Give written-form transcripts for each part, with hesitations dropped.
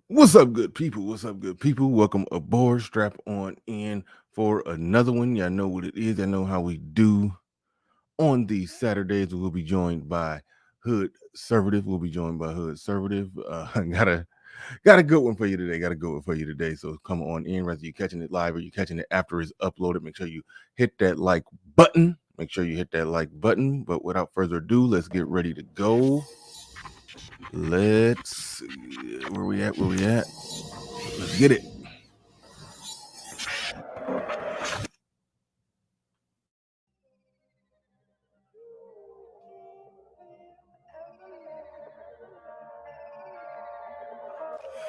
What's up, good people? What's up, good people? Welcome aboard. Strap on in for another one. Y'all know what it is. I know how we do on these Saturdays. We'll be joined by Hood Servative. We'll be joined by Hood Servative. Got a good one for you today. Got a good one for you today. So come on in, whether you're catching it live or you're catching it after it's uploaded. Make sure you hit that like button. Make sure you hit that like button. But without further ado, let's get ready to go. Let's see where we at. Where we at? Let's get it.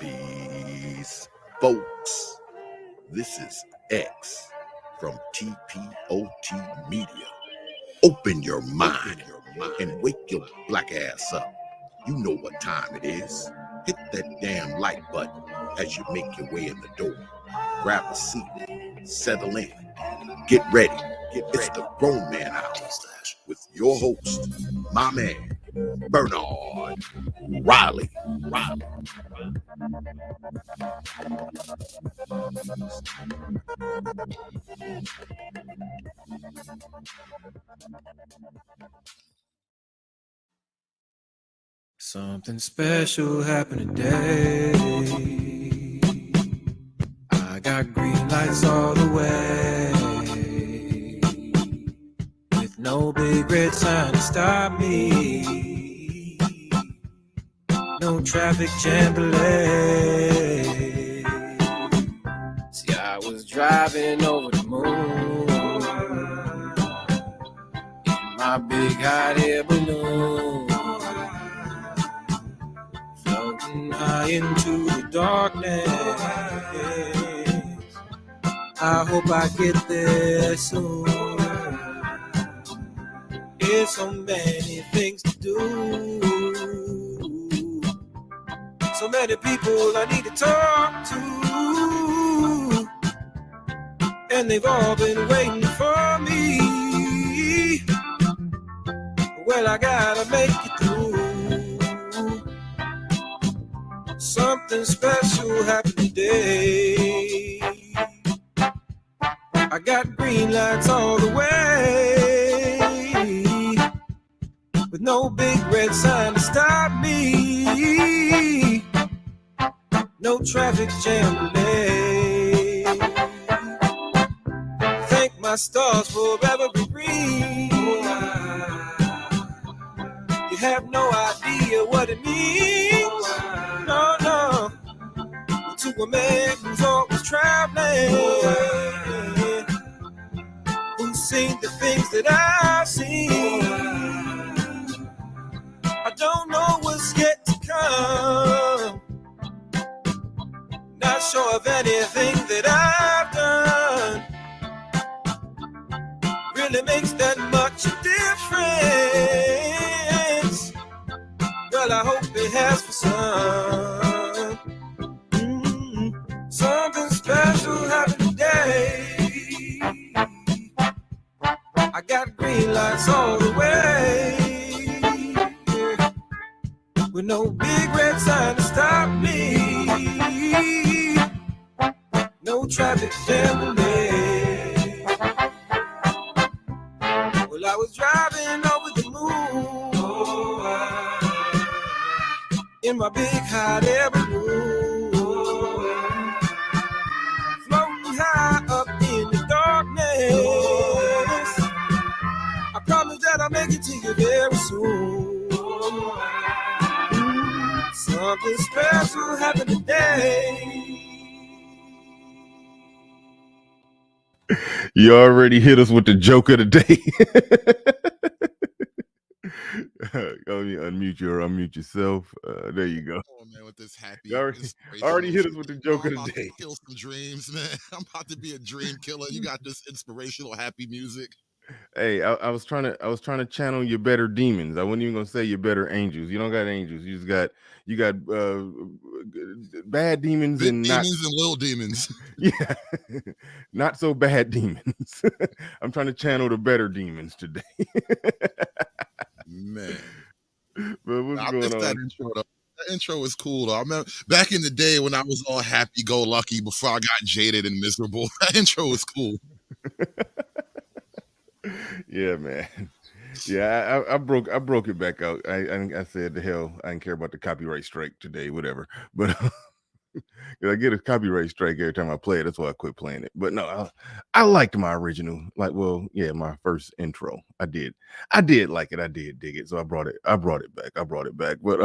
Peace, folks. This is X from TPOT Media. Open your mind and wake your black ass up. You know what time it is. Hit that damn like button as you make your way in the door. Grab a seat, settle in, get ready. It's the Grown Man Hour with your host, my man, Bernard Riley. Something special happened today. I got green lights all the way, with no big red sign to stop me, no traffic jam delay. See, I was driving over the moon in my big hot air balloon, floating high into the darkness. I hope I get there soon. There's so many things to do, so many people I need to talk to, and they've all been waiting for me. Well, I gotta make it through. Something special happened today. I got green lights all the way, with no big red sign to stop me, no traffic jam delay. Thank my stars forever be green. You have no idea what it means. No, no. To a man who's always traveling, who's seen the things that I've seen. I don't know what's yet to come. Not sure of anything that I've done really makes that much a difference. Well, I hope it has for some. Something special happened today. I got green lights all the way, with no big red sign to stop me, no traffic jam delay. Well, I was driving over the moon in my big hot air balloon, floating high up in the darkness. I promise that I'll make it to you very soon. Something special happened today. You already hit us with the joke of the day. Go unmute you or unmute yourself. There you go. Oh man, with this happy, You already hit us with the joke of the day. Kill some dreams, man. I'm about to be a dream killer. You got this inspirational, happy music. Hey, I was trying to channel your better demons. I wasn't even gonna say your better angels. You don't got angels. You got bad demons Big and demons and little demons. Yeah, not so bad demons. I'm trying to channel the better demons today. Man, But what's I going missed that on? intro though. That intro was cool though. I remember back in the day when I was all happy-go-lucky before I got jaded and miserable. That intro was cool. Yeah, man. Yeah, I broke it back out. I said the hell, I didn't care about the copyright strike today, whatever. But I get a copyright strike every time I play it. That's why I quit playing it. But no, I liked my original. Like, well, yeah, my first intro. I did like it. I did dig it. So I brought it back. But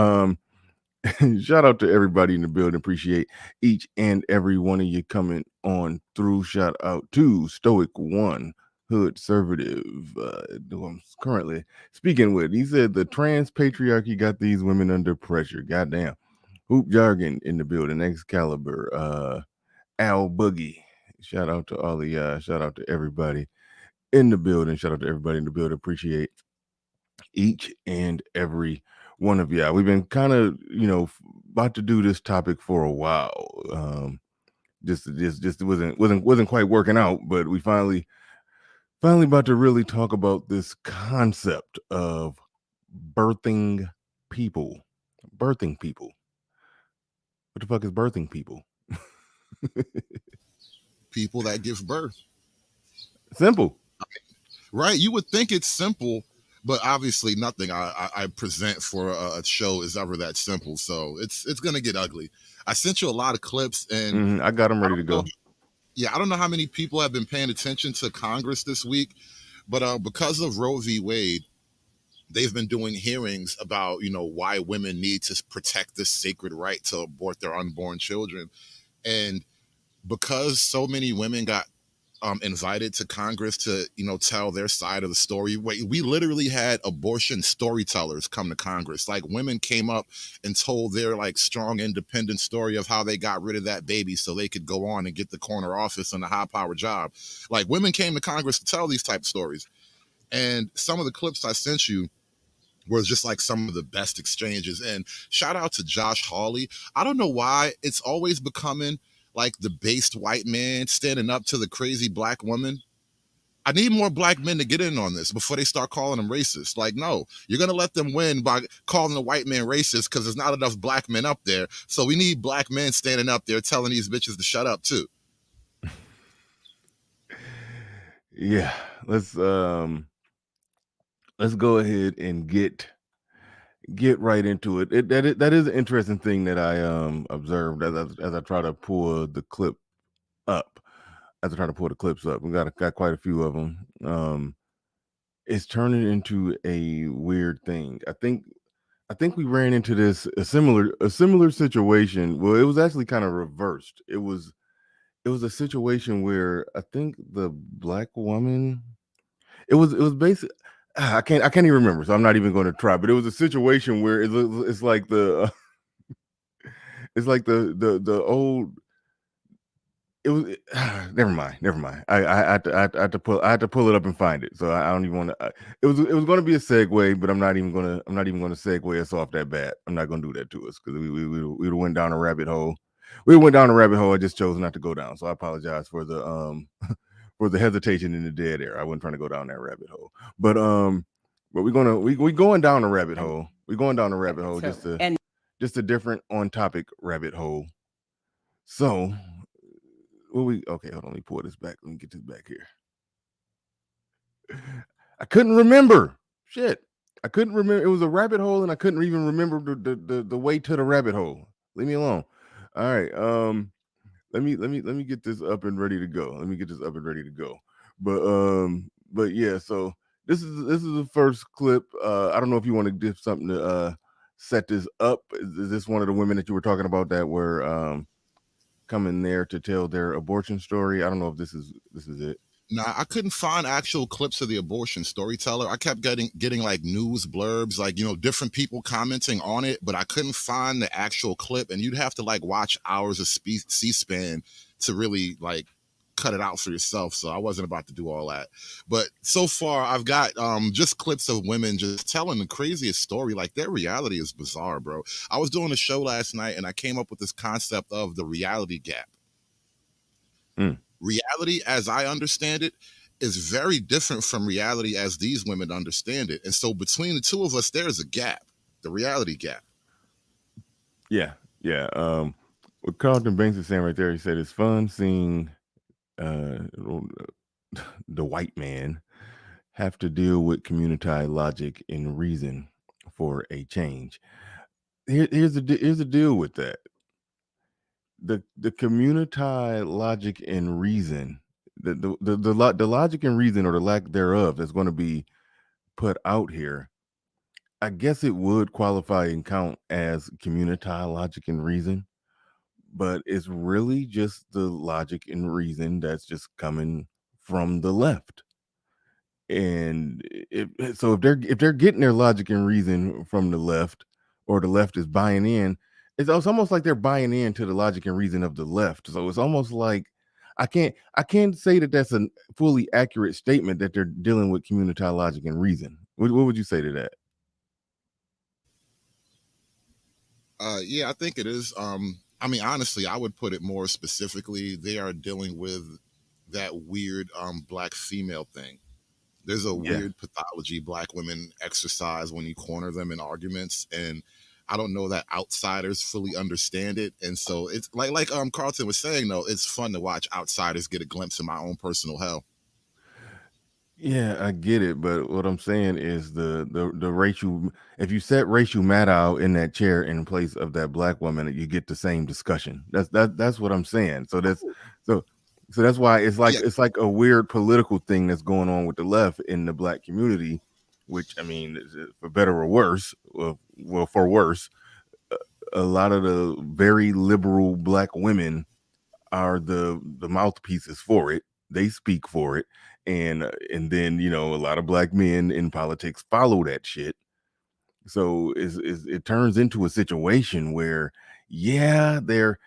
shout out to everybody in the building. Appreciate each and every one of you coming on through. Shout out to Stoic One, Hood Conservative, who I'm currently speaking with. He said the trans patriarchy got these women under pressure. Goddamn. Hoop Jargon in the building. Excalibur, Al Boogie. Shout out to all of y'all. Shout out to everybody in the building. Shout out to everybody in the building. Appreciate each and every one of y'all. We've been kind of, about to do this topic for a while. Just wasn't quite working out, but we finally about to really talk about this concept of birthing people. Birthing people. What the fuck is birthing people? People that give birth. Simple. Right? You would think it's simple, but obviously nothing I present for a show is ever that simple. So it's gonna get ugly. I sent you a lot of clips, and I got them ready to go. I don't know how many people have been paying attention to Congress this week, but because of Roe v. Wade, they've been doing hearings about why women need to protect this sacred right to abort their unborn children, and because so many women got invited to Congress to, tell their side of the story. We literally had abortion storytellers come to Congress. Like women came up and told their strong, independent story of how they got rid of that baby so they could go on and get the corner office and a high power job. Like women came to Congress to tell these type of stories. And some of the clips I sent you was just some of the best exchanges. And shout out to Josh Hawley. I don't know why it's always becoming the based white man standing up to the crazy black woman. I need more black men to get in on this before they start calling them racist. No, you're going to let them win by calling the white man racist because there's not enough black men up there. So we need black men standing up there telling these bitches to shut up too. Yeah, let's go ahead and get right into it. That is an interesting thing that I observed as I try to pull the clip up. As I try to pull the clips up, we got quite a few of them. It's turning into a weird thing. I think we ran into this a similar situation. Well, it was actually kind of reversed. It was a situation where I think the black woman. It was basically. I can't even remember, so I'm not even going to try. But it was a situation where it's like the it's like the old. It was never mind. I had to pull it up and find it. So I don't even want to. It was going to be a segue, but I'm not even going to segue us off that bad. I'm not going to do that to us because we went down a rabbit hole. We went down a rabbit hole. I just chose not to go down. So I apologize for the for the hesitation in the dead air. I wasn't trying to go down that rabbit hole, but we're going down a rabbit hole. We're going down a rabbit hole, just a different on topic rabbit hole. So, okay, hold on. Let me pull this back. Let me get this back here. I couldn't remember. Shit, I couldn't remember. It was a rabbit hole, and I couldn't even remember the way to the rabbit hole. Leave me alone. All right. Let me get this up and ready to go. But yeah, so this is the first clip. I don't know if you want to do something to set this up. Is this one of the women that you were talking about that were coming there to tell their abortion story? I don't know if this is it. Nah, I couldn't find actual clips of the abortion storyteller. I kept getting news blurbs, different people commenting on it, but I couldn't find the actual clip. And you'd have to watch hours of C-SPAN to really cut it out for yourself. So I wasn't about to do all that. But so far I've got just clips of women just telling the craziest story. Their reality is bizarre, bro. I was doing a show last night and I came up with this concept of the reality gap. Reality, as I understand it, is very different from reality as these women understand it. And so between the two of us, there's a gap, the reality gap. Yeah, yeah. What Carlton Banks is saying right there, he said it's fun seeing uh, the white man have to deal with community logic and reason for a change. Here's the deal with that. The community logic and reason, the logic and reason or the lack thereof that's going to be put out here, I guess it would qualify and count as community logic and reason, but it's really just the logic and reason that's just coming from the left. And so if they're getting their logic and reason from the left, or the left is buying in, it's almost like they're buying into the logic and reason of the left. So it's almost like I can't say that that's a fully accurate statement that they're dealing with community logic and reason. What would you say to that? Yeah, I think it is. I mean, honestly, I would put it more specifically. They are dealing with that weird black female thing. There's a Yeah. weird pathology black women exercise when you corner them in arguments, and I don't know that outsiders fully understand it. And so it's like Carlton was saying, though, it's fun to watch outsiders get a glimpse of my own personal hell. Yeah, I get it, but what I'm saying is the racial. If you set Rachel Maddow in that chair in place of that black woman, you get the same discussion. That's what I'm saying. So so that's why Yeah, it's like a weird political thing that's going on with the left in the black community, which I mean, for better or worse, well for worse, a lot of the very liberal black women are the mouthpieces for it. They speak for it, and then a lot of black men in politics follow that shit. So it turns into a situation where, yeah, they're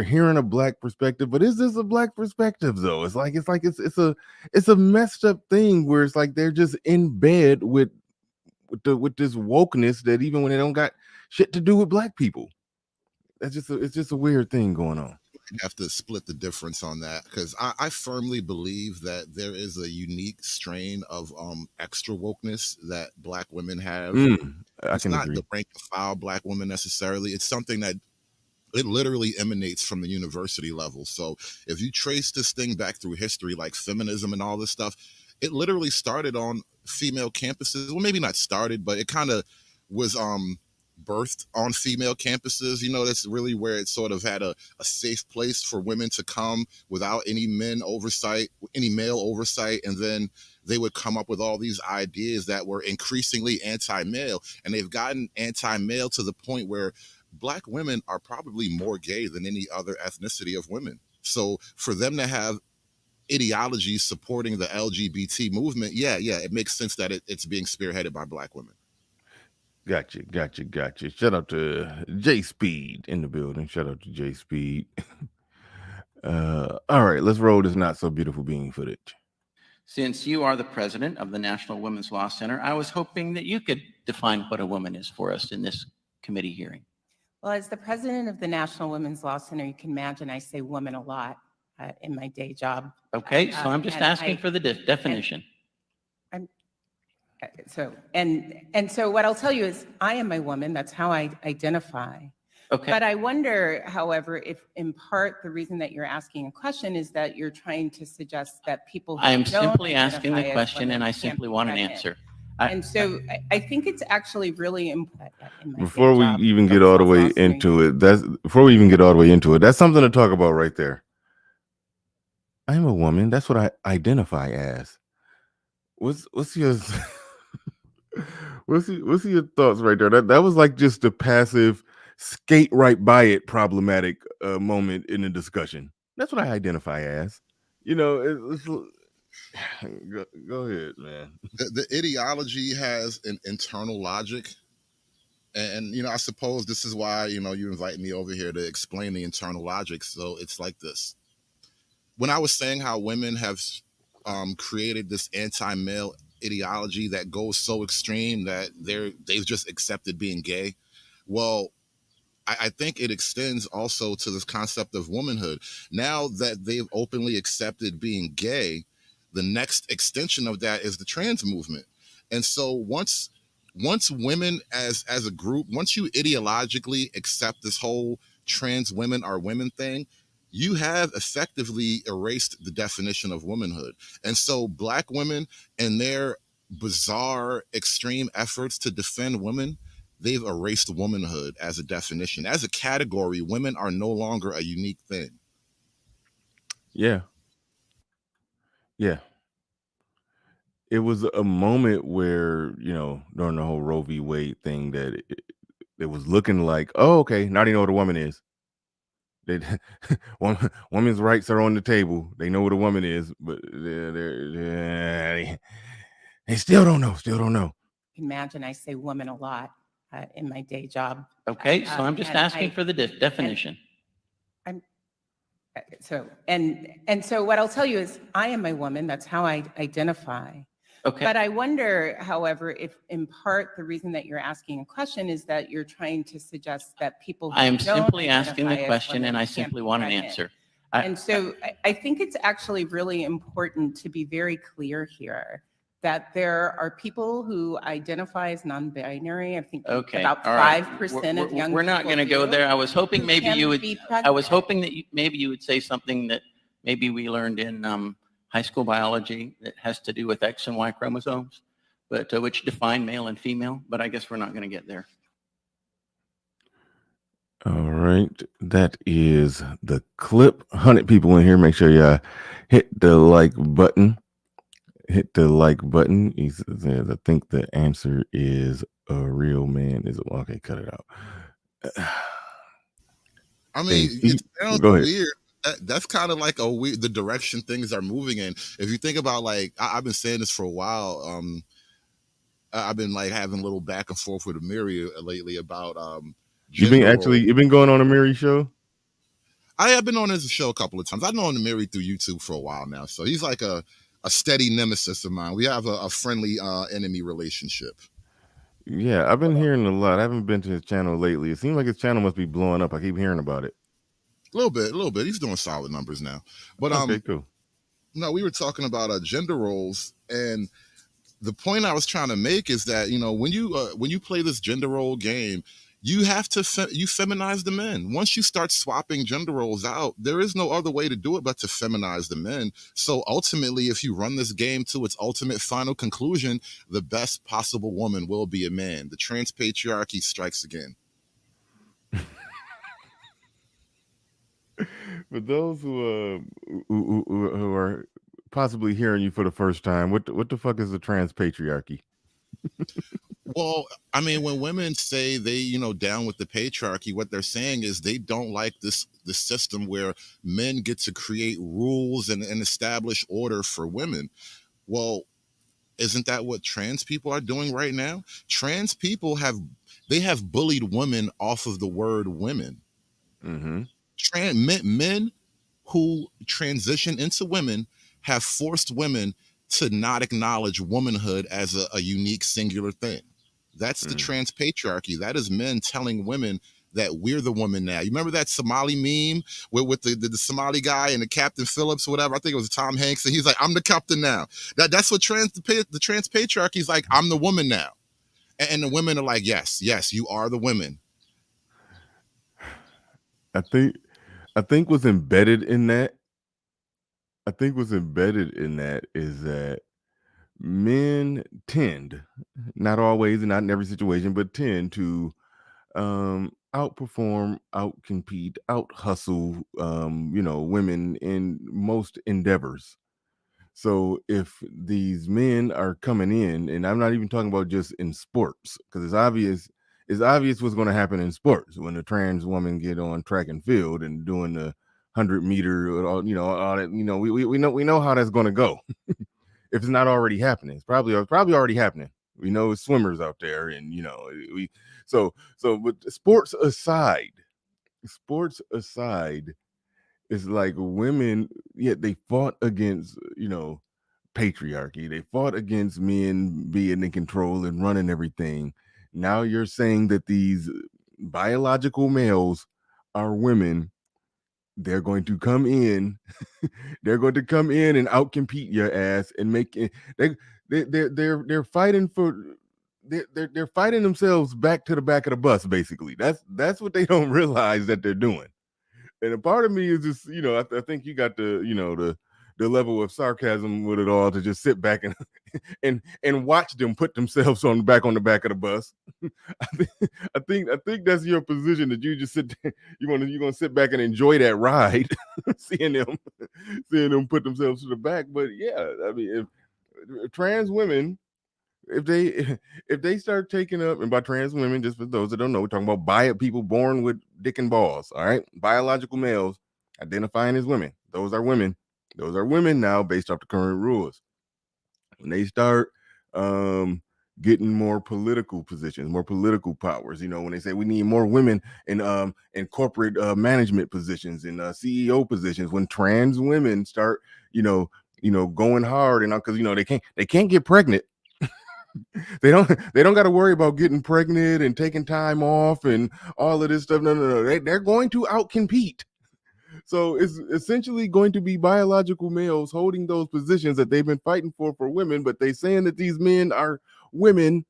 hearing a black perspective, but is this a black perspective though? It's a messed up thing where it's like they're just in bed with this wokeness that even when they don't got shit to do with black people, it's just a weird thing going on. have to split the difference on that because I firmly believe that there is a unique strain of extra wokeness that black women have. I It's can not the agree. rank and file black women necessarily. It's something that it literally emanates from the university level. So if you trace this thing back through history, like feminism and all this stuff, it literally started on female campuses. Well, maybe not started, but it kind of was birthed on female campuses. That's really where it sort of had a safe place for women to come without any male oversight. And then they would come up with all these ideas that were increasingly anti-male. And they've gotten anti-male to the point where black women are probably more gay than any other ethnicity of women. So for them to have ideologies supporting the LGBT movement, yeah, it makes sense that it's being spearheaded by black women. Gotcha. Shout out to J Speed in the building. Shout out to J Speed. All right, let's roll this not so beautiful being footage. Since you are the president of the National Women's Law Center, I was hoping that you could define what a woman is for us in this committee hearing. Well, as the president of the National Women's Law Center, you can imagine I say woman a lot in my day job. Okay, so I'm just and asking for the definition. So what I'll tell you is I am a woman. That's how I identify. Okay, But I wonder, however, if in part the reason that you're asking a question is that you're trying to suggest that people who I am don't simply asking identify the as question women and I can't simply be want an let in. answer. And so I think it's actually really important. in my day Before we job, even get Women's all the Law way Center, into it, that's something to talk about right there. I am a woman. That's what I identify as. What's your what's your thoughts right there? That was like just a passive skate right by it problematic moment in the discussion. That's what I identify as. Go ahead, man. The ideology has an internal logic. And I suppose this is why, you invite me over here to explain the internal logic. So it's like this. When I was saying how women have created this anti-male ideology that goes so extreme that they've just accepted being gay. Well, I think it extends also to this concept of womanhood. Now that they've openly accepted being gay, the next extension of that is the trans movement. And so once once women as a group, once you ideologically accept this whole trans women are women thing, you have effectively erased the definition of womanhood. And so Black women and their bizarre extreme efforts to defend women, they've erased womanhood as a definition. As a category, women are no longer a unique thing. Yeah. It was a moment where, during the whole Roe v. Wade thing, that it was looking like, oh, okay, now they know what a woman is. Women's rights are on the table. They know what a woman is, but they still don't know. Imagine I say woman a lot in my day job. Okay, so I'm just and asking I- for the definition. So what I'll tell you is I am a woman. That's how I identify. Okay, But I wonder, however, if in part the reason that you're asking a question is that you're trying to suggest that people who I am don't simply asking identify the as question women and I can't simply be want an pregnant. answer. And so I think it's actually really important to be very clear here that there are people who identify as non-binary. I think Okay, about all right. 5% of young We're not people going to go do, there. I was hoping who maybe can you would, be I was pregnant. hoping that maybe you would say something that maybe we learned in high school biology that has to do with X and Y chromosomes, but which define male and female, but I guess we're not going to get there. All right, that is the clip. 100 people in here. Make sure you hit the like button. He says, I think the answer is a real man. Is okay? Cut it out. I mean, Hey, it sounds go ahead. weird. That's kind of like the direction things are moving in. If you think about, like, I've been saying this for a while. I've been like having a little back and forth with Amiri lately about You've been going on a Mary show? I have been on his show a couple of times. I've known Amiri through YouTube for a while now, so he's like a steady nemesis of mine. We have a friendly enemy relationship. Yeah, I've been hearing a lot. I haven't been to his channel lately. It seems like his channel must be blowing up. I keep hearing about it. A little bit. He's doing solid numbers now. But Okay, cool. No, we were talking about gender roles, and the point I was trying to make is that, when you play this gender role game, you have to you feminize the men. Once you start swapping gender roles out, there is no other way to do it but to feminize the men. So ultimately, if you run this game to its ultimate final conclusion, the best possible woman will be a man. The trans patriarchy strikes again. For those who are possibly hearing you for the first time, what the fuck is the trans patriarchy? Well, I mean, when women say they, down with the patriarchy, what they're saying is they don't like this system where men get to create rules and establish order for women. Well, isn't that what trans people are doing right now? Trans people have bullied women off of the word women. Mm-hmm. Men who transition into women have forced women to not acknowledge womanhood as a unique singular thing. That's the trans patriarchy. That is men telling women that we're the woman now. You remember that Somali meme with the Somali guy and the Captain Phillips or whatever? I think it was Tom Hanks, and he's like, "I'm the captain now." That's what the trans patriarchy is like. I'm the woman now, and the women are like, "Yes, you are the women." I think what's embedded in that. Is that men tend, not always and not in every situation, but tend to outperform, outcompete, out hustle women in most endeavors. So if these men are coming in, and I'm not even talking about just in sports, because it's obvious what's going to happen in sports when a trans woman get on track and field and doing the 100-meter, all that, we know how that's going to go. If it's not already happening, it's probably already happening. We know swimmers out there, and but sports aside, it's like women, yet they fought against patriarchy. They fought against men being in control and running everything. Now you're saying that these biological males are women. They're going to come in. They're going to come in and outcompete your ass and make it. They're fighting for they're fighting themselves back to the back of the bus. Basically, that's what they don't realize that they're doing. And a part of me is just, I think you got the level of sarcasm with it all to just sit back and and watch them put themselves on the back of the bus. I think that's your position, that you just sit there, you're gonna sit back and enjoy that ride, seeing them put themselves to the back. But yeah, I mean, if trans women, if they start taking up, and by trans women, just for those that don't know, we're talking about people born with dick and balls. All right, biological males identifying as women. Those are women. Those are women now, based off the current rules. When they start getting more political positions, more political powers, when they say we need more women in corporate management positions, in CEO positions, when trans women start, going hard, and because they can't get pregnant. They don't got to worry about getting pregnant and taking time off and all of this stuff. No. They're going to outcompete. So it's essentially going to be biological males holding those positions that they've been fighting for women, but they saying that these men are women,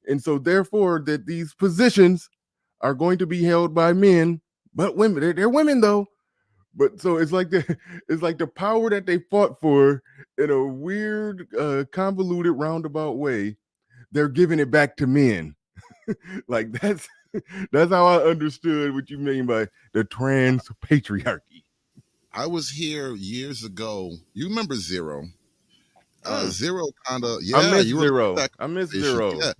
and so therefore that these positions are going to be held by men, but women. They're women though. But so it's like the power that they fought for in a weird, convoluted, roundabout way. They're giving it back to men. Like that's how I understood what you mean by the trans patriarchy. I was here years ago. You remember Zero? Zero kind of, yeah. I miss you Zero. I miss Zero. Yeah.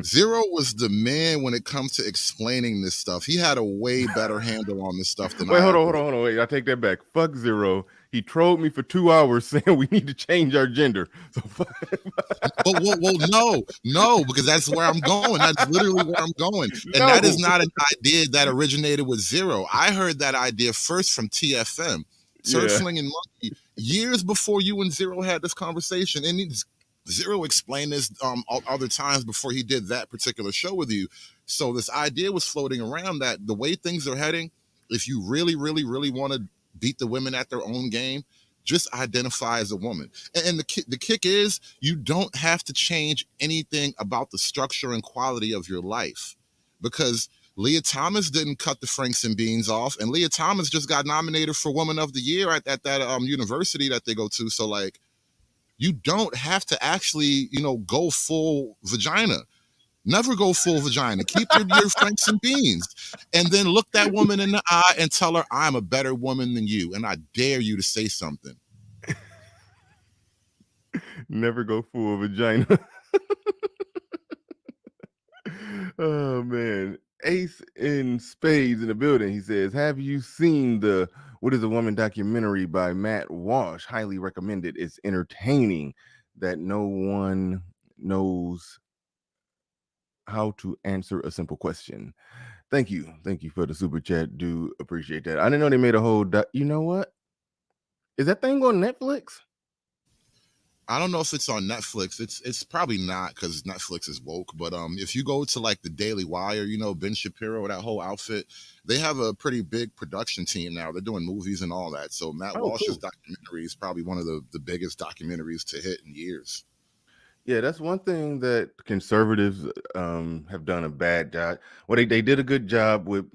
Zero was the man when it comes to explaining this stuff. He had a way better handle on this stuff than Wait, hold on. Wait, I take that back. Fuck Zero. He trolled me for 2 hours saying we need to change our gender. So well, no, because that's where I'm going. That's literally where I'm going. And that is not an idea that originated with Zero. I heard that idea first from TFM, Turd Slinging Monkey, years before you and Zero had this conversation. And Zero explained this other times before he did that particular show with you. So this idea was floating around that the way things are heading, if you really, really, really want to beat the women at their own game, just identify as a woman. And the kick is, you don't have to change anything about the structure and quality of your life, because Leah Thomas didn't cut the Franks and Beans off, and Leah Thomas just got nominated for Woman of the Year at that university that they go to. So like, you don't have to actually, go full vagina. Never go full vagina. Keep your Franks and Beans. And then look that woman in the eye and tell her, I'm a better woman than you, and I dare you to say something. Never go full vagina. Oh, man. Ace in Spades in the building. He says, have you seen the What is a Woman documentary by Matt Walsh? Highly recommended. It's entertaining that no one knows how to answer a simple question. Thank you for the super chat. Do appreciate that. I didn't know they made a whole you know what, is that thing on Netflix? I don't know if it's on Netflix. It's probably not, because Netflix is woke. But if you go to like the Daily Wire, Ben Shapiro, that whole outfit, they have a pretty big production team now. They're doing movies and all that. So Matt Walsh's documentary is probably one of the biggest documentaries to hit in years. Yeah, that's one thing that conservatives have done a bad job. Well, they did a good job with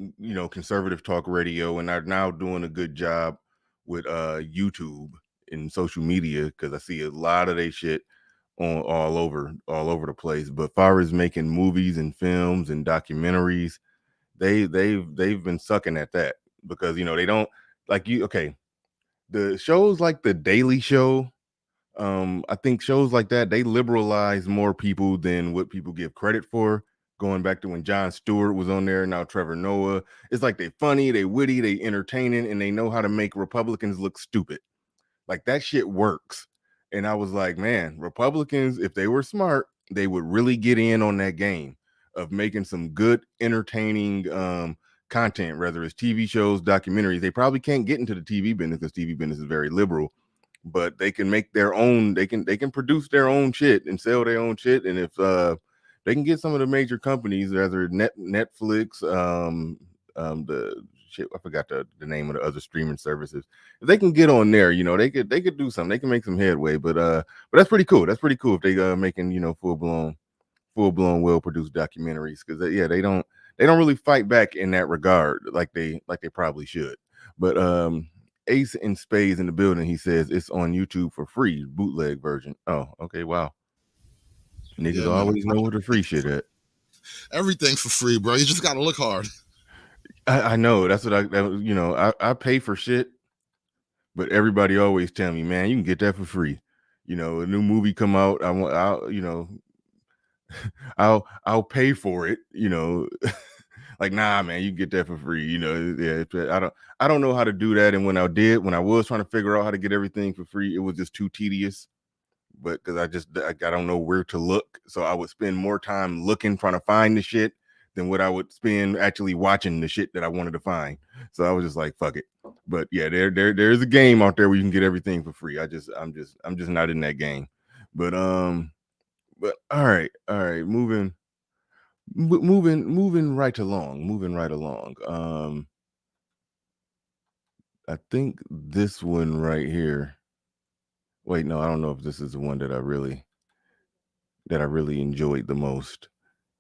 conservative talk radio, and are now doing a good job with YouTube and social media, because I see a lot of their shit on all over the place. But far as making movies and films and documentaries, they've been sucking at that, because they don't like you. Okay, the shows like The Daily Show, I think shows like that, they liberalize more people than what people give credit for. Going back to when Jon Stewart was on there, now Trevor Noah. It's like they funny, they witty, they entertaining, and they know how to make Republicans look stupid. Like, that shit works. And I was like, man, Republicans, if they were smart, they would really get in on that game of making some good, entertaining content, whether it's TV shows, documentaries. They probably can't get into the TV business because TV business is very liberal, but they can make their own, they can produce their own shit and sell their own shit. And if they can get some of the major companies, whether Netflix, the shit, I forgot the name of the other streaming services. If they can get on there, they could do something. They can make some headway. But that's pretty cool. That's pretty cool if they making full blown full-blown, well-produced documentaries, because they don't really fight back in that regard like they probably should. But Ace in Spades in the building, he says it's on YouTube for free, bootleg version. Oh, okay, wow. Niggas Yeah, man. always know where the free shit at. Everything for free, bro. You just gotta look hard. I know, that's what I pay for shit, but everybody always tell me, man, you can get that for free. A new movie come out, I'll pay for it, like, nah, man, you get that for free. Yeah, I don't know how to do that. And when I was trying to figure out how to get everything for free, it was just too tedious. But because I don't know where to look, so I would spend more time looking, trying to find the shit, than what I would spend actually watching the shit that I wanted to find. So I was just like, fuck it. But yeah, there's a game out there where you can get everything for free. I'm just not in that game. But all right, moving right along. I think this one right here. Wait, no, I don't know if this is the one that I really enjoyed the most.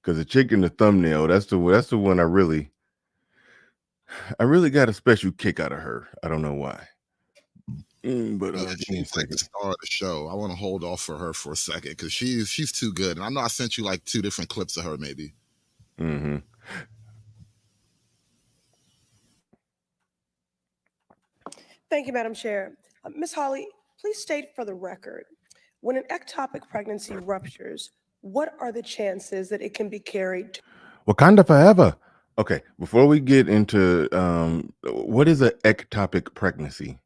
Because the chick in the thumbnail, that's the one I really got a special kick out of her. I don't know why. But Yeah, she's like the star of the show. I want to hold off for her for a second because she's too good. And I know I sent you like 2 different clips of her, maybe. Mm-hmm. Thank you, Madam Chair. Ms. Hawley, please state for the record, when an ectopic pregnancy ruptures, what are the chances that it can be carried? Wakanda forever. Okay, before we get into what is an ectopic pregnancy?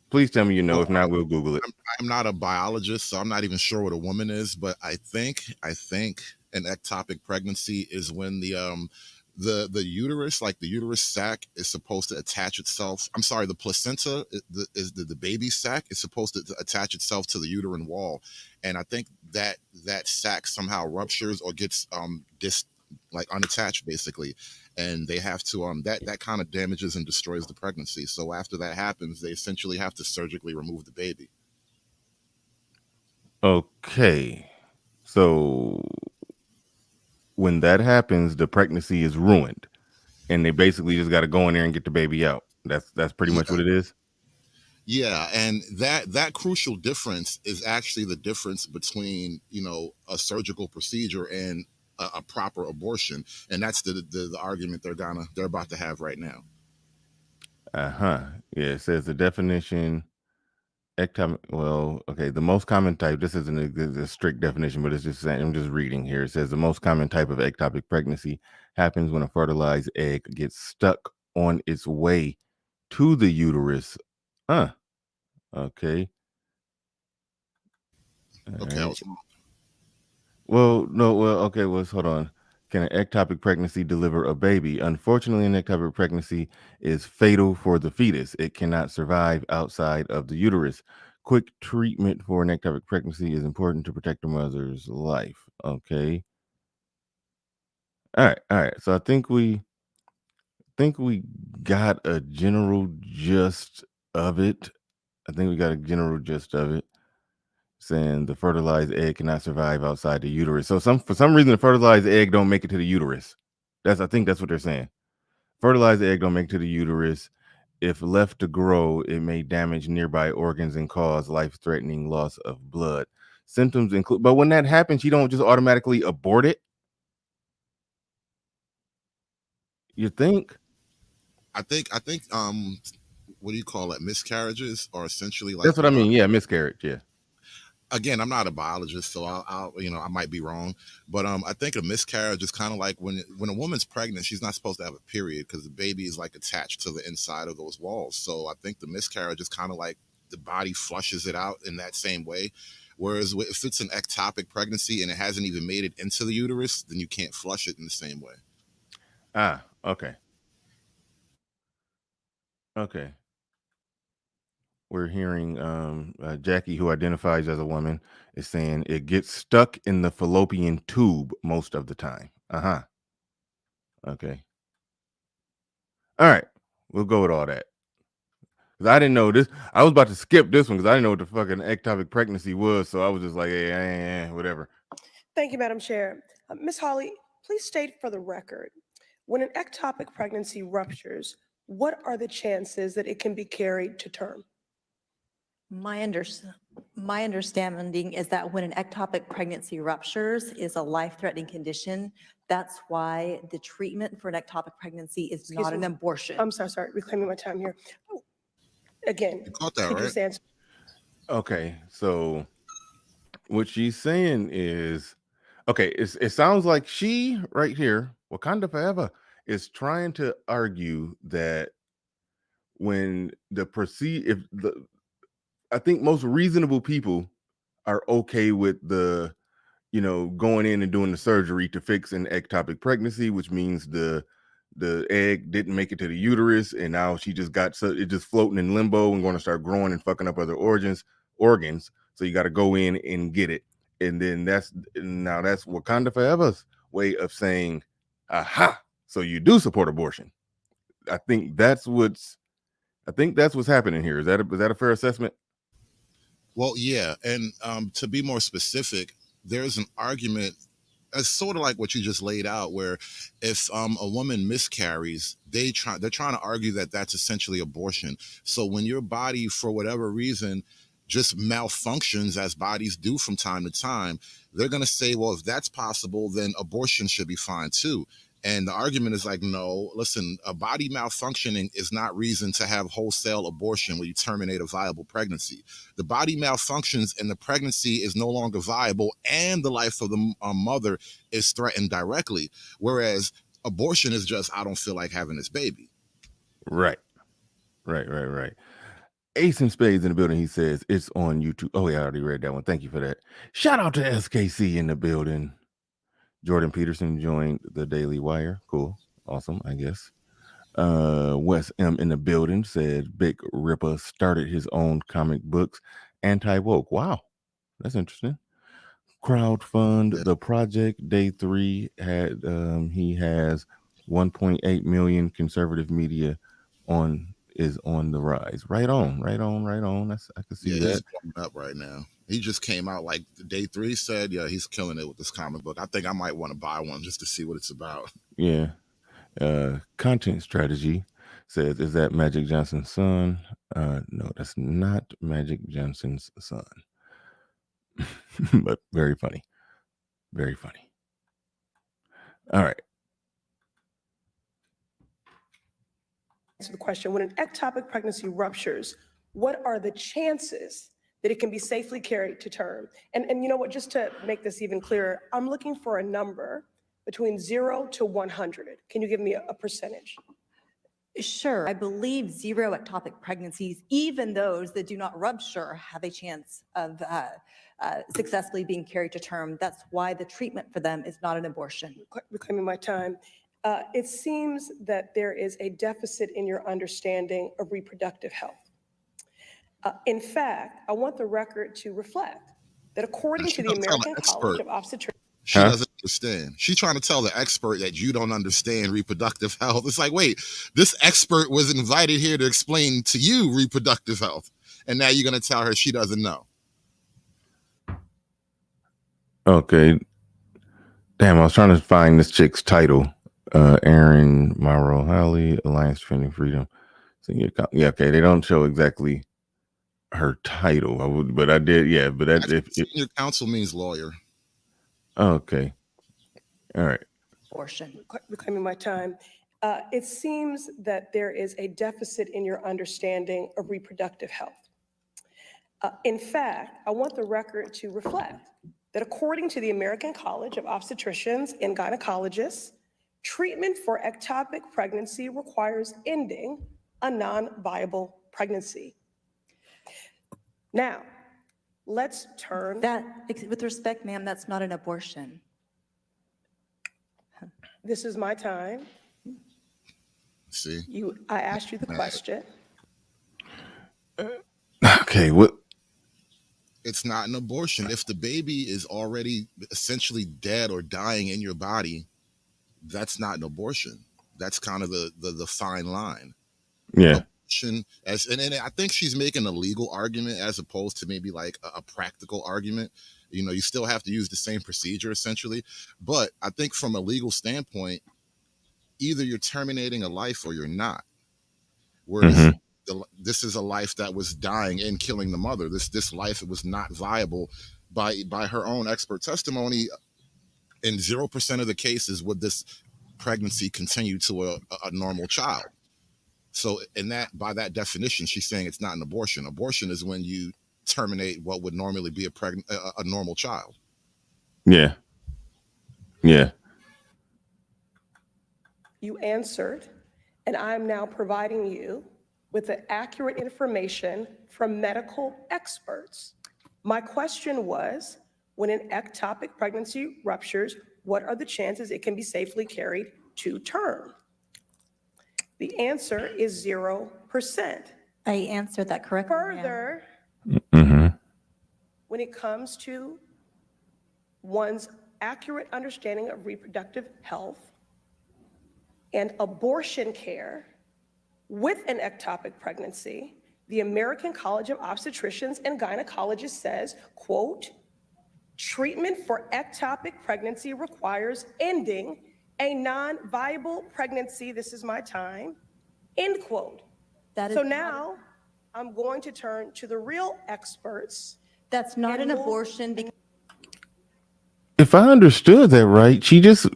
Please tell me you know. If not, we'll Google it. I'm not a biologist, so I'm not even sure what a woman is, but I think an ectopic pregnancy is when the uterus, like the uterus sac, is supposed to attach itself. I'm sorry, the placenta is the baby sac is supposed to attach itself to the uterine wall, and I think that sac somehow ruptures or gets unattached, basically, and they have to that kind of damages and destroys the pregnancy. So after that happens, they essentially have to surgically remove the baby. Okay, so when that happens, the pregnancy is ruined, and they basically just got to go in there and get the baby out. That's pretty much what it is. Yeah, and that crucial difference is actually the difference between a surgical procedure and a proper abortion, and that's the argument they're about to have right now. Yeah, it says the definition. Well, okay, the most common type. This isn't a strict definition, but it's just saying. I'm just reading here. It says the most common type of ectopic pregnancy happens when a fertilized egg gets stuck on its way to the uterus. Okay. Okay, Right. I was wrong. Well, no. Well, okay. Well, hold on. Can an ectopic pregnancy deliver a baby? Unfortunately, an ectopic pregnancy is fatal for the fetus. It cannot survive outside of the uterus. Quick treatment for an ectopic pregnancy is important to protect the mother's life. Okay. All right. So I think we got a general gist of it. Saying the fertilized egg cannot survive outside the uterus. So for some reason, the fertilized egg don't make it to the uterus. I think that's what they're saying. Fertilized egg don't make it to the uterus. If left to grow, it may damage nearby organs and cause life-threatening loss of blood. Symptoms include, but when that happens, you don't just automatically abort it. You think? I think what do you call it? Miscarriages are essentially like, That's what I mean. Yeah, miscarriage. Yeah. Again, I'm not a biologist, so I'll I might be wrong, but I think a miscarriage is kind of like when a woman's pregnant, she's not supposed to have a period because the baby is like attached to the inside of those walls. So I think the miscarriage is kind of like the body flushes it out in that same way. Whereas if it's an ectopic pregnancy and it hasn't even made it into the uterus, then you can't flush it in the same way. Okay. We're hearing Jackie, who identifies as a woman, is saying it gets stuck in the fallopian tube most of the time. Okay. All right. We'll go with all that. Because I didn't know this. I was about to skip this one because I didn't know what the fucking ectopic pregnancy was. So I was just like, hey, whatever. Thank you, Madam Chair. Ms. Hawley, please state for the record, when an ectopic pregnancy ruptures, what are the chances that it can be carried to term? My understanding is that when an ectopic pregnancy ruptures is a life-threatening condition, that's why the treatment for an ectopic pregnancy is Excuse not an me. abortion. I'm sorry, reclaiming my time here. Again, You caught that, could you right? just answer? Okay, so what she's saying is, okay, it sounds like she right here, Wakanda Forever, is trying to argue that when I think most reasonable people are okay with the, going in and doing the surgery to fix an ectopic pregnancy, which means the egg didn't make it to the uterus, and now she just got it just floating in limbo and going to start growing and fucking up other organs. So you got to go in and get it, and then that's Wakanda Forever's way of saying, "Aha!" So you do support abortion. I think that's what's happening here. Is that a fair assessment? Well, yeah, and to be more specific, there's an argument. It's sort of like what you just laid out, where if a woman miscarries, they're trying to argue that that's essentially abortion. So when your body, for whatever reason, just malfunctions, as bodies do from time to time, they're going to say, well, if that's possible, then abortion should be fine too. And the argument is like, no, listen, a body malfunctioning is not reason to have wholesale abortion where you terminate a viable pregnancy. The body malfunctions and the pregnancy is no longer viable, and the life of the mother is threatened directly. Whereas abortion is just, I don't feel like having this baby. Right. Ace and Spades in the building. He says it's on YouTube. Oh, yeah, I already read that one. Thank you for that. Shout out to SKC in the building. Jordan Peterson joined the Daily Wire. Cool. Awesome, I guess. Wes M in the building said Big Ripper started his own comic books, anti-woke. Wow, that's interesting. Crowdfund the project. Day 3 had he has 1.8 million. Conservative media is on the rise. Right on. I can see Yeah, that. he's blowing up right now. He just came out like Day 3 said, yeah, he's killing it with this comic book. I think I might want to buy one just to see what it's about. Yeah. Content strategy says, is that Magic Johnson's son? No, that's not Magic Johnson's son. But very funny. Very funny. All right. Answer the question, when an ectopic pregnancy ruptures, what are the chances that it can be safely carried to term? And you know what, just to make this even clearer, I'm looking for a number between 0 to 100. Can you give me a percentage? Sure. I believe 0 ectopic pregnancies, even those that do not rupture, have a chance of successfully being carried to term. That's why the treatment for them is not an abortion. Reclaiming my time. It seems that there is a deficit in your understanding of reproductive health. In fact, I want the record to reflect that according to the American College of Obstetricians, she doesn't understand. She's trying to tell the expert that you don't understand reproductive health. It's like, wait, this expert was invited here to explain to you reproductive health, and now you're going to tell her she doesn't know. Okay. Damn, I was trying to find this chick's title. Erin Morrow Halley, Alliance Defending Freedom. So yeah, okay. They don't show exactly her title. But I did, yeah. But Senior counsel means lawyer. Okay. All right. Abortion. Reclaiming my time. It seems that there is a deficit in your understanding of reproductive health. In fact, I want the record to reflect that according to the American College of Obstetricians and Gynecologists, treatment for ectopic pregnancy requires ending a non-viable pregnancy. Now, let's turn. That, with respect, ma'am, that's not an abortion. This is my time. See? I asked you the question. Okay, what? It's not an abortion. If the baby is already essentially dead or dying in your body, that's not an abortion. That's kind of the fine line. Yeah. and I think she's making a legal argument as opposed to maybe like a practical argument. You know, you still have to use the same procedure essentially, but I think from a legal standpoint, either you're terminating a life or you're not. Whereas this is a life that was dying and killing the mother. This life was not viable by her own expert testimony. In 0% of the cases would this pregnancy continue to a normal child. So by that definition, she's saying it's not an abortion. Abortion is when you terminate what would normally be a normal child. Yeah. Yeah. You answered, and I'm now providing you with the accurate information from medical experts. My question was, when an ectopic pregnancy ruptures, what are the chances it can be safely carried to term? The answer is 0%. I answered that correctly. ma'am. Further, when it comes to one's accurate understanding of reproductive health and abortion care with an ectopic pregnancy, the American College of Obstetricians and Gynecologists says, quote, treatment for ectopic pregnancy requires ending a non-viable pregnancy. This is my time, end quote. That is So not- now I'm going to turn to the real experts. That's not and an we'll- abortion because If I understood that right, she just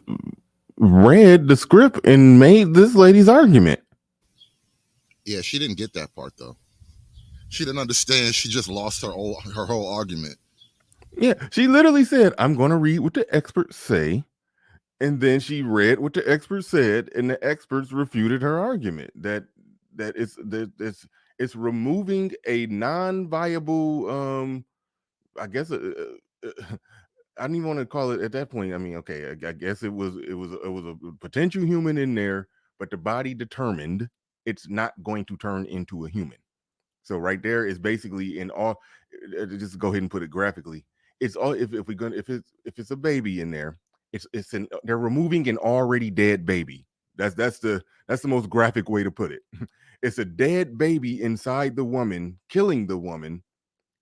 read the script and made this lady's argument. Yeah, she didn't get that part though. She didn't understand. She just lost her whole argument. Yeah, she literally said, I'm going to read what the experts say. And then she read what the experts said, and the experts refuted her argument that it's removing a non-viable, I guess, I don't even want to call it at that point. I mean, okay, I guess it was a potential human in there, but the body determined it's not going to turn into a human. So right there is basically in all. Just go ahead and put it graphically. It's all if it's a baby in there, they're removing an already dead baby. That's the most graphic way to put it. It's a dead baby inside the woman, killing the woman,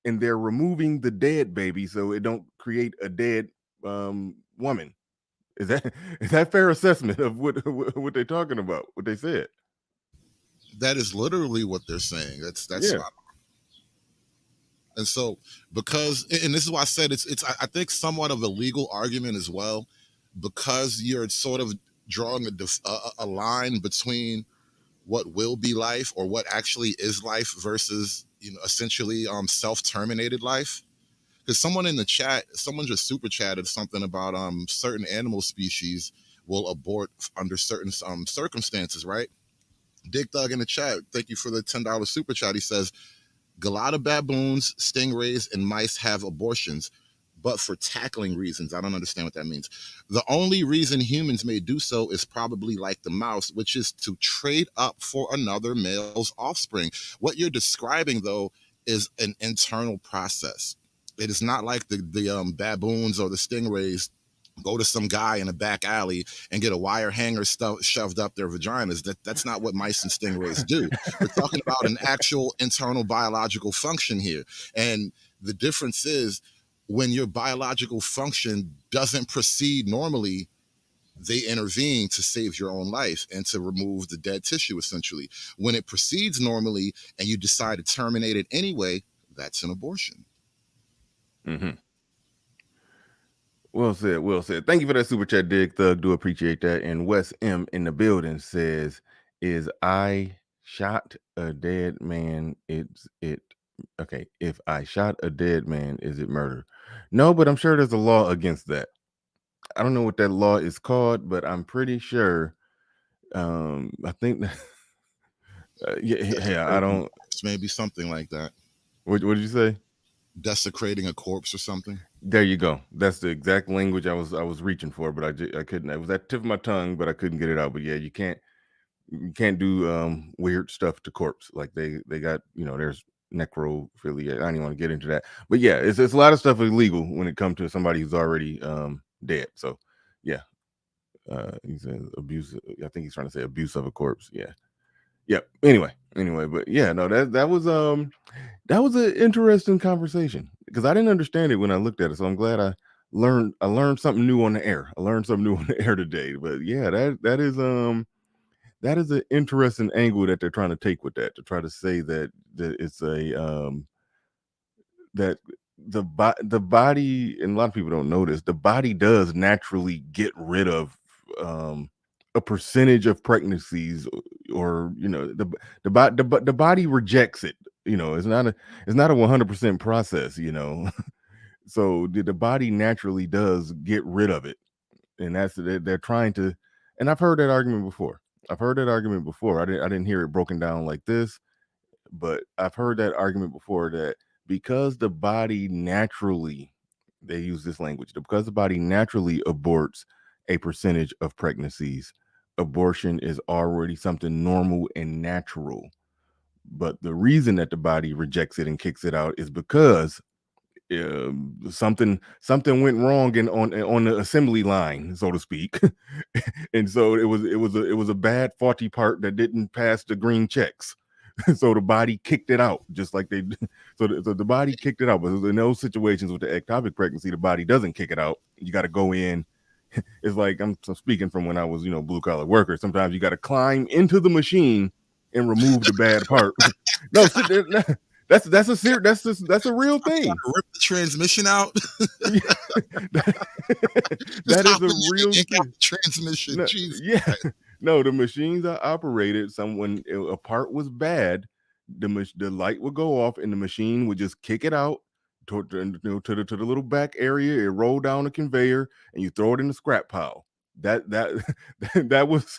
and they're removing the dead baby so it don't create a dead woman. Is that fair assessment of what they're talking about? What they said? That is literally what they're saying. That's Yeah. not. And so, because, and this is why I said it's I think somewhat of a legal argument as well, because you're sort of drawing a line between what will be life or what actually is life versus, essentially self-terminated life. Because someone in the chat, someone just super chatted something about certain animal species will abort under certain circumstances, right? Dick Thug in the chat, thank you for the $10 super chat. He says, Galata baboons, stingrays, and mice have abortions, but for tackling reasons. I don't understand what that means. The only reason humans may do so is probably like the mouse, which is to trade up for another male's offspring. What you're describing, though, is an internal process. It is not like the baboons or the stingrays go to some guy in a back alley and get a wire hanger shoved up their vaginas. That's not what mice and stingrays do. We're talking about an actual internal biological function here. And the difference is when your biological function doesn't proceed normally, they intervene to save your own life and to remove the dead tissue, essentially. When it proceeds normally and you decide to terminate it anyway, that's an abortion. Mm-hmm. Well said. Well said. Thank you for that super chat, Dig Thug. Do appreciate that. And Wes M in the building says, "Is I shot a dead man? Okay? If I shot a dead man, is it murder? No, but I'm sure there's a law against that. I don't know what that law is called, but I'm pretty sure. I think. Yeah. I don't. It's maybe something like that. What did you say? Desecrating a corpse or something. There you go. That's the exact language I was reaching for, but I couldn't. It was at the tip of my tongue, but I couldn't get it out. But yeah, you can't do weird stuff to corpse. Like they got, there's necrophilia. I don't even want to get into that. But yeah, it's a lot of stuff illegal when it comes to somebody who's already dead. So yeah, he says abuse. I think he's trying to say abuse of a corpse. Yeah. Yep. Anyway, but yeah, no, that was an interesting conversation because I didn't understand it when I looked at it. So I'm glad I learned something new on the air. I learned something new on the air today. But yeah, that is an interesting angle that they're trying to take with that, to try to say that it's that the body, and a lot of people don't know this, the body does naturally get rid of a percentage of pregnancies, or the body rejects it. It's not a 100% process. So the body naturally does get rid of it, and they're trying to. And I've heard that argument before. I didn't hear it broken down like this, but I've heard that argument before, that because the body naturally, they use this language, because the body naturally aborts a percentage of pregnancies, abortion is already something normal and natural. But the reason that the body rejects it and kicks it out is because something went wrong on the assembly line, so to speak. And so it was a bad faulty part that didn't pass the green checks. So the body kicked it out, just like they. So the body kicked it out. But in those situations with the ectopic pregnancy, the body doesn't kick it out. You got to go in. It's like, I'm speaking from when I was, blue collar worker. Sometimes you got to climb into the machine and remove the bad part. No, that's a real thing. Rip the transmission out. That is a real thing. Transmission. No, Jesus. Yeah. No, the machines are operated. When a part was bad, the light would go off and the machine would just kick it out to the little back area. It rolled down the conveyor and you throw it in the scrap pile. That was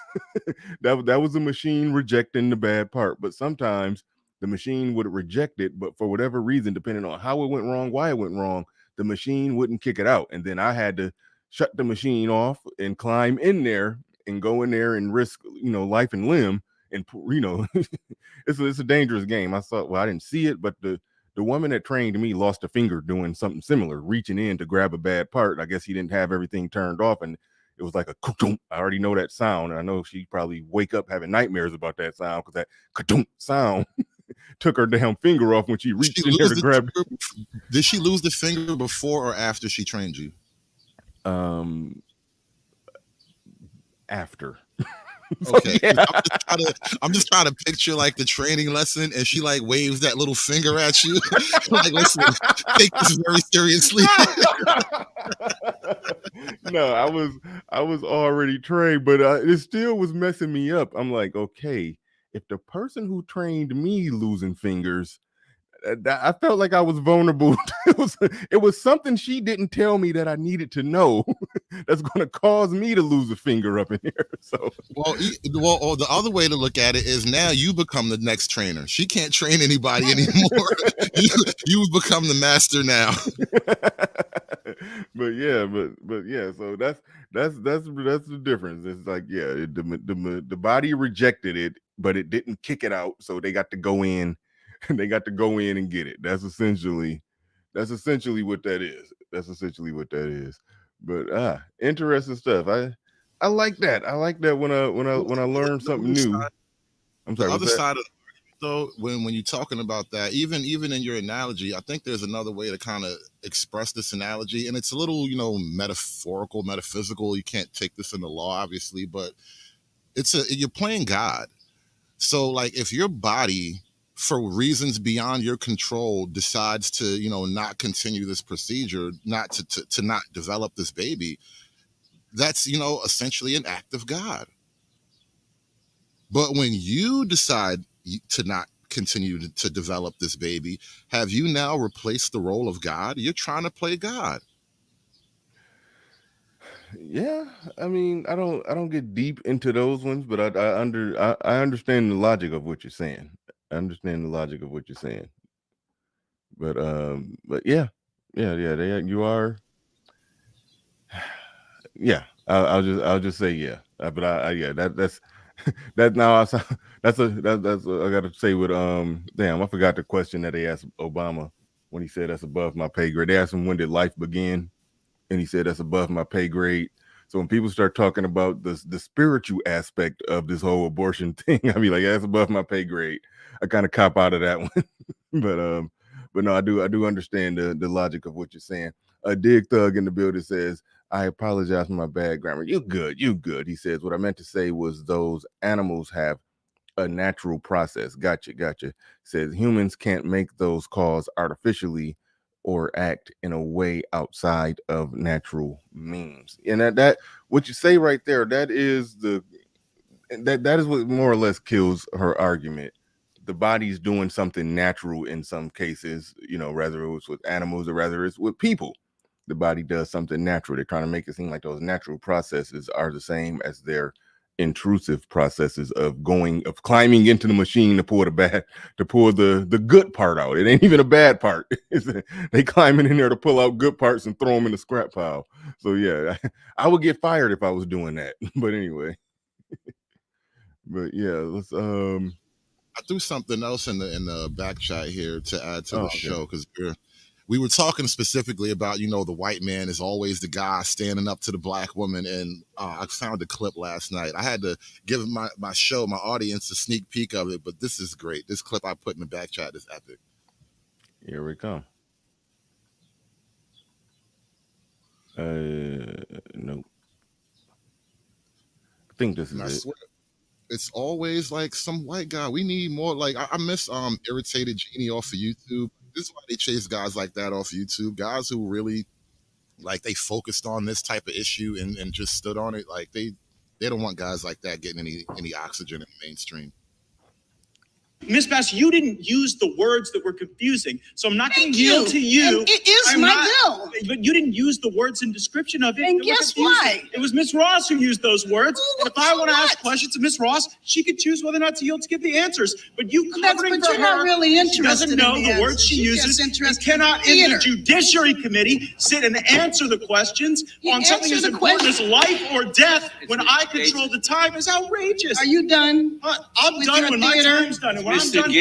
that was the machine rejecting the bad part. But sometimes the machine would reject it, but for whatever reason, depending on how it went wrong, why it went wrong, the machine wouldn't kick it out. And then I had to shut the machine off and climb in there and go in there and risk, life and limb. And, it's a dangerous game. I didn't see it, but the woman that trained me lost a finger doing something similar, reaching in to grab a bad part. I guess he didn't have everything turned off, and it was like a ka-dunk. I already know that sound, and I know she probably wake up having nightmares about that sound, because that ka-dunk sound took her damn finger off when she reached in there to grab. Did she lose the finger before or after she trained you? After. Okay. Yeah. I'm just trying to picture like the training lesson, and she like waves that little finger at you. Like, listen, take this very seriously. No, I was already trained, but it still was messing me up. I'm like, okay, if the person who trained me losing fingers, I felt like I was vulnerable. It was something she didn't tell me that I needed to know that's going to cause me to lose a finger up in here. So, well, the other way to look at it is now you become the next trainer. She can't train anybody anymore. you become the master now. But yeah, so that's the difference. It's like, yeah, the body rejected it, but it didn't kick it out, so they got to go in. They got to go in and get it. That's essentially what that is. But interesting stuff. I like that. I like that when I learn something new. I'm sorry. The other side of though, when you're talking about that, even in your analogy, I think there's another way to kind of express this analogy, and it's a little, metaphorical, metaphysical. You can't take this into law, obviously, but you're playing God. So, like, if your body, for reasons beyond your control, decides to, not continue this procedure, not to not develop this baby, that's, essentially an act of God. But when you decide to not continue to develop this baby, have you now replaced the role of God? You're trying to play God. Yeah, I mean, I don't get deep into those ones, but I understand the logic of what you're saying. But yeah, you are. Yeah, I'll just say yeah. But that's that now. I got to say with damn, I forgot the question that they asked Obama when he said that's above my pay grade. They asked him, when did life begin? And he said that's above my pay grade. So when people start talking about the spiritual aspect of this whole abortion thing, I be like, that's above my pay grade. I kind of cop out of that one. But no, I do understand the logic of what you're saying. Dig Thug in the building says, I apologize for my bad grammar. You good. He says, what I meant to say was those animals have a natural process. Gotcha. Says humans can't make those calls artificially or act in a way outside of natural means. And that what you say right there, that is what more or less kills her argument. The body's doing something natural in some cases, whether it was with animals or rather it's with people. The body does something natural. They're trying to make it seem like those natural processes are the same as their intrusive processes of climbing into the machine to pull the good part out. It ain't even a bad part. They climbing in there to pull out good parts and throw them in the scrap pile. So yeah, I would get fired if I was doing that. But anyway, but yeah, let's I threw something else in the back chat here to add to the show, because we were talking specifically about, the white man is always the guy standing up to the black woman. And I found a clip last night. I had to give my audience a sneak peek of it, but this is great. This clip I put in the back chat is epic. Here we come. Nope. I think this is it. Swear, it's always like some white guy. We need more. Like I miss Irritated Genie off of YouTube. This is why they chase guys like that off YouTube. Guys who really they focused on this type of issue and just stood on it. Like they don't want guys like that getting any oxygen in the mainstream. Ms. Bass, you didn't use the words that were confusing, so I'm not going to yield to you. And it is bill. But you didn't use the words in description of it. And guess what? It was Ms. Ross who used those words. And if I want to ask questions to Ms. Ross, she could choose whether or not to yield to give the answers. But you covering for you're not really interested. She doesn't know the words she uses. And cannot in the Judiciary Committee sit and answer the questions on something as important as life or death when I control the time is outrageous. Are you done? I'm done when my time's done. And when I'm done,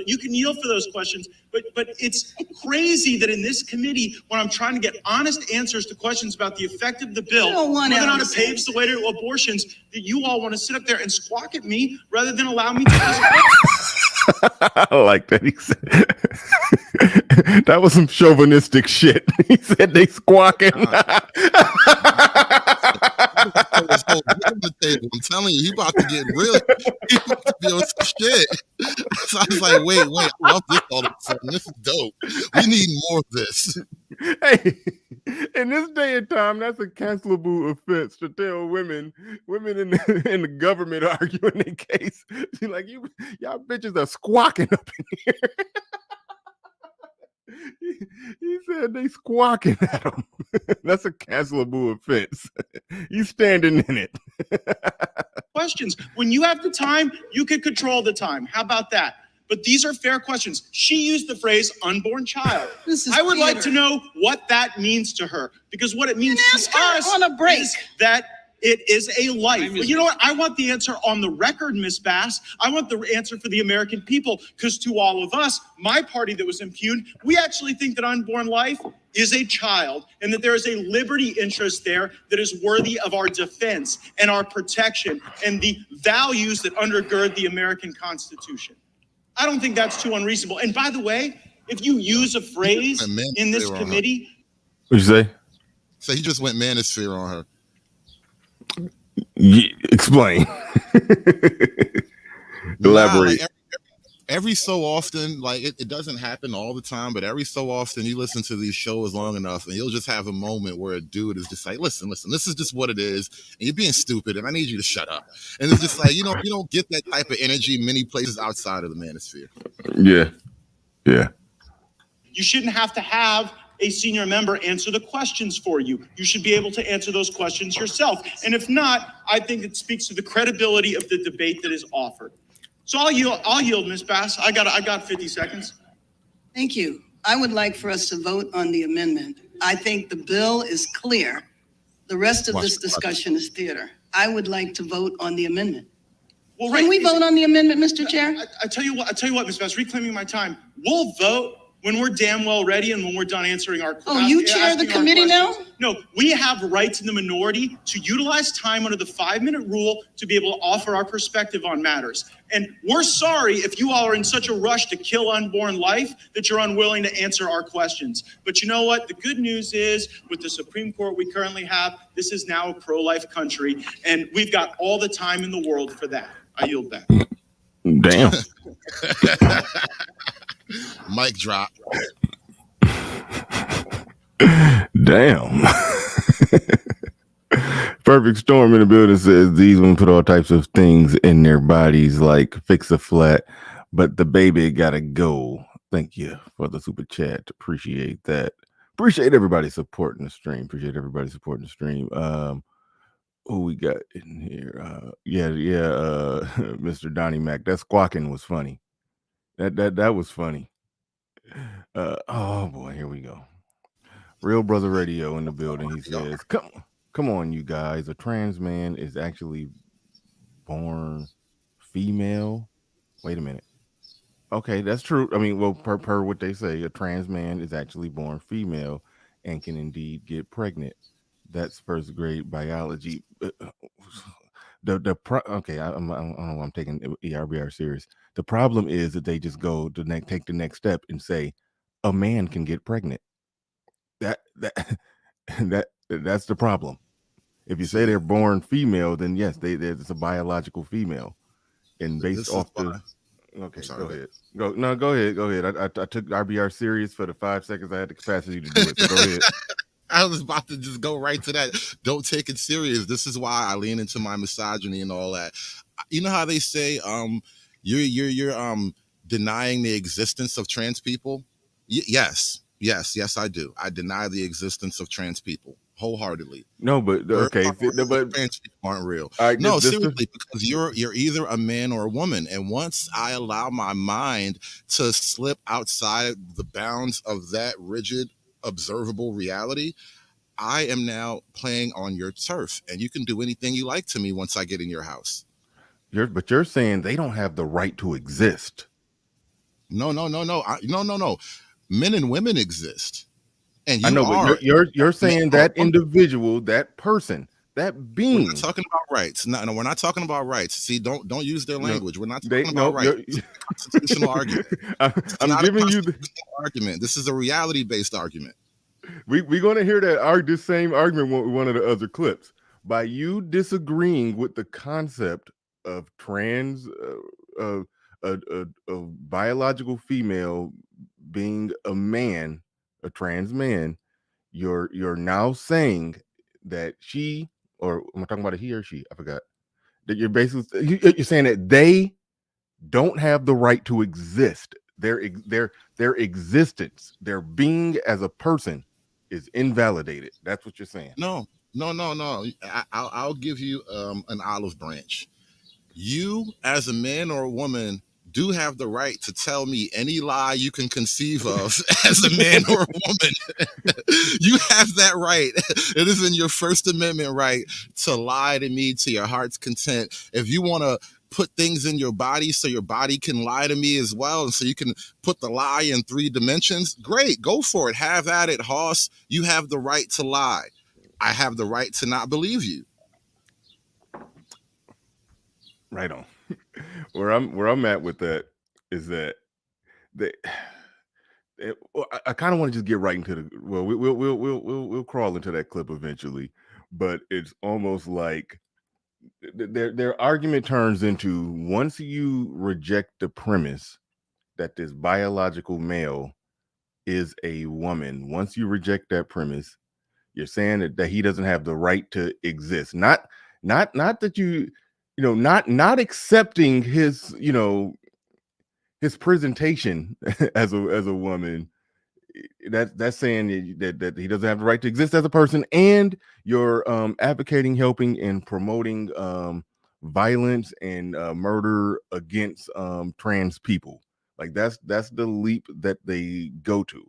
you can yield for those questions. But it's crazy that in this committee, when I'm trying to get honest answers to questions about the effect of the bill, whether or not it paves the way to abortions, that you all want to sit up there and squawk at me rather than allow me to ask. I like that. He said that was some chauvinistic shit. He said they squawking. I'm telling you, he about to get really feel some shit. So I was like, wait, I love this all of a sudden. This is dope. We need more of this. Hey, in this day and time, that's a cancelable offense to tell women in the government arguing their case. She's like, y'all bitches are squawking up in here. He said they squawking at him. That's a cancelable offense. He's standing in it. Questions. When you have the time, you can control the time. How about that? But these are fair questions. She used the phrase unborn child. I would like to know what that means to her, because what it means to us on a break is that it is a life. But you know what? I want the answer on the record, Ms. Bass. I want the answer for the American people, because to all of us, my party that was impugned, we actually think that unborn life is a child and that there is a liberty interest there that is worthy of our defense and our protection and the values that undergird the American Constitution. I don't think that's too unreasonable. And by the way, if you use a phrase in this committee. What'd you say? So he just went manosphere on her. Explain. Elaborate. Like every so often, like it doesn't happen all the time, but every so often you listen to these shows long enough and you'll just have a moment where a dude is just like, listen, this is just what it is, and you're being stupid and I need you to shut up. And it's just like, you don't get that type of energy many places outside of the manosphere. Yeah. You shouldn't have to have a senior member answer the questions for you. You should be able to answer those questions yourself. And if not, I think it speaks to the credibility of the debate that is offered. So I'll yield, Ms. Bass. I got 50 seconds. Thank you. I would like for us to vote on the amendment. I think the bill is clear. The rest of this discussion is theater. I would like to vote on the amendment. Can we vote on the amendment, Mr. Chair? I tell you what, Ms. Bass, reclaiming my time. We'll vote when we're damn well ready and when we're done answering our questions. Oh, you chair the committee now? No, we have rights in the minority to utilize time under the 5-minute rule to be able to offer our perspective on matters. And we're sorry if you all are in such a rush to kill unborn life that you're unwilling to answer our questions. But you know what? The good news is with the Supreme Court we currently have, this is now a pro-life country, and we've got all the time in the world for that. I yield back. Damn. Mic drop. Damn. Perfect Storm in the building says these women put all types of things in their bodies, like fix a flat, but the baby gotta go. Thank you for the super chat. Appreciate that. Appreciate everybody supporting the stream. Who we got in here? Mr. Donnie Mac. That squawking was funny. That was funny. Oh boy, here we go. Real Brother Radio in the building. He says, "Come on, you guys. A trans man is actually born female." Wait a minute. Okay, that's true. I mean, well, per what they say, a trans man is actually born female and can indeed get pregnant. That's first grade biology. Okay, I don't know. I'm taking ERBR serious. The problem is that they just go to take the next step and say a man can get pregnant. That's the problem. If you say they're born female, then yes, it's a biological female, and based off the. Okay, go ahead. Go ahead. I took RBR serious for the 5 seconds I had the capacity to do it. So go ahead. I was about to just go right to that. Don't take it serious. This is why I lean into my misogyny and all that. You know how they say, you're denying the existence of trans people? Yes, I do. I deny the existence of trans people wholeheartedly. No, but okay, but trans people aren't real. Right, no, seriously, because you're either a man or a woman, and once I allow my mind to slip outside the bounds of that rigid, observable reality, I am now playing on your turf, and you can do anything you like to me once I get in your house. But you're saying they don't have the right to exist. No. Men and women exist. And I know, but you're saying that individual, that person, that being. We're not talking about rights. No, we're not talking about rights. See, don't use their language. We're not talking about rights. It's a constitutional argument. I'm giving you the argument. This is a reality-based argument. We're going to hear this same argument with one of the other clips. By you disagreeing with the concept of trans, a biological female being a man, a trans man, you're now saying that she, or am I talking about a he or she? I forgot. That you're basically you're saying that they don't have the right to exist. Their existence, their being as a person, is invalidated. That's what you're saying. No. I'll give you an olive branch. You, as a man or a woman, do have the right to tell me any lie you can conceive of as a man or a woman. You have that right. It is in your First Amendment right to lie to me to your heart's content. If you want to put things in your body so your body can lie to me as well, and so you can put the lie in 3 dimensions, great, go for it. Have at it, Hoss. You have the right to lie. I have the right to not believe you. Right on. Where I'm at with that is that I kind of want to just get right into the we'll crawl into that clip eventually, but it's almost like their argument turns into, once you reject the premise that this biological male is a woman, once you reject that premise, you're saying that he doesn't have the right to exist. Not that not accepting his, his presentation as a woman. That's saying that he doesn't have the right to exist as a person, and you're advocating, helping, and promoting violence and murder against trans people. Like that's the leap that they go to.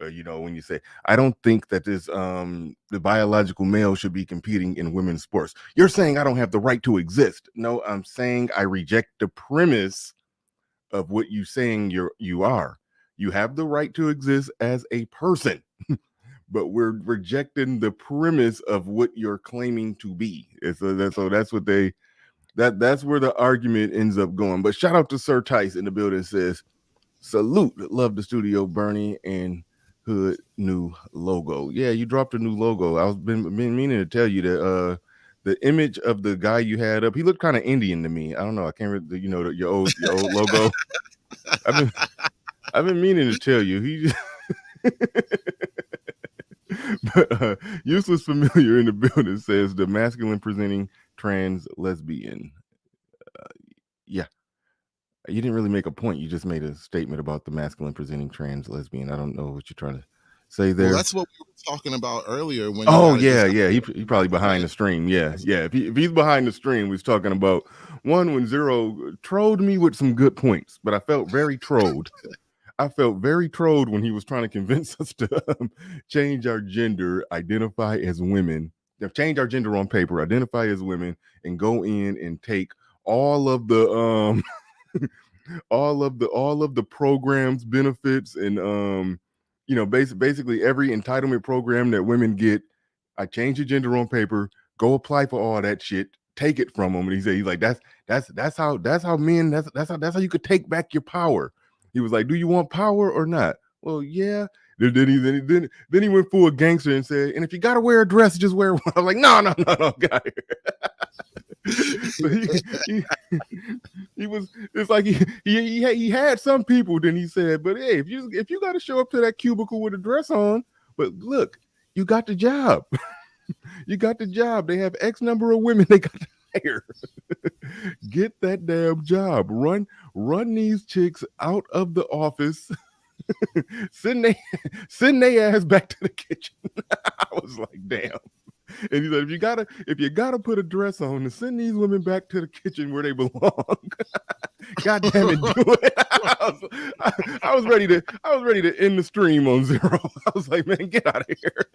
When you say, I don't think that this the biological male should be competing in women's sports. You're saying I don't have the right to exist. No, I'm saying I reject the premise of what you saying you are. You have the right to exist as a person, but we're rejecting the premise of what you're claiming to be. So that's what that's where the argument ends up going. But shout out to Sir Tice in the building, says, salute, love the studio, Bernie and Hood new logo. Yeah, you dropped a new logo. I was been meaning to tell you that the image of the guy you had up, he looked kind of Indian to me. I don't know. I can't remember, you know, your old logo. I've been meaning to tell you. He but useless familiar in the building says the masculine presenting trans lesbian. Yeah. You didn't really make a point. You just made a statement about the masculine presenting trans lesbian. I don't know what you're trying to say there. Well, that's what we were talking about earlier. When He probably behind the stream. Yeah. If he's behind the stream, we was talking about when Zero trolled me with some good points, but I felt very trolled. I felt very trolled when he was trying to convince us to change our gender, identify as women, change our gender on paper, identify as women, and go in and take all of the all of the programs, benefits, and basically every entitlement program that women get. I change your gender on paper, go apply for all that shit, take it from them. And he's like, that's how men, that's how you could take back your power. He was like, do you want power or not? Well, yeah. Then he went full gangster and said, and if you gotta wear a dress, just wear one. I was like, no, guy. So he was, it's like he had some people. Then he said, but hey, if you got to show up to that cubicle with a dress on, but look, you got the job. You got the job. They have X number of women they got to hire. Get that damn job. Run these chicks out of the office. Send their ass back to the kitchen. I was like, damn. And he said, if you gotta put a dress on to send these women back to the kitchen where they belong. God damn it, do it. I was ready to end the stream on Zero. I was like, man, get out of here.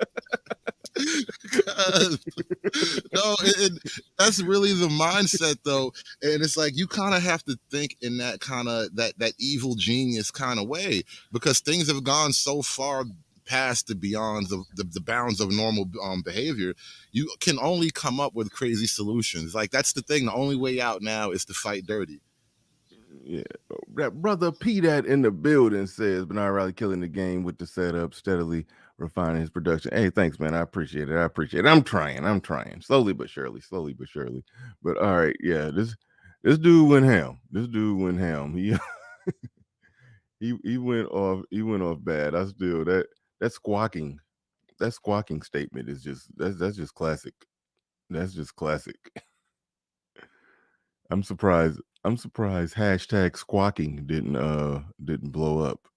No, that's really the mindset though. And it's like you kind of have to think in that kind of that evil genius kind of way, because things have gone so far past the bounds of normal behavior. You can only come up with crazy solutions. Like that's the thing. The only way out now is to fight dirty. Yeah, that brother P that in the building says Bernard Riley killing the game with the setup, steadily refining his production. Hey, thanks, man. I appreciate it. I'm trying. Slowly but surely. But all right, yeah, this dude went ham. He went off bad. I still that squawking statement is that's just classic. That's just classic. I'm surprised hashtag squawking didn't blow up.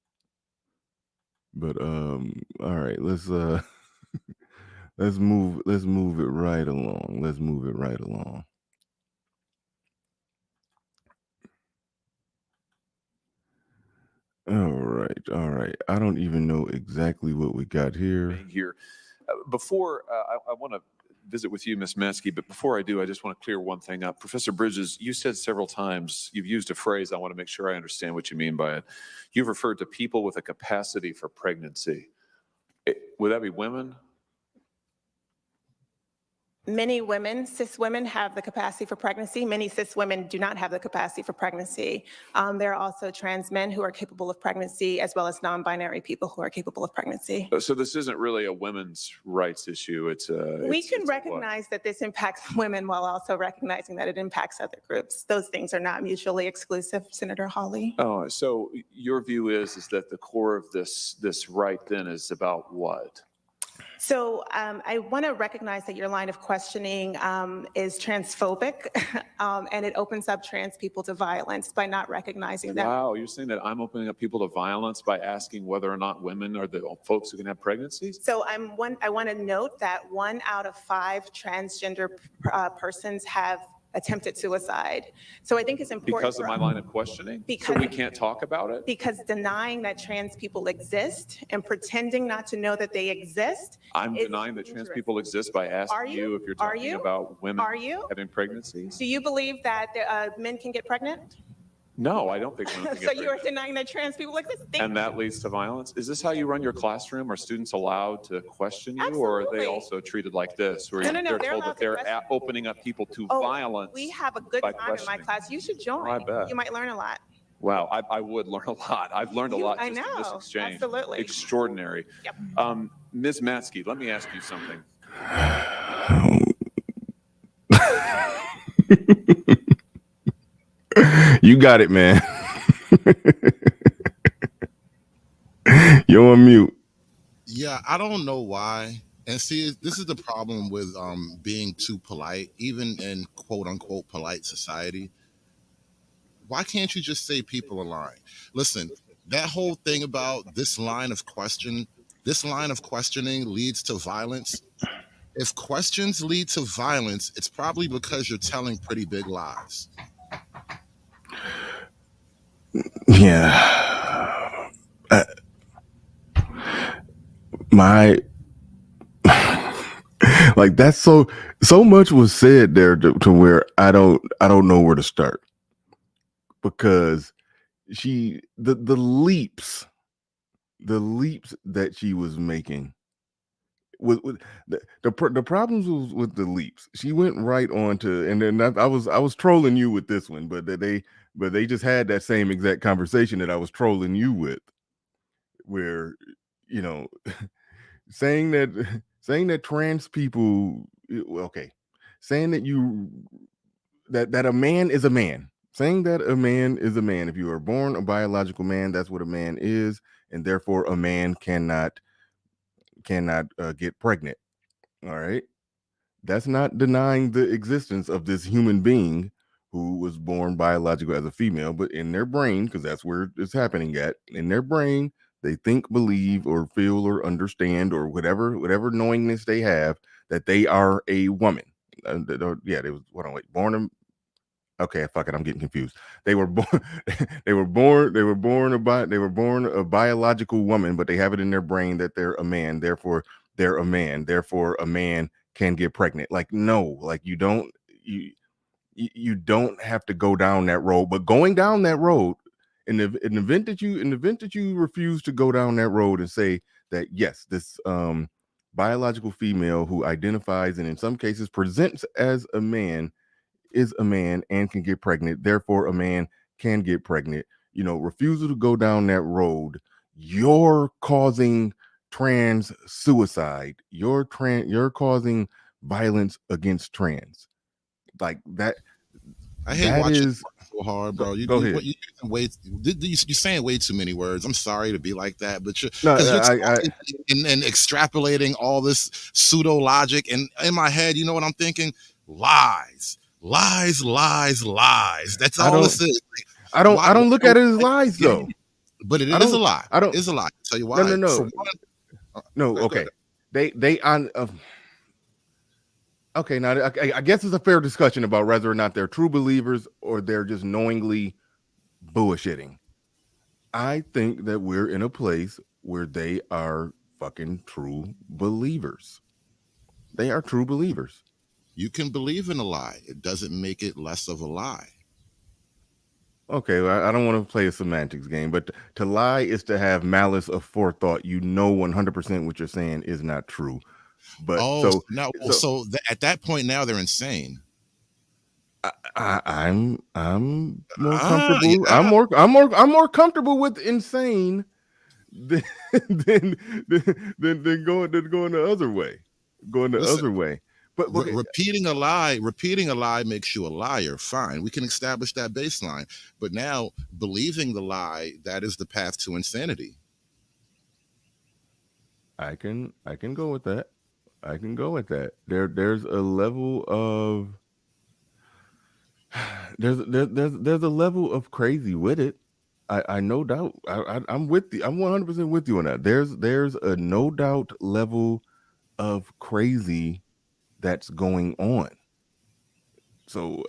But all right, let's move it right along. All right. I don't even know exactly what we got here. Before I want to visit with you, Ms. Maskey, but before I do, I just want to clear one thing up. Professor Bridges, you said several times, you've used a phrase, I want to make sure I understand what you mean by it. You've referred to people with a capacity for pregnancy. Would that be women? Many women, cis women, have the capacity for pregnancy. Many cis women do not have the capacity for pregnancy. There are also trans men who are capable of pregnancy, as well as non-binary people who are capable of pregnancy. So this isn't really a women's rights issue. We can recognize that this impacts women while also recognizing that it impacts other groups. Those things are not mutually exclusive, Senator Hawley. Oh, so your view is that the core of this right then is about what? So I want to recognize that your line of questioning is transphobic, and it opens up trans people to violence by not recognizing that. Wow, you're saying that I'm opening up people to violence by asking whether or not women are the folks who can have pregnancies? So I want to note that 1 out of 5 transgender persons have attempted suicide. So I think it's important. Because of my line of questioning? Because so we can't talk about it? Because denying that trans people exist and pretending not to know that they exist. I'm denying that trans people exist by asking you if you're talking about women having pregnancies? Do you believe that men can get pregnant? No, I don't think women can So get you are pregnant. denying that trans people exist? And that leads to violence? Is this how you run your classroom? Are students allowed to question you, or are they Absolutely. also treated like this, where No, no, no, they're they're told allowed that to they're question. opening up people to Oh, violence? we have a good by time in my questioning. class. You should join. I bet. You might learn a lot. Wow, I would learn a lot. I've learned a lot I just in this know, exchange. absolutely. Extraordinary. Yep. Ms. Matzke, let me ask you something. You got it, man. You're on mute. Yeah, I don't know why. And see, this is the problem with being too polite, even in quote unquote polite society. Why can't you just say people are lying? Listen, that whole thing about this line of questioning leads to violence. If questions lead to violence, it's probably because you're telling pretty big lies. Yeah. My like that's so much was said there to where I don't know where to start, because the leaps that she was making with the problems with the leaps. She went right on to, and then I was trolling you with this one, but they just had that same exact conversation that I was trolling you with, where, you know, saying that trans people, okay, saying that a man is a man, saying that a man is a man. If you are born a biological man, that's what a man is, and therefore a man cannot get pregnant. All right, that's not denying the existence of this human being who was born biological as a female, but in their brain, because that's where it's happening at, in their brain, they think, believe, or feel, or understand, or whatever knowingness they have, that they are a woman. Yeah, they was born. Okay, fuck it, I'm getting confused. They were born. they were born a biological woman, but they have it in their brain that they're a man. Therefore, they're a man. Therefore, a man can get pregnant. Like, no, like you don't have to go down that road. But going down that road, in the event that you refuse to go down that road and say that yes, this biological female who identifies and in some cases presents as a man is a man and can get pregnant, therefore a man can get pregnant, refusal to go down that road, you're causing trans suicide, you're causing violence against trans, like that. I hate that watching is so hard, bro. Go ahead. You're saying way too many words. I'm sorry to be like that, but you're I and extrapolating all this pseudo logic, and in my head, you know what I'm thinking? Lies. That's all this is. I don't look at it as lies though. But it is a lie. It's a lie. I'll tell you why. No. Okay. They on. Okay, now I guess it's a fair discussion about whether or not they're true believers or they're just knowingly bullshitting. I think that we're in a place where they are fucking true believers. They are true believers. You can believe in a lie. It doesn't make it less of a lie. Okay, well, I don't want to play a semantics game, but to lie is to have malice of forethought. 100% what you're saying is not true. But at that point now they're insane. I'm more comfortable. Yeah. I'm more comfortable with insane than going the other way. Other way. But repeating a lie makes you a liar. Fine, we can establish that baseline. But now believing the lie, that is the path to insanity. I can go with that. There's a level of there's a level of crazy with it. I no doubt. I'm with you. I'm 100% with you on that. There's a no doubt level of crazy that's going on. So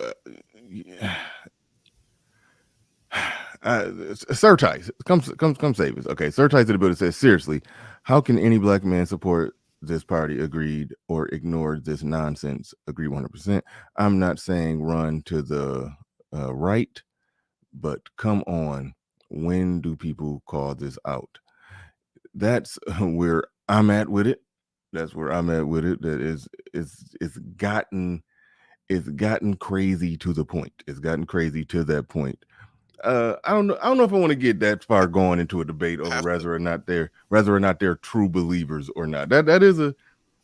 Surtice, come save us. Okay, Surtice to the building says, seriously, how can any black man support this party? Agreed or ignored this nonsense? Agree 100%. I'm not saying run to the right, but come on, when do people call this out? That's where I'm at with it. That's where I'm at with it. That is, it's gotten crazy to the point. It's gotten crazy to that point. I don't know if I want to get that far going into a debate over whether or not they're true believers or not.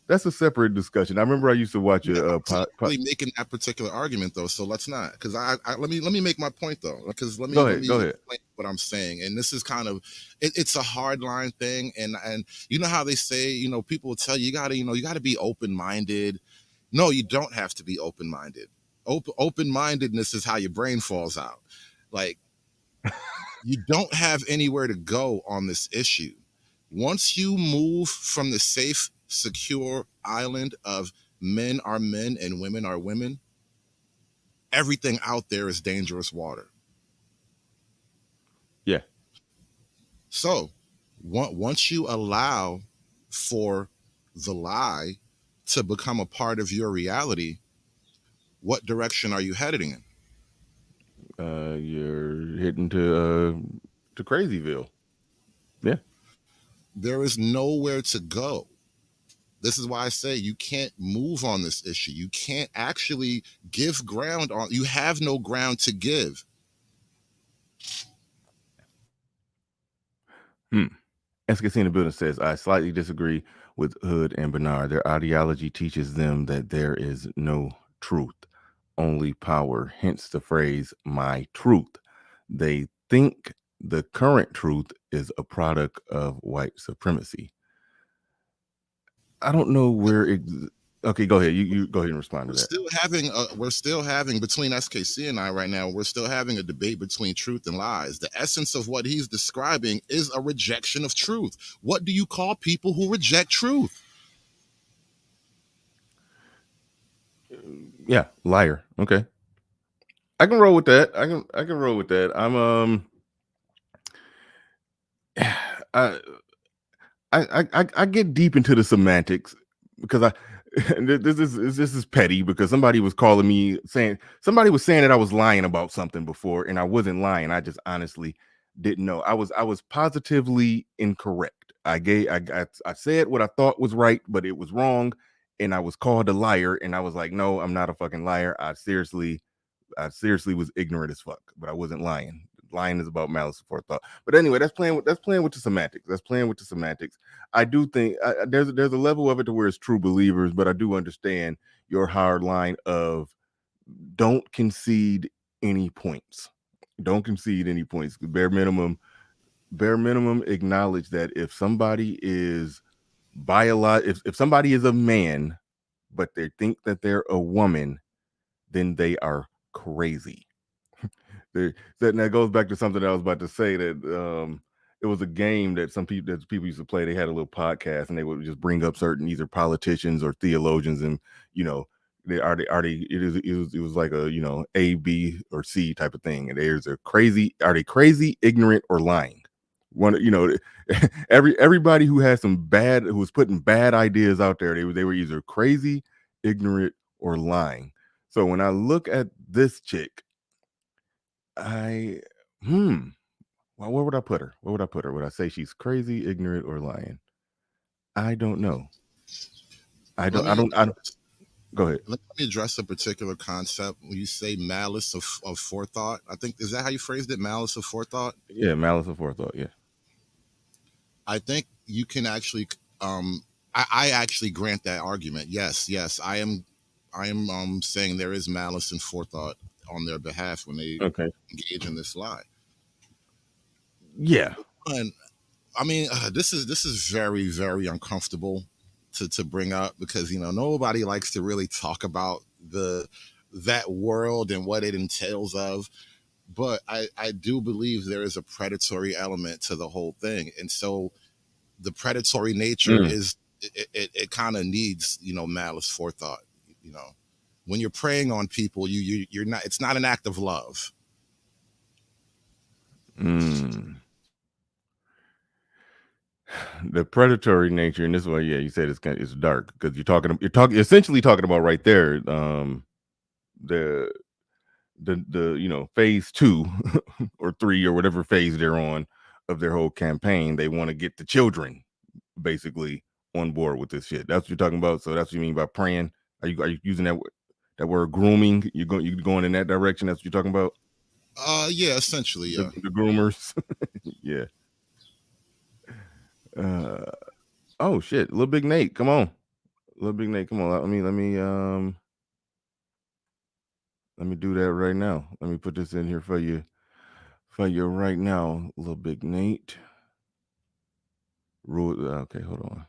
That's a separate discussion. I remember I used to watch really making that particular argument though, so let's not, because I let me make my point though, because let me go ahead. Explain what I'm saying. And this is kind of it's a hard line thing, and you know how they say, you know, people will tell you, you gotta be open-minded. No, you don't have to be open-minded. Open-mindedness is how your brain falls out. Like, you don't have anywhere to go on this issue. Once you move from the safe, secure island of men are men and women are women, everything out there is dangerous water. Yeah. So once you allow for the lie to become a part of your reality, what direction are you heading in? You're heading to Crazyville. Yeah. There is nowhere to go. This is why I say you can't move on this issue. You can't actually give ground on. You have no ground to give. SKC in the building says, I slightly disagree with Hood and Bernard. Their ideology teaches them that there is no truth, only power, hence the phrase, my truth. They think the current truth is a product of white supremacy. I don't know where okay, go ahead. You go ahead and respond to that. We're still having between SKC and I right now, we're still having a debate between truth and lies. The essence of what he's describing is a rejection of truth. What do you call people who reject truth? Yeah, liar. Okay. I can roll with that. I can roll with that. I get deep into the semantics because this is petty, because somebody was saying that I was lying about something before, and I wasn't lying. I just honestly didn't know. I was positively incorrect. I said what I thought was right, but it was wrong, and I was called a liar, and I was like, no, I'm not a fucking liar. I seriously was ignorant as fuck, but I wasn't lying. Lying is about malice aforethought. But anyway, that's playing with the semantics. I do think there's a level of it to where it's true believers, but I do understand your hard line of don't concede any points. Bare minimum acknowledge that if somebody is if somebody is a man, but they think that they're a woman, then they are crazy. That goes back to something I was about to say, that it was a game that people used to play. They had a little podcast, and they would just bring up certain either politicians or theologians, and it was like a A, B, or C type of thing. And are they crazy, ignorant, or lying? Everybody who was putting bad ideas out there, they were either crazy, ignorant, or lying. So when I look at this chick, where would I put her? Would I say she's crazy, ignorant, or lying? I don't know. I don't. Go ahead. Let me address a particular concept. When you say malice of forethought, I think, is that how you phrased it? Malice of forethought? Yeah, malice of forethought. Yeah. I think you can actually, I actually grant that argument. Yes, I am saying there is malice and forethought on their behalf when they engage in this lie. Yeah. And I mean, this is very, very uncomfortable to bring up, because nobody likes to really talk about that world and what it entails of. But I do believe there is a predatory element to the whole thing, and so the predatory nature is it kind of needs malice forethought. When you're preying on people, you're not. It's not an act of love. The predatory nature, and this is why, you said it's dark, because you're essentially talking about right there, the phase 2 or 3 or whatever phase they're on of their whole campaign. They want to get the children basically on board with this shit. That's what you're talking about. So that's what you mean by praying. Are you using that word grooming? You're going in that direction. That's what you're talking about. Yeah, essentially, yeah. The groomers. Yeah. Oh shit, Little Big Nate, come on. Little Big Nate, come on. Let me do that right now. Let me put this in here for you right now, Little Big Nate. Okay, hold on.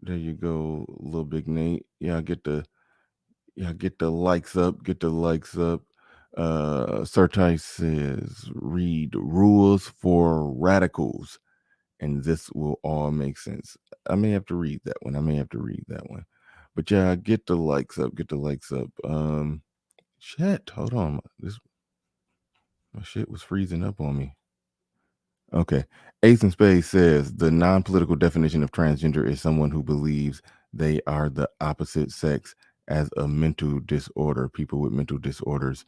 There you go, Little Big Nate. Yeah, get the likes up. Get the likes up. Sertai says, read rules for radicals, and this will all make sense. I may have to read that one. But yeah, get the likes up. Shit, hold on. My shit was freezing up on me. Okay. Ace in Spades says the non-political definition of transgender is someone who believes they are the opposite sex as a mental disorder. People with mental disorders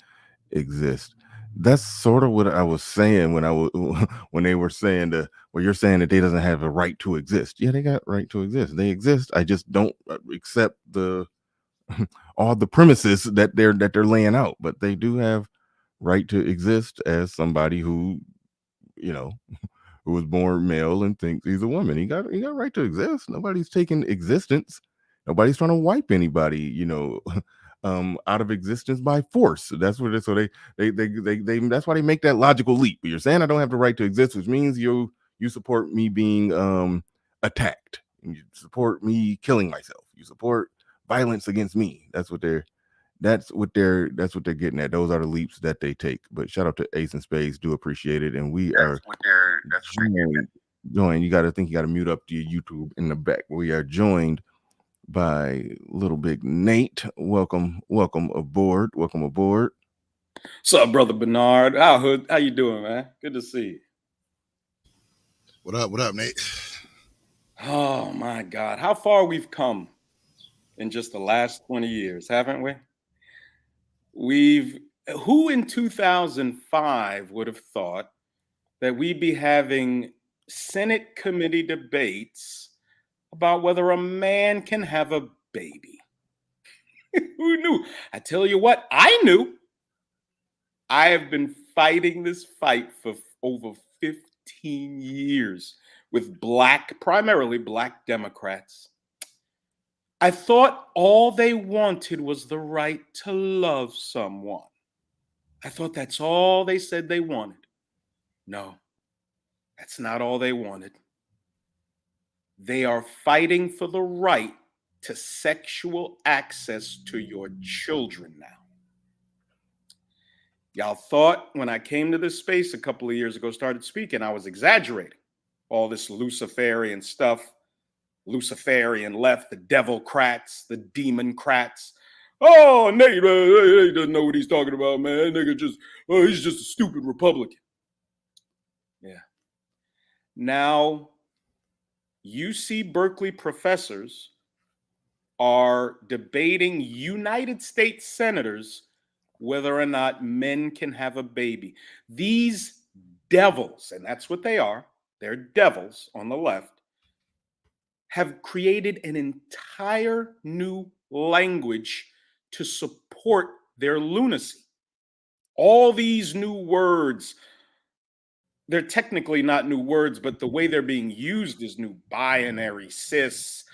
exist. That's sort of what I was saying when they were saying you're saying that they doesn't have a right to exist. Yeah, they got right to exist. They exist. I just don't accept all the premises that they're laying out, but they do have right to exist as somebody who who was born male and thinks he's a woman. He got right to exist. Nobody's taking existence. Nobody's trying to wipe anybody, out of existence by force. That's what it is. So they that's why they make that logical leap. You're saying I don't have the right to exist, which means you support me being attacked. You support me killing myself. You support violence against me. That's what they're getting at. Those are the leaps that they take. But shout out to Ace and Spades. Do appreciate it. And we are joined. You got to mute up your YouTube in the back. We are joined by Little Big Nate. Welcome aboard. What's up, brother Bernard? How you doing, man? Good to see you. What up, Nate? Oh my God, how far we've come in just the last 20 years, haven't we? Who in 2005 would have thought that we'd be having Senate committee debates about whether a man can have a baby? Who knew? I tell you what, I knew. I have been fighting this fight for over 15 years with primarily black Democrats. I thought all they wanted was the right to love someone. I thought that's all they said they wanted. No, that's not all they wanted. They are fighting for the right to sexual access to your children now. Y'all thought when I came to this space a couple of years ago, started speaking, I was exaggerating all this Luciferian stuff. Luciferian left, the Devilcrats, the Demoncrats. Oh, Nate, he doesn't know what he's talking about, man. Nigga he's just a stupid Republican. Yeah. Now, UC Berkeley professors are debating United States senators whether or not men can have a baby. These devils, and that's what they are, they're devils on the left, have created an entire new language to support their lunacy. All these new words, they're technically not new words, but the way they're being used is new. Binary, cis,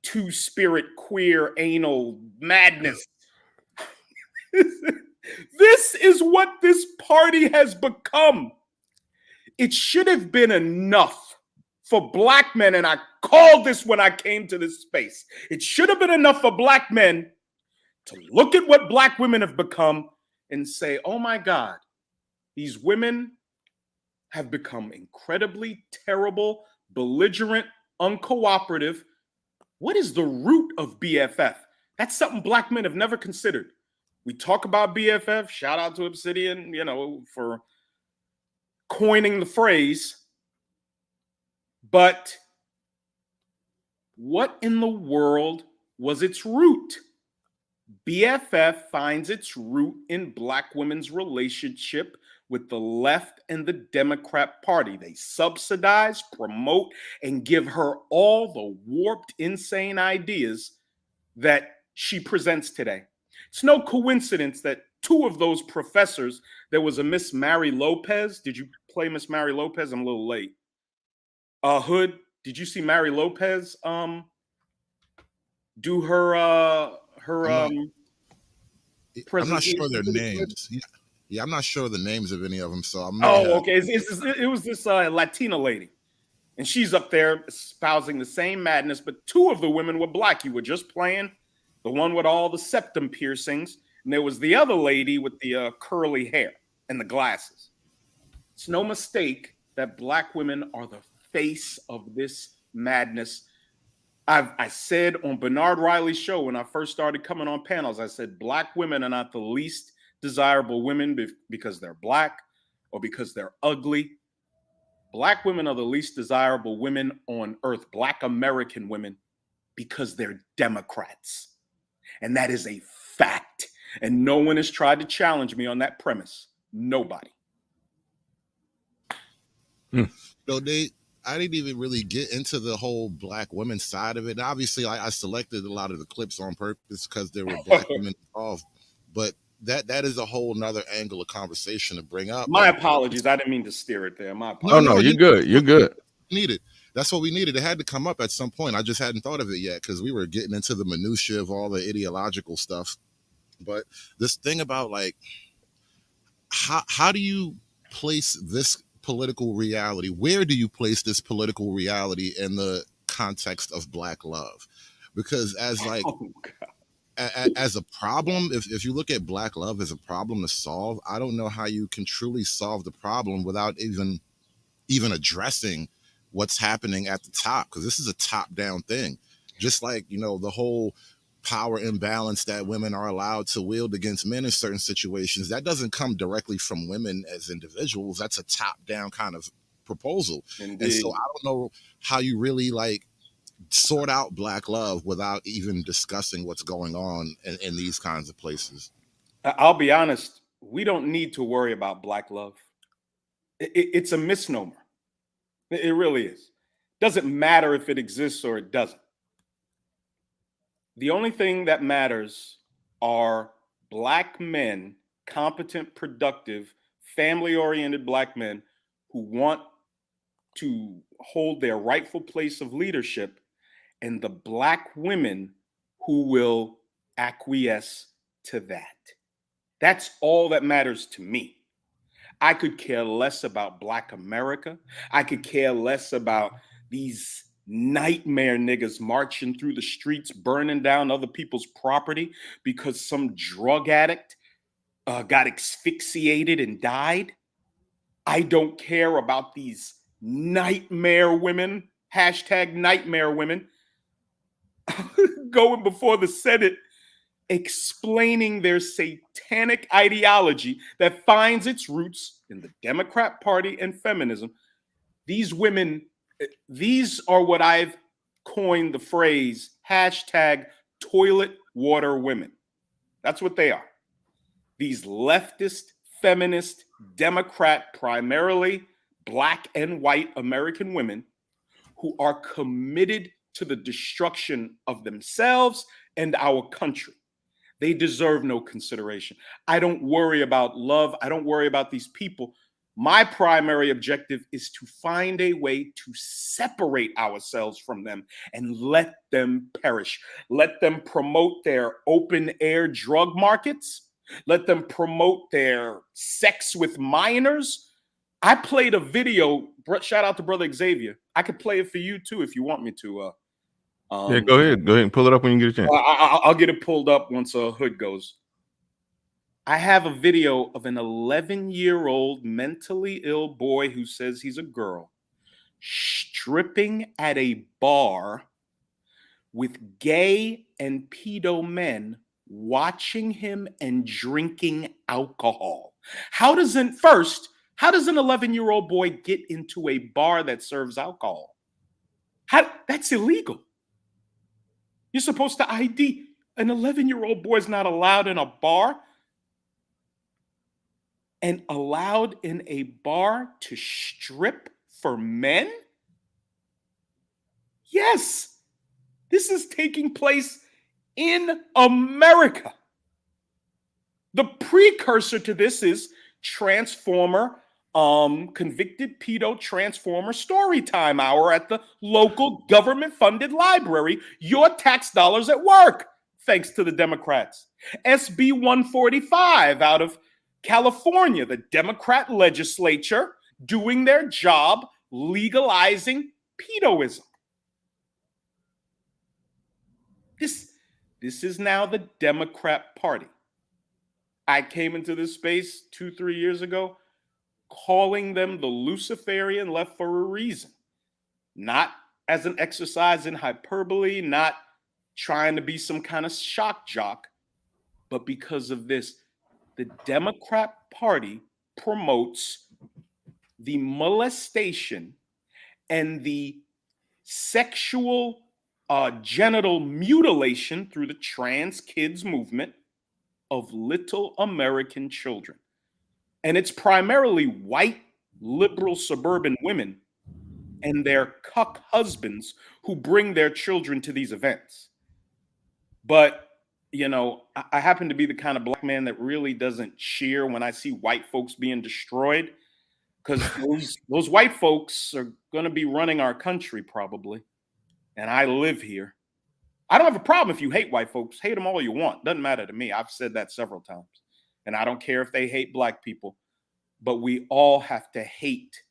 two-spirit, queer, anal, madness. This is what this party has become. It should have been enough for black men, and I called this when I came to this space. It should have been enough for black men to look at what black women have become and say, oh my God, these women have become incredibly terrible, belligerent, uncooperative. What is the root of BFF? That's something black men have never considered. We talk about BFF, shout out to Obsidian, for coining the phrase. But what in the world was its root? BFF finds its root in Black women's relationship with the left and the Democrat Party. They subsidize, promote, and give her all the warped, insane ideas that she presents today. It's no coincidence that two of those professors, there was a Miss Mary Lopez. Did you play Miss Mary Lopez? I'm a little late. Hood, did you see Mary Lopez do her I'm not sure their presentation? names. Yeah, I'm not sure the names of any of them. So I'm. Okay. It was this Latina lady, and she's up there espousing the same madness. But two of the women were Black. You were just playing the one with all the septum piercings, and there was the other lady with the curly hair and the glasses. It's no mistake that Black women are the face of this madness. I said on Bernard Riley's show when I first started coming on panels, I said Black women are not the least desirable women because they're Black or because they're ugly. Black women are the least desirable women on earth, Black American women, because they're Democrats. And that is a fact. And no one has tried to challenge me on that premise. Nobody. So I didn't even really get into the whole Black women side of it. And obviously, I selected a lot of the clips on purpose because there were Black women involved. But that is a whole nother angle of conversation to bring up. My apologies. I didn't mean to steer it there. My Oh, apologies. no, you're good. You're good. Needed. That's what we needed. It had to come up at some point. I just hadn't thought of it yet because we were getting into the minutia of all the ideological stuff. But this thing about like, how do you place this political reality? Where do you place this political reality in the context of Black love? Because as like, as a problem, if you look at Black love as a problem to solve, I don't know how you can truly solve the problem without even addressing what's happening at the top, because this is a top-down thing. Just like, the whole power imbalance that women are allowed to wield against men in certain situations, that doesn't come directly from women as individuals. That's a top-down kind of proposal. Indeed. And so I don't know how you really like sort out Black love without even discussing what's going on in these kinds of places. I'll be honest. We don't need to worry about Black love. It's a misnomer. It really is. Doesn't matter if it exists or it doesn't. The only thing that matters are Black men, competent, productive, family-oriented Black men who want to hold their rightful place of leadership, and the Black women who will acquiesce to that. That's all that matters to me. I could care less about Black America. I could care less about these nightmare niggas marching through the streets, burning down other people's property because some drug addict got asphyxiated and died. I don't care about these nightmare women, #nightmare women, going before the Senate explaining their satanic ideology that finds its roots in the Democrat Party and feminism. These women, these are what I've coined the phrase #toilet water women. That's what they are. These leftist, feminist, Democrat, primarily Black and white American women who are committed to the destruction of themselves and our country. They deserve no consideration. I don't worry about love. I don't worry about these people. My primary objective is to find a way to separate ourselves from them and let them perish. Let them promote their open air drug markets. Let them promote their sex with minors. I played a video. Shout out to Brother Xavier. I could play it for you too if you want me to. Yeah, go ahead. Go ahead and pull it up when you get a chance. I'll get it pulled up once Hood goes. I have a video of an 11-year-old mentally ill boy who says he's a girl stripping at a bar with gay and pedo men watching him and drinking alcohol. How does an 11-year-old boy get into a bar that serves alcohol? That's illegal. You're supposed to ID. An 11-year-old boy is not allowed in a bar and allowed in a bar to strip for men? Yes, this is taking place in America. The precursor to this is Transformer, convicted pedo Transformer story time hour at the local government-funded library. Your tax dollars at work, thanks to the Democrats. SB 145 out of California, the Democrat legislature doing their job legalizing pedoism. This is now the Democrat Party. I came into this space 2-3 years ago calling them the Luciferian left for a reason. Not as an exercise in hyperbole, not trying to be some kind of shock jock, but because of this. The Democrat Party promotes the molestation and the sexual genital mutilation through the trans kids movement of little American children. And it's primarily white, liberal, suburban women and their cuck husbands who bring their children to these events. But, you know, I happen to be the kind of black man that really doesn't cheer when I see white folks being destroyed, because those white folks are going to be running our country probably. And I live here. I don't have a problem if you hate white folks. Hate them all you want. Doesn't matter to me. I've said that several times. And I don't care if they hate black people. But we all have to hate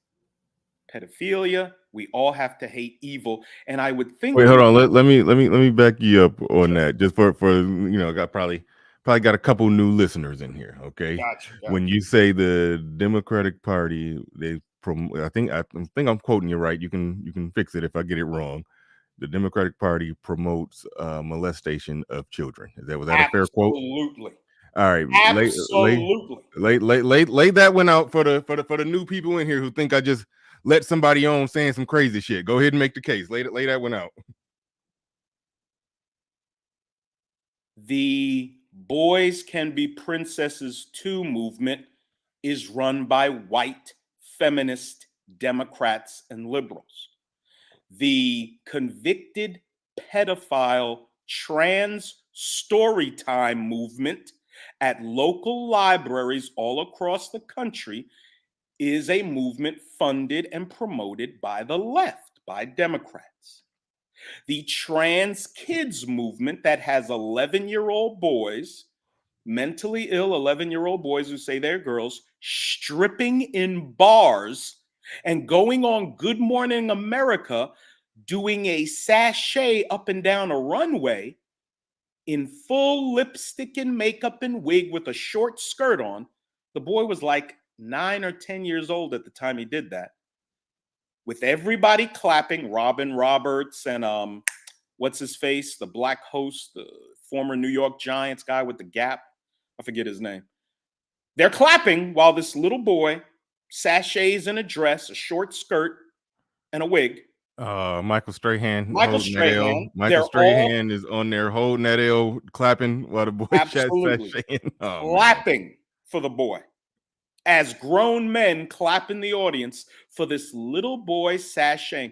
pedophilia. We all have to hate evil. And I would think. Wait, hold on. Let me back you up on that. Just for you know, got probably got a couple new listeners in here. Okay. Gotcha. When you say the Democratic Party, I think I'm quoting you right. You can fix it if I get it wrong. The Democratic Party promotes molestation of children. Was that a fair quote? Absolutely. All right. Absolutely. Lay that one out for the new people in here who think I just let somebody on saying some crazy shit. Go ahead and make the case. Lay that one out. The Boys Can Be Princesses 2 movement is run by white feminist Democrats and liberals. The convicted pedophile trans story time movement at local libraries all across the country is a movement funded and promoted by the left, by Democrats. The trans kids movement that has 11-year-old boys, mentally ill 11-year-old boys who say they're girls, stripping in bars and going on Good Morning America, doing a sashay up and down a runway in full lipstick and makeup and wig with a short skirt on. The boy was like 9 or 10 years old at the time he did that. With everybody clapping, Robin Roberts and what's his face, the black host, the former New York Giants guy with the Gap, I forget his name. They're clapping while this little boy sachets in a dress, a short skirt, and a wig. Michael Strahan. Michael Strahan. Michael Strahan is on there holding that L, clapping while the boy absolutely clapping for the boy. As grown men clap in the audience for this little boy sashaying.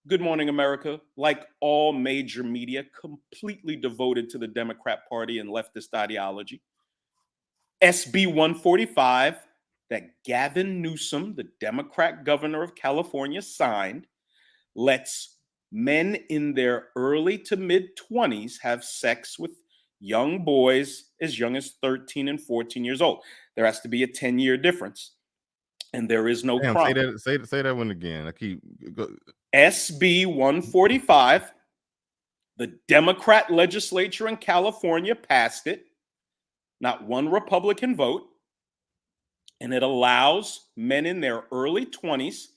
Good Morning America, like all major media, completely devoted to the Democrat Party and leftist ideology. SB 145 that Gavin Newsom, the Democrat governor of California, signed, lets men in their early to mid-20s have sex with young boys as young as 13 and 14 years old. There has to be a 10-year difference, and there is no crime. Say that one again. SB 145, the Democrat legislature in California passed it, not one Republican vote, and it allows men in their early 20s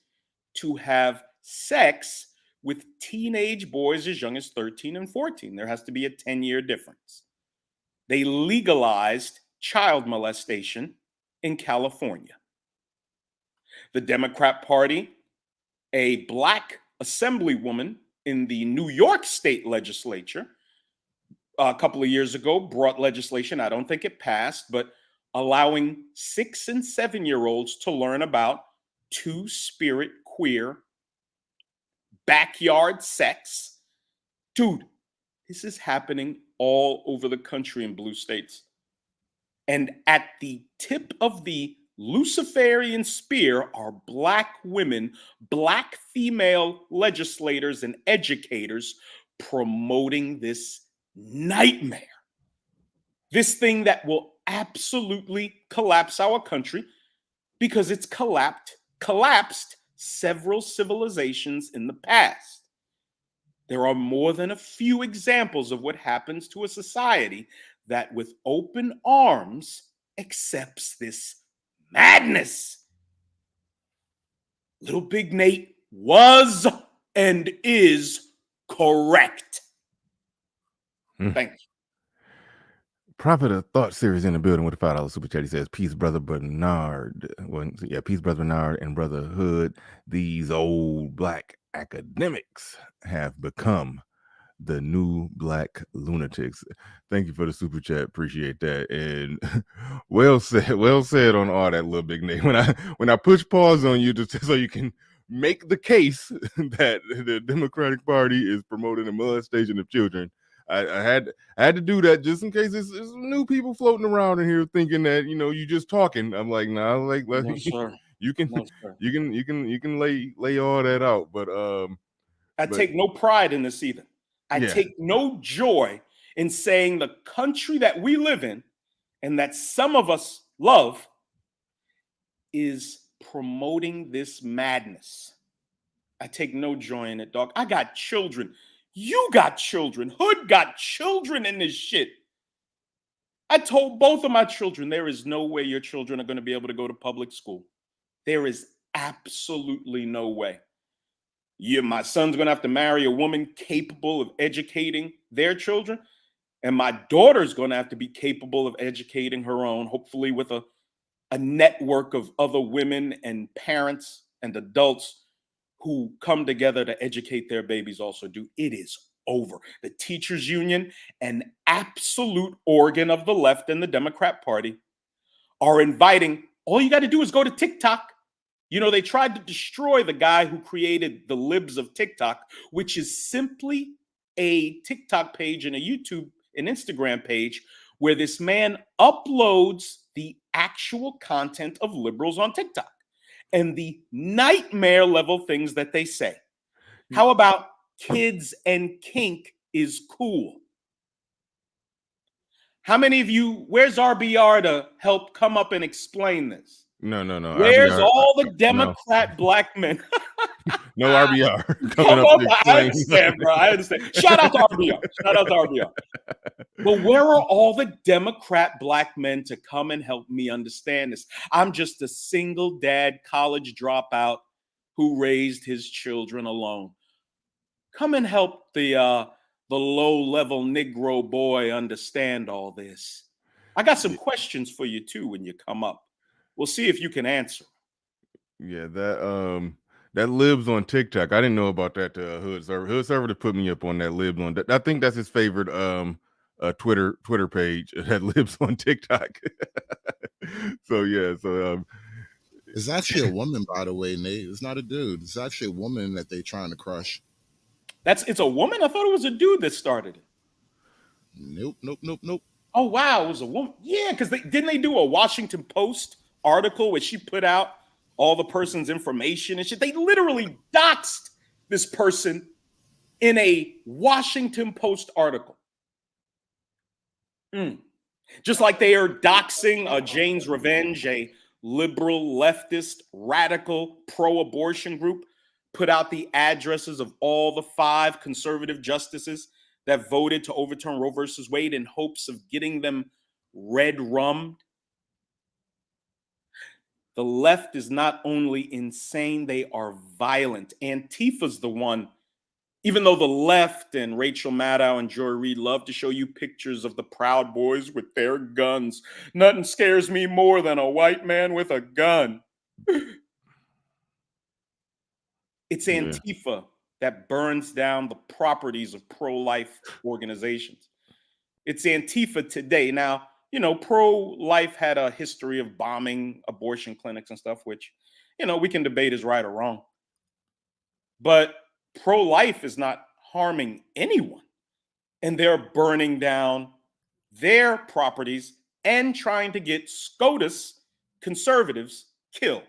to have sex with teenage boys as young as 13 and 14. There has to be a 10-year difference. They legalized child molestation in California. The Democrat Party, a black assemblywoman in the New York state legislature, a couple of years ago brought legislation. I don't think it passed, but allowing 6 and 7-year-olds to learn about two-spirit queer backyard sex. Dude, this is happening all over the country in blue states. And at the tip of the Luciferian spear are Black women, Black female legislators and educators promoting this nightmare. This thing that will absolutely collapse our country because it's collapsed several civilizations in the past. There are more than a few examples of what happens to a society that with open arms accepts this madness. Little Big Nate was and is correct. Thank you. Prophet of Thought series in the building with a $5 super chat. He says, "Peace, brother Bernard." Well, yeah, peace, brother Bernard and brotherhood. These old Black academics have become the new Black lunatics. Thank you for the super chat. Appreciate that. And well said on all that, Little Big Nate. When I push pause on you so you can make the case that the Democratic Party is promoting the molestation of children, I had to do that just in case there's new people floating around in here thinking that you just talking. I'm like, nah, like No, sir. you can No, sir. you can lay all that out, but I take no pride in this either. I take no joy in saying the country that we live in and that some of us love is promoting this madness. I take no joy in it, dog. I got children. You got children. Hood got children in this shit. I told both of my children, there is no way your children are going to be able to go to public school. There is absolutely no way. My son's going to have to marry a woman capable of educating their children, and my daughter's going to have to be capable of educating her own, hopefully with a network of other women and parents and adults who come together to educate their babies also. It is over. The teachers union, an absolute organ of the left and the Democrat Party, are inviting, all you got to do is go to TikTok. They tried to destroy the guy who created the libs of TikTok, which is simply a TikTok page and a YouTube and Instagram page where this man uploads the actual content of liberals on TikTok and the nightmare level things that they say. How about kids and kink is cool? How many of you, where's RBR to help come up and explain this? No. Where's RBR, all the Democrat Black men? No RBR. I understand, bro. I understand. Shout out to RBR. But where are all the Democrat Black men to come and help me understand this? I'm just a single dad, college dropout who raised his children alone. Come and help the low-level Negro boy understand all this. I got some questions for you too when you come up. We'll see if you can answer. Yeah, that libs on TikTok. I didn't know about that Hood server. Hood server to put me up on that libs on. I think that's his favorite Twitter page that lives on TikTok. It's actually a woman, by the way, Nate. It's not a dude. It's actually a woman that they're trying to crush. It's a woman? I thought it was a dude that started it. Nope. Oh, wow, it was a woman. Yeah, because didn't they do a Washington Post article where she put out all the person's information and shit? They literally doxed this person in a Washington Post article. Just like they are doxing Jane's Revenge, a liberal, leftist, radical, pro-abortion group, put out the addresses of all the 5 conservative justices that voted to overturn Roe versus Wade in hopes of getting them red-rummed. The left is not only insane, they are violent. Antifa's the one, even though the left and Rachel Maddow and Joy Reid love to show you pictures of the Proud Boys with their guns. Nothing scares me more than a white man with a gun. It's Antifa that burns down the properties of pro-life organizations. It's Antifa today. Now, pro-life had a history of bombing abortion clinics and stuff, which, we can debate is right or wrong. But pro-life is not harming anyone. And they're burning down their properties and trying to get SCOTUS conservatives killed.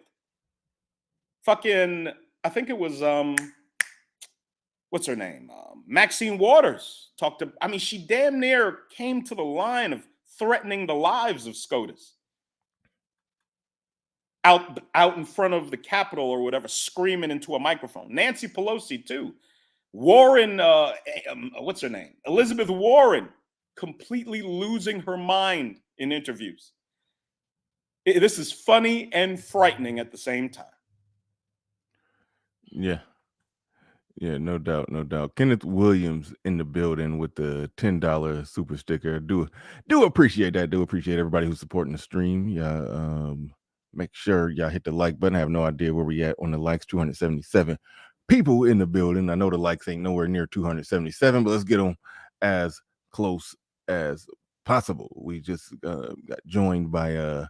Fucking, I think it was, what's her name? Maxine Waters she damn near came to the line of threatening the lives of SCOTUS. Out in front of the Capitol or whatever, screaming into a microphone. Nancy Pelosi too. Warren, what's her name? Elizabeth Warren, completely losing her mind in interviews. This is funny and frightening at the same time. Yeah. Yeah, no doubt, no doubt. Kenneth Williams in the building with the $10 super sticker. Do appreciate that. Do appreciate everybody who's supporting the stream. Yeah, make sure y'all hit the like button. I have no idea where we at on the likes. 277 people in the building. I know the likes ain't nowhere near 277, but let's get them as close as possible. We just got joined by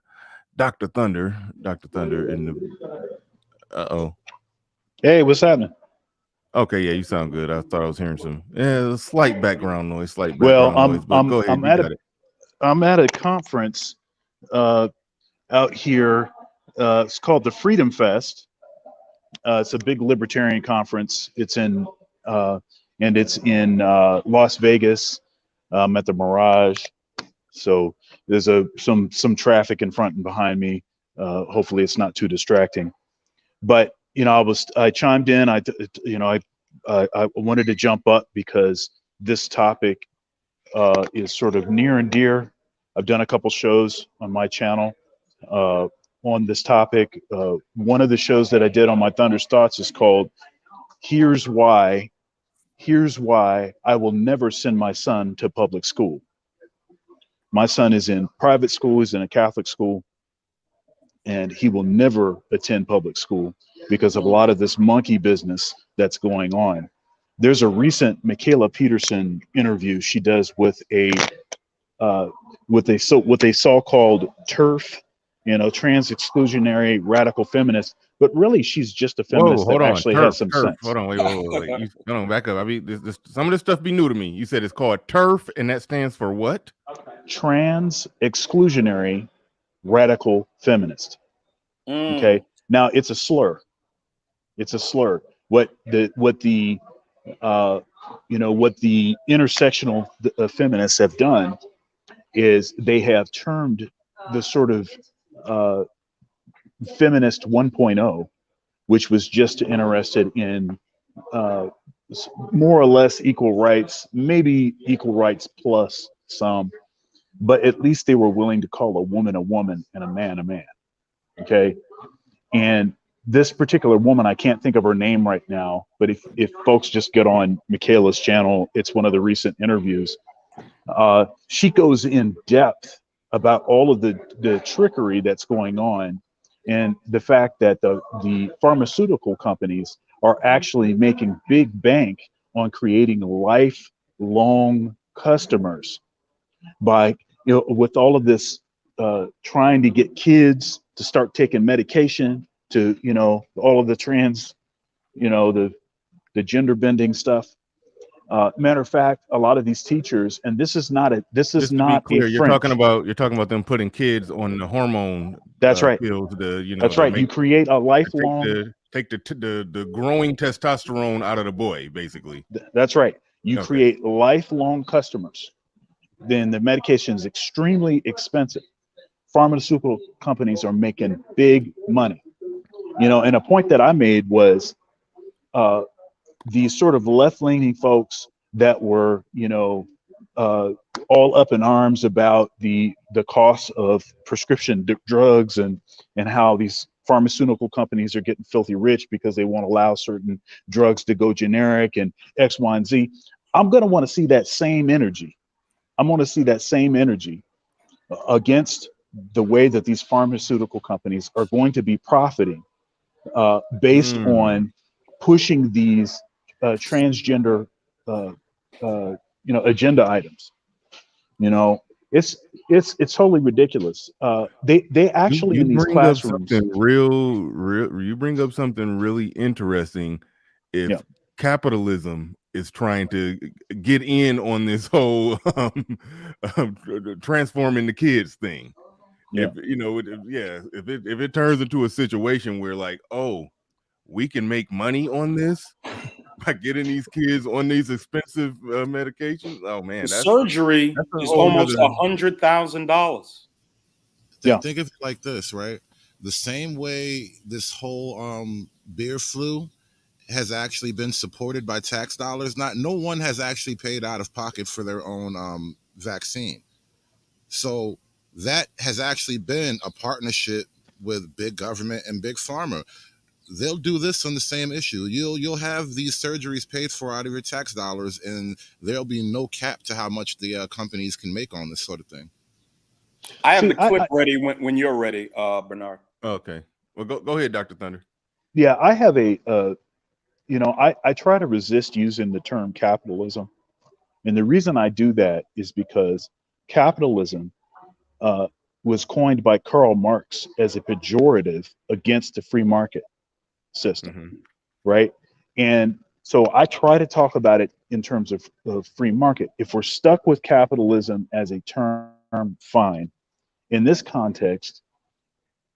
Dr. Thunder. Dr. Thunder in the Hey, what's happening? Okay, yeah, you sound good. I thought I was hearing some slight background noise. Go ahead. I'm at a conference out here. It's called the Freedom Fest. It's a big libertarian conference. It's in Las Vegas. At the Mirage. So there's some traffic in front and behind me. Hopefully it's not too distracting. But I chimed in. I wanted to jump up because this topic is sort of near and dear. I've done a couple shows on my channel on this topic. One of the shows that I did on my Thunder's Thoughts is called Here's Why I Will Never Send My Son to Public School. My son is in private school, he's in a Catholic school, and he will never attend public school because of a lot of this monkey business that's going on. There's a recent Mikhaila Peterson interview she does with what they saw called TERF, trans exclusionary radical feminist, but really she's just a feminist that actually has some sense. Hold on, wait. Hold on, back up. I mean, some of this stuff be new to me. You said it's called TERF, and that stands for what? Trans exclusionary radical feminist. Okay, now it's a slur. It's a slur. What the intersectional feminists have done is they have termed the sort of feminist 1.0, which was just interested in more or less equal rights, maybe equal rights plus some, but at least they were willing to call a woman and a man a man. Okay, and this particular woman, I can't think of her name right now, but if folks just get on Mikhaila's channel, it's one of the recent interviews. She goes in depth about all of the trickery that's going on, and the fact that the pharmaceutical companies are actually making big bank on creating lifelong customers by, with all of this trying to get kids to start taking medication, to all of the trans, the gender bending stuff. Matter of fact, a lot of these teachers, and this is not clear, you're talking about them putting kids on the hormone. That's right. Pills, that's right. You create a lifelong. Take the growing testosterone out of the boy, basically. That's right. You create lifelong customers. Then the medication is extremely expensive. Pharmaceutical companies are making big money. And a point that I made was these sort of left-leaning folks that were, all up in arms about the cost of prescription drugs and how these pharmaceutical companies are getting filthy rich because they won't allow certain drugs to go generic and X, Y, and Z. I'm going to want to see that same energy. I'm going to see that same energy against the way that these pharmaceutical companies are going to be profiting based on pushing these transgender agenda items. You know, it's totally ridiculous. They actually You in these bring up classrooms. something real. You bring up something really interesting. If Yeah. capitalism is trying to get in on this whole transforming the kids thing, Yeah. if you know, if it turns into a situation where like, oh, we can make money on this by getting these kids on these expensive medications. Oh man, The that's surgery a is whole almost nother. $100,000. Yeah. Think of it like this, right? The same way this whole beer flu has actually been supported by tax dollars. No one has actually paid out of pocket for their own vaccine. So that has actually been a partnership with big government and big pharma. They'll do this on the same issue. You'll have these surgeries paid for out of your tax dollars, and there'll be no cap to how much the companies can make on this sort of thing. I have the clip ready when you're ready, Bernard. Okay, well go ahead, Dr. Thunder. Yeah, I have I try to resist using the term capitalism. And the reason I do that is because capitalism was coined by Karl Marx as a pejorative against the free market system, right? And so I try to talk about it in terms of free market. If we're stuck with capitalism as a term, fine. In this context,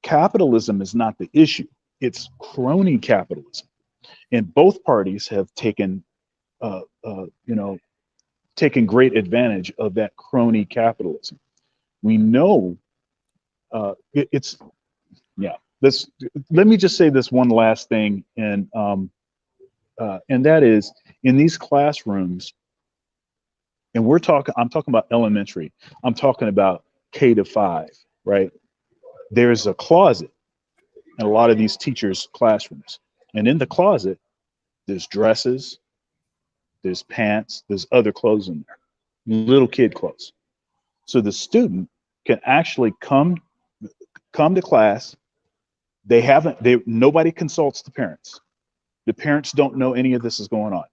capitalism is not the issue. It's crony capitalism. And both parties have taken great advantage of that crony capitalism. We know let me just say this one last thing, and that is in these classrooms, and I'm talking about elementary, I'm talking about K-5, right? There's a closet in a lot of these teachers' classrooms. And in the closet, there's dresses, there's pants, there's other clothes in there, little kid clothes. So the student can actually come to class. Nobody consults the parents. The parents don't know any of this is going on.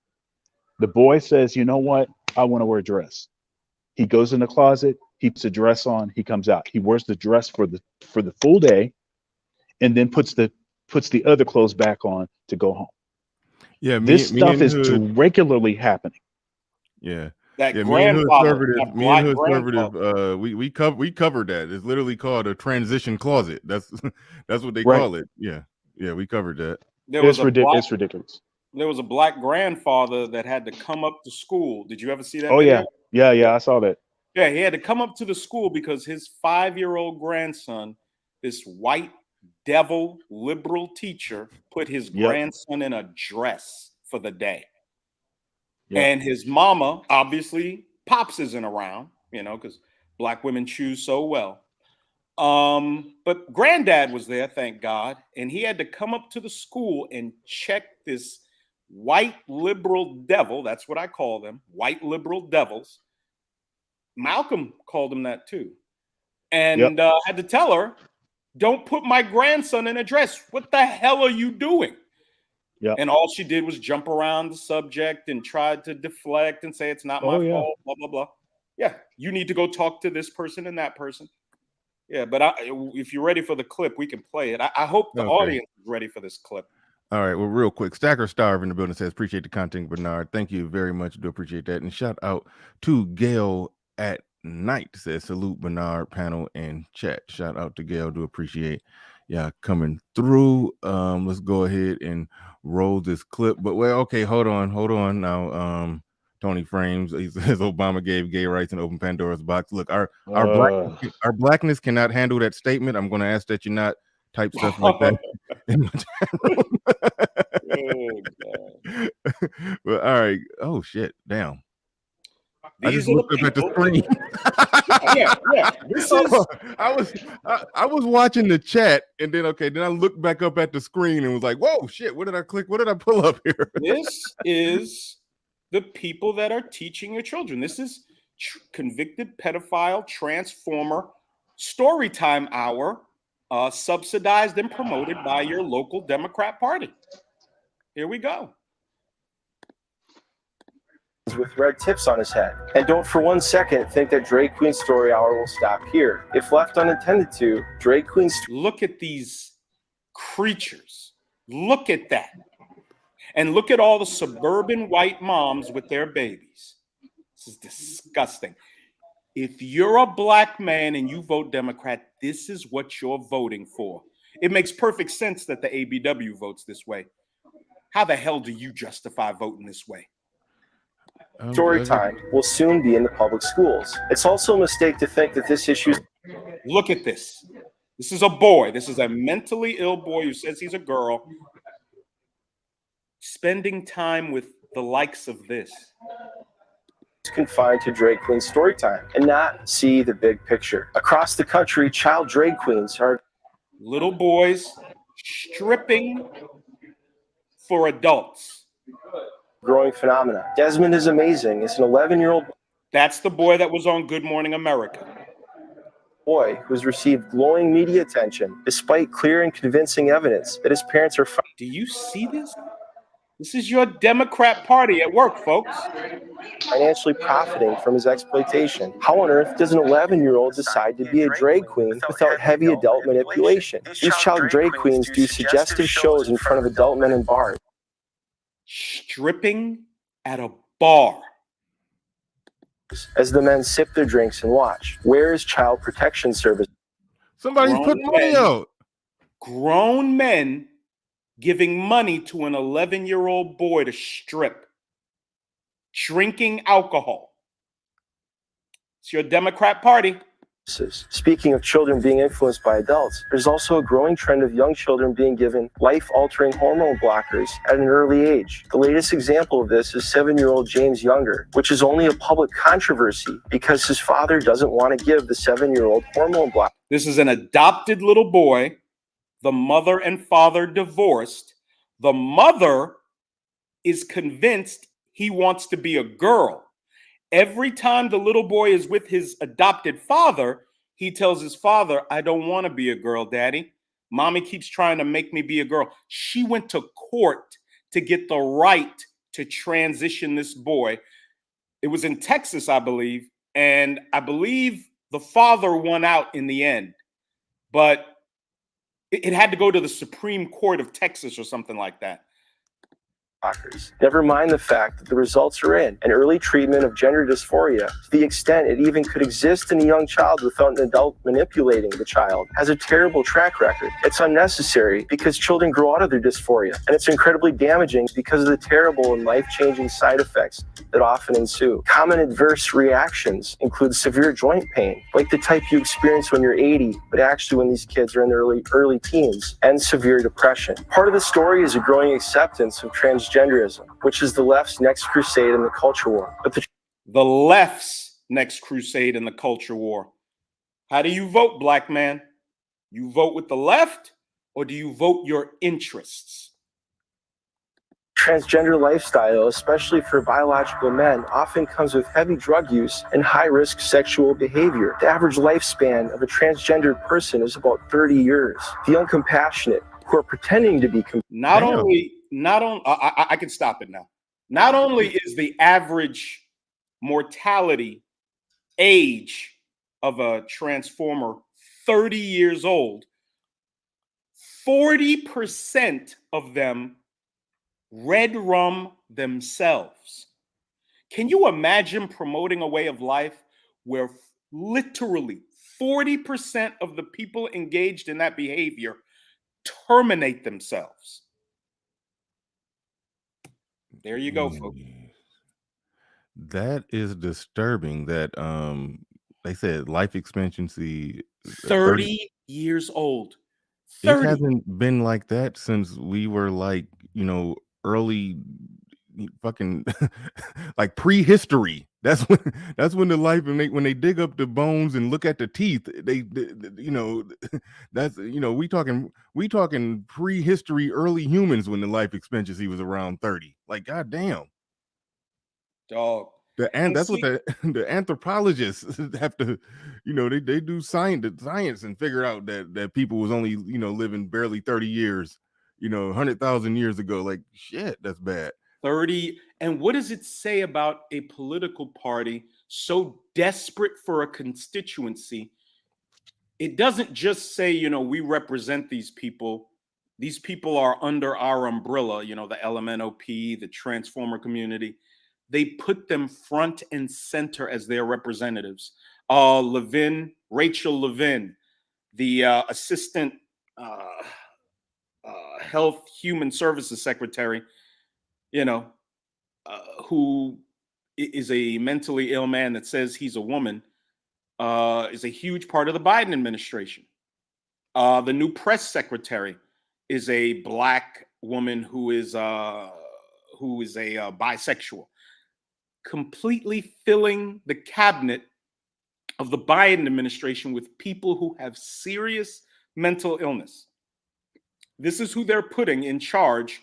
The boy says, you know what? I want to wear a dress. He goes in the closet, he puts a dress on, he comes out. He wears the dress for the full day, and then puts the other clothes back on to go home. Yeah, this stuff is regularly happening. Yeah. That yeah, grandfather, me and Hood Conservative, we covered that. It's literally called a transition closet. That's what they call it. Yeah, we covered that. It's ridiculous. There was a black grandfather that had to come up to school. Did you ever see that? Oh video? yeah, I saw that. Yeah, he had to come up to the school because his 5-year-old grandson, this white devil liberal teacher, put his grandson in a dress for the day. And his mama, obviously, Pops isn't around, because black women choose so well. But granddad was there, thank God. And he had to come up to the school and check this white liberal devil. That's what I call them, white liberal devils. Malcolm called him that too. And had to tell her, don't put my grandson in a dress. What the hell are you doing? Yeah. And all she did was jump around the subject and tried to deflect and say it's not my fault, blah, blah, blah. Yeah, you need to go talk to this person and that person. Yeah, but if you're ready for the clip, we can play it. I hope the audience is ready for this clip. All right, well, real quick, Stacker Starve in the building says, appreciate the content, Bernard. Thank you very much. Do appreciate that. And shout out to Gail at Night, says, salute Bernard, panel, and chat. Shout out to Gail. Do appreciate coming through. Let's go ahead and roll this clip. But hold on now. Tony Frames, he says Obama gave gay rights an open Pandora's box. Look, our blackness cannot handle that statement. I'm going to ask that you not type stuff like that in my chat room. Well, all right. Oh shit! Damn. I just looked up at the screen. I was watching the chat, and then I looked back up at the screen and was like, "Whoa, shit! What did I click? What did I pull up here?" This is the people that are teaching your children. This is convicted pedophile transformer story time hour, subsidized and promoted by your local Democrat Party. Here we go. with red tips on his head. And don't for one second think that Drag Queen Story Hour will stop here. If left unattended to, Drag Queen's Look at these creatures. Look at that. And look at all the suburban white moms with their babies. This is disgusting. If you're a black man and you vote Democrat, this is what you're voting for. It makes perfect sense that the ABW votes this way. How the hell do you justify voting this way? story time will soon be in the public schools. It's also a mistake to think that this issue. Look at this. This is a boy. This is a mentally ill boy who says he's a girl. Spending time with the likes of this. Confined to drag queen story time and not see the big picture. Across the country, child drag queens are little boys stripping for adults. Growing phenomena. Desmond is amazing. It's an 11-year-old. That's the boy that was on Good Morning America. Boy who's received glowing media attention despite clear and convincing evidence that his parents are. Do you see this? This is your Democrat Party at work, folks. Financially profiting from his exploitation. How on earth does an 11-year-old decide to be a drag queen without heavy adult manipulation? These child drag queens do suggestive shows in front of adult men in bars. Stripping at a bar. As the men sip their drinks and watch. Where is child protection service? Somebody's putting money out. Grown men giving money to an 11-year-old boy to strip. Drinking alcohol. It's your Democrat Party. Speaking of children being influenced by adults, there's also a growing trend of young children being given life-altering hormone blockers at an early age. The latest example of this is 7-year-old James Younger, which is only a public controversy because his father doesn't want to give the 7-year-old hormone block. This is an adopted little boy. The mother and father divorced. The mother is convinced he wants to be a girl. Every time the little boy is with his adopted father, he tells his father, I don't want to be a girl, Daddy. Mommy keeps trying to make me be a girl. She went to court to get the right to transition this boy. It was in Texas, I believe. And I believe the father won out in the end. But it had to go to the Supreme Court of Texas or something like that. Never mind the fact that the results are in an early treatment of gender dysphoria to the extent it even could exist in a young child without an adult manipulating the child has a terrible track record. It's unnecessary because children grow out of their dysphoria, and it's incredibly damaging because of the terrible and life-changing side effects that often ensue. Common adverse reactions include severe joint pain, like the type you experience when you're 80, but actually when these kids are in their early teens, and severe depression. Part of the story is a growing acceptance of transgenderism, which is the left's next crusade in the culture war. But the left's next crusade in the culture war. How do you vote, black man? You vote with the left, or do you vote your interests? Transgender lifestyle, especially for biological men, often comes with heavy drug use and high-risk sexual behavior. The average lifespan of a transgendered person is about 30 years. The uncompassionate, who are pretending to be I can stop it now. Not only is the average mortality age of a transformer 30 years old, 40% of them red rum themselves. Can you imagine promoting a way of life where literally 40% of the people engaged in that behavior terminate themselves? There you go, folks. That is disturbing that they said life expectancy 30 years old. 30. It hasn't been like that since we were like, early fucking like prehistory. That's when the life, and when they dig up the bones and look at the teeth, they that's we talking prehistory, early humans when the life expectancy was around 30. Like, goddamn, dog. That's what the anthropologists have to, they do science and figure out that people was only living barely 30 years, 100,000 years ago. Like, shit, that's bad. 30. And what does it say about a political party so desperate for a constituency? It doesn't just say, you know, we represent these people. These people are under our umbrella, you know, the LMNOP, the Transformer community. They put them front and center as their representatives. Rachel Levin, the assistant health human services secretary, you know, who is a mentally ill man that says he's a woman, is a huge part of the Biden administration. The new press secretary is a Black woman who is a bisexual, completely filling the cabinet of the Biden administration with people who have serious mental illness. This is who they're putting in charge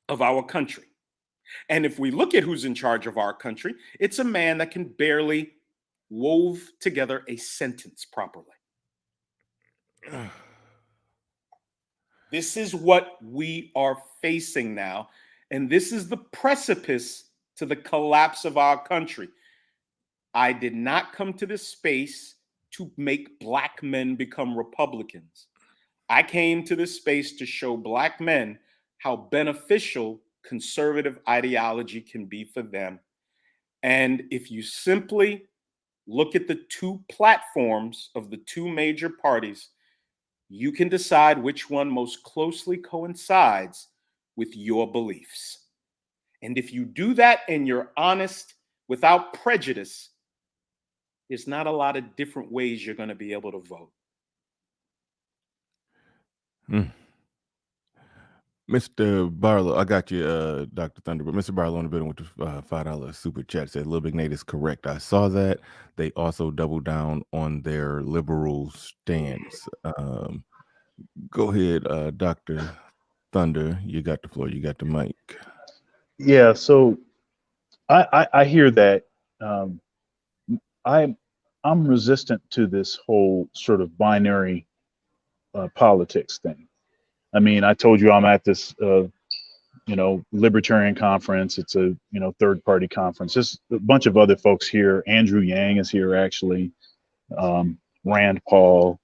of our country. And if we look at who's in charge of our country, it's a man that can barely wove together a sentence properly. This is what we are facing now. And this is the precipice to the collapse of our country. I did not come to this space to make Black men become Republicans. I came to this space to show Black men how beneficial conservative ideology can be for them. And if you simply look at the two platforms of the two major parties, you can decide which one most closely coincides with your beliefs. And if you do that and you're honest without prejudice, there's not a lot of different ways you're going to be able to vote. Mr. Barlow, I got you, Dr. Thunder, but Mr. Barlow on the building with the $5 super chat said, Lil Big Nate is correct. I saw that. They also doubled down on their liberal stance. Go ahead, Dr. Thunder. You got the floor. You got the mic. Yeah, so I hear that. I'm resistant to this whole sort of binary politics thing. I mean, I told you I'm at this, libertarian conference. It's a, third party conference. There's a bunch of other folks here. Andrew Yang is here, actually. Rand Paul,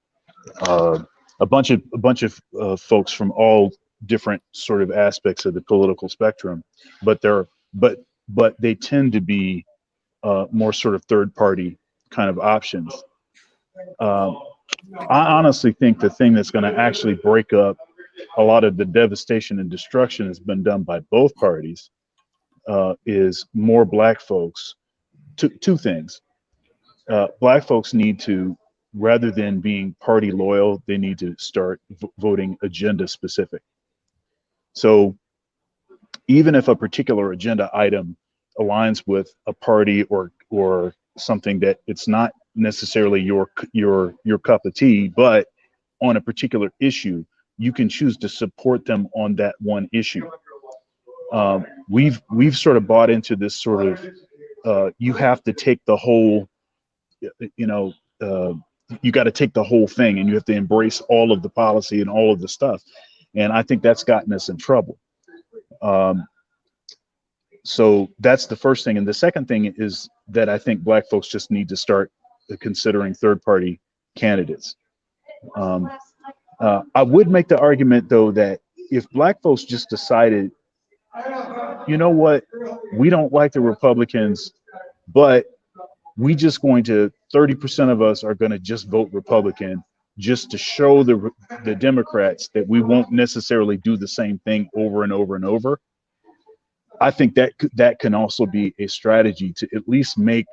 a bunch of folks from all different sort of aspects of the political spectrum, but they tend to be more sort of third party kind of options. I honestly think the thing that's going to actually break up a lot of the devastation and destruction that's been done by both parties is more Black folks. Two things. Black folks need to, rather than being party loyal, they need to start voting agenda specific. So even if a particular agenda item aligns with a party or something that it's not necessarily your cup of tea, but on a particular issue, you can choose to support them on that one issue. We've sort of bought into this sort of you have to take the whole, you got to take the whole thing and you have to embrace all of the policy and all of the stuff. And I think that's gotten us in trouble. So that's the first thing. And the second thing is that I think Black folks just need to start considering third party candidates. I would make the argument, though, that if Black folks just decided, you know what, we don't like the Republicans, but we just going to, 30% of us are going to just vote Republican just to show the Democrats that we won't necessarily do the same thing over and over and over. I think that can also be a strategy to at least make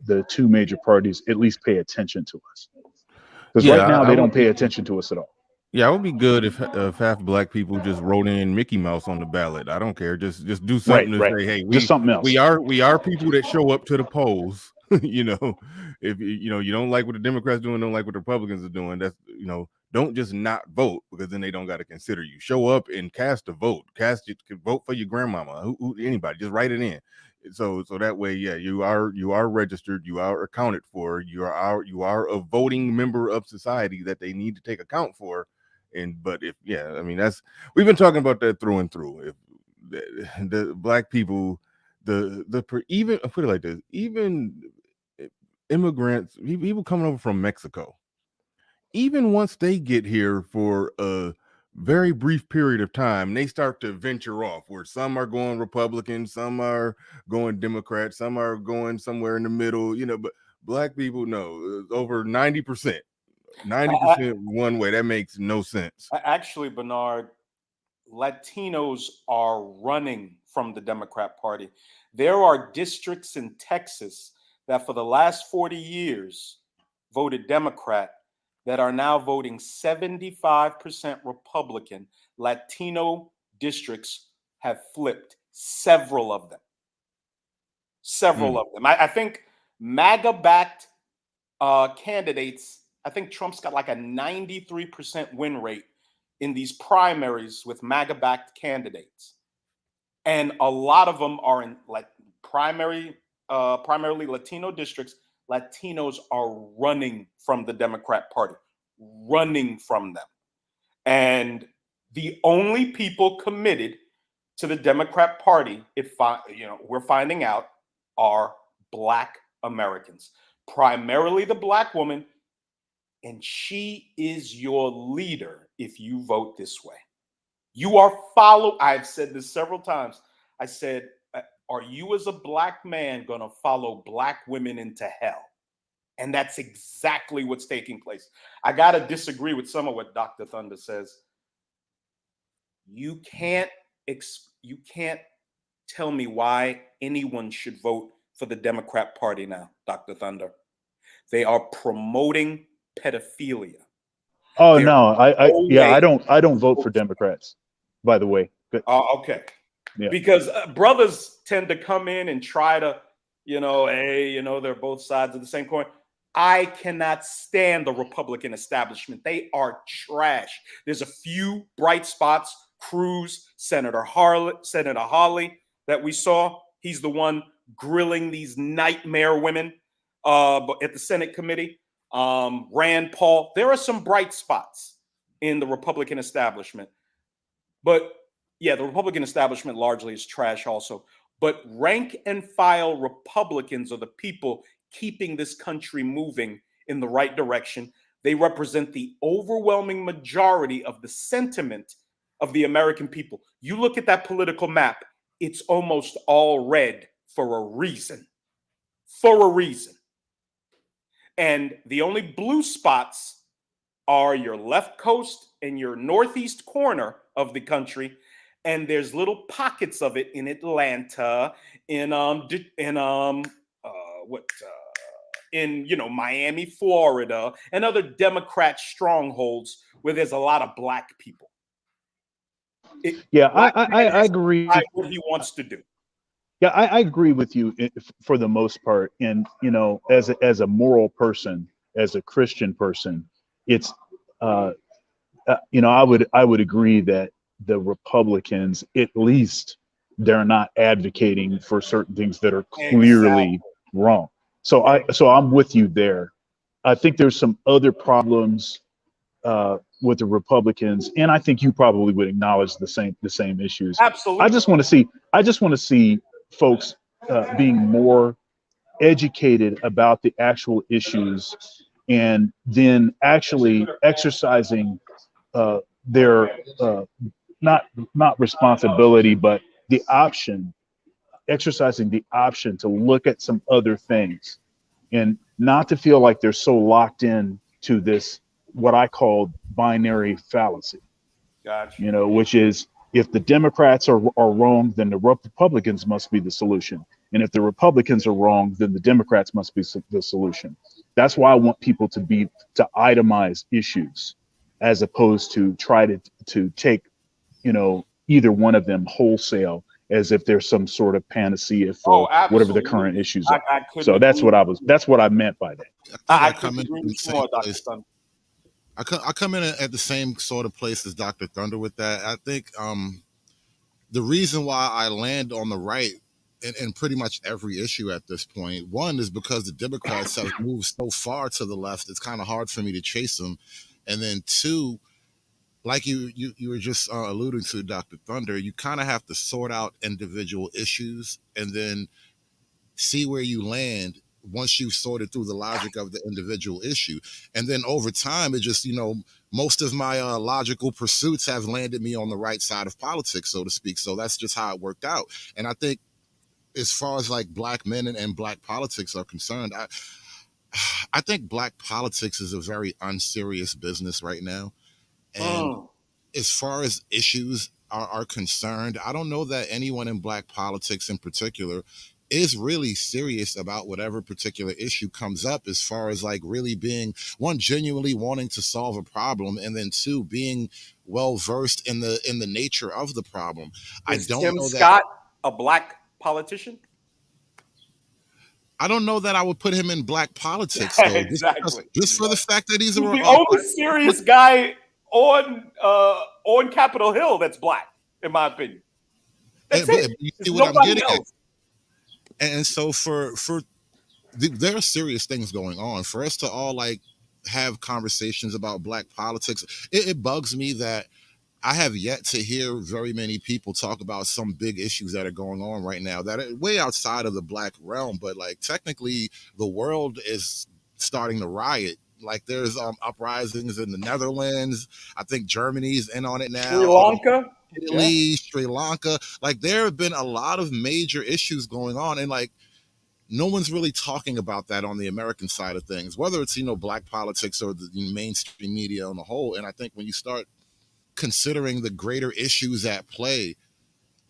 the two major parties at least pay attention to us. Because right now they don't pay attention to us at all. Yeah, it would be good if half Black people just wrote in Mickey Mouse on the ballot. I don't care. Just do something to say, hey, just something else. We are people that show up to the polls. If you don't like what the Democrats doing, don't like what the Republicans are doing, that's don't just not vote, because then they don't got to consider you. Show up and cast a vote. Vote for your grandmama, anybody. Just write it in. So that way, yeah, you are registered, you are accounted for, you are a voting member of society that they need to take account for. We've been talking about that through and through. If the black people, even I'll put it like this, even immigrants, people coming over from Mexico, even once they get here for a very brief period of time, they start to venture off, where some are going Republican, some are going Democrat, some are going somewhere in the middle, but black people, no, over 90%. 90% one way. That makes no sense. Actually, Bernard, Latinos are running from the Democrat Party. There are districts in Texas that for the last 40 years voted Democrat that are now voting 75% Republican. Latino districts have flipped, several of them. I think MAGA-backed candidates, I think Trump's got like a 93% win rate in these primaries with MAGA-backed candidates. And a lot of them are in like primarily Latino districts. Latinos are running from the Democrat Party, running from them. And the only people committed to the Democrat Party, we're finding out, are Black Americans, primarily the Black woman. And she is your leader if you vote this way. You are I've said this several times. I said, are you as a Black man going to follow Black women into hell? And that's exactly what's taking place. I got to disagree with some of what Dr. Thunder says. You can't tell me why anyone should vote for the Democrat Party now, Dr. Thunder. They are promoting pedophilia. Oh, no, I don't vote for Democrats, by the way. Okay. Yeah. Because brothers tend to come in and try to, they're both sides of the same coin. I cannot stand the Republican establishment. They are trash. There's a few bright spots. Cruz, Senator Hawley that we saw. He's the one grilling these nightmare women at the Senate committee. Rand Paul. There are some bright spots in the Republican establishment. But yeah, the Republican establishment largely is trash also. But rank and file Republicans are the people keeping this country moving in the right direction. They represent the overwhelming majority of the sentiment of the American people. You look at that political map, it's almost all red for a reason. For a reason. And the only blue spots are your left coast and your northeast corner of the country. And there's little pockets of it in Atlanta, in Miami, Florida, and other Democrat strongholds where there's a lot of Black people. I agree. What he wants to do. Yeah, I agree with you for the most part. And as a moral person, as a Christian person, it's I would agree that the Republicans, at least, they're not advocating for certain things that are clearly wrong. So I'm with you there. I think there's some other problems with the Republicans, and I think you probably would acknowledge the same issues. Absolutely. I just want to see folks being more educated about the actual issues, and then actually exercising their not responsibility, but exercising the option to look at some other things, and not to feel like they're so locked in to this, what I call binary fallacy. Gotcha. Which is, if the Democrats are wrong, then the Republicans must be the solution. And if the Republicans are wrong, then the Democrats must be the solution. That's why I want people to itemize issues, as opposed to try to take, either one of them wholesale as if there's some sort of panacea for whatever the current issues are. So that's what I meant by that. I come in at the same sort of place as Dr. Thunder with that. I think the reason why I land on the right in pretty much every issue at this point, one is because the Democrats have moved so far to the left, it's kind of hard for me to chase them. And then two, like you were just alluding to, Dr. Thunder, you kind of have to sort out individual issues and then see where you land once you've sorted through the logic of the individual issue. And then over time, it just, most of my logical pursuits have landed me on the right side of politics, so to speak. So that's just how it worked out. And I think as far as like black men and black politics are concerned, I think black politics is a very unserious business right now. And as far as issues are concerned, I don't know that anyone in black politics in particular is really serious about whatever particular issue comes up, as far as like really being, one, genuinely wanting to solve a problem, and then two, being well versed in the nature of the problem. Is I don't Tim know Scott a black politician? I don't know that I would put him in black politics, though. Exactly. Just for the fact that he's the only serious guy on Capitol Hill that's black, in my opinion. That's it. You see There's what I'm nobody getting else. at? And so there are serious things going on. For us to all like have conversations about black politics, it bugs me that I have yet to hear very many people talk about some big issues that are going on right now that are way outside of the black realm. But like technically, the world is starting to riot. Like there's uprisings in the Netherlands. I think Germany's in on it now. Sri Lanka. Italy, Sri Lanka. Like there have been a lot of major issues going on, and like no one's really talking about that on the American side of things, whether it's black politics or the mainstream media on the whole. And I think when you start considering the greater issues at play,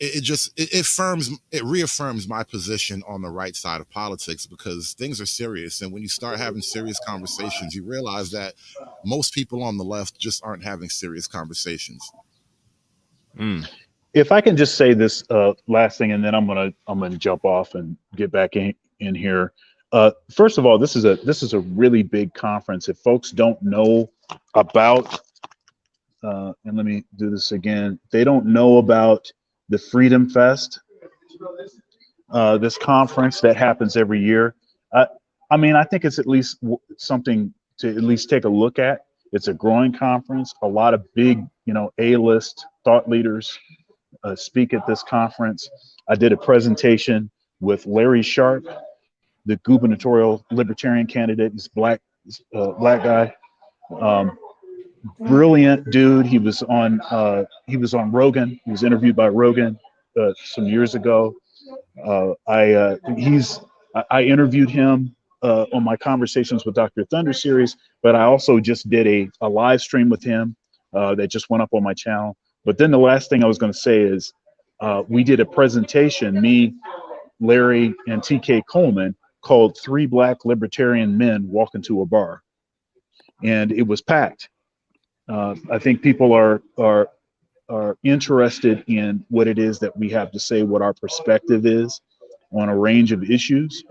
it reaffirms my position on the right side of politics, because things are serious. And when you start having serious conversations, you realize that most people on the left just aren't having serious conversations. If I can just say this last thing, and then I'm gonna jump off and get back in here. First of all, this is a really big conference. If folks don't know about, and let me do this again, they don't know about the Freedom Fest, this conference that happens every year. I mean, I think it's at least something to at least take a look at. It's a growing conference. A lot of big, A-list thought leaders speak at this conference. I did a presentation with Larry Sharp, the gubernatorial libertarian candidate. He's black guy, brilliant dude. He was on Rogan. He was interviewed by Rogan some years ago. I interviewed him on my Conversations with Dr. Thunder series, but I also just did a live stream with him that just went up on my channel. But then the last thing I was going to say is we did a presentation, me, Larry, and TK Coleman, called Three Black Libertarian Men Walk Into a Bar. And it was packed. I think people are interested in what it is that we have to say, what our perspective is on a range of issues,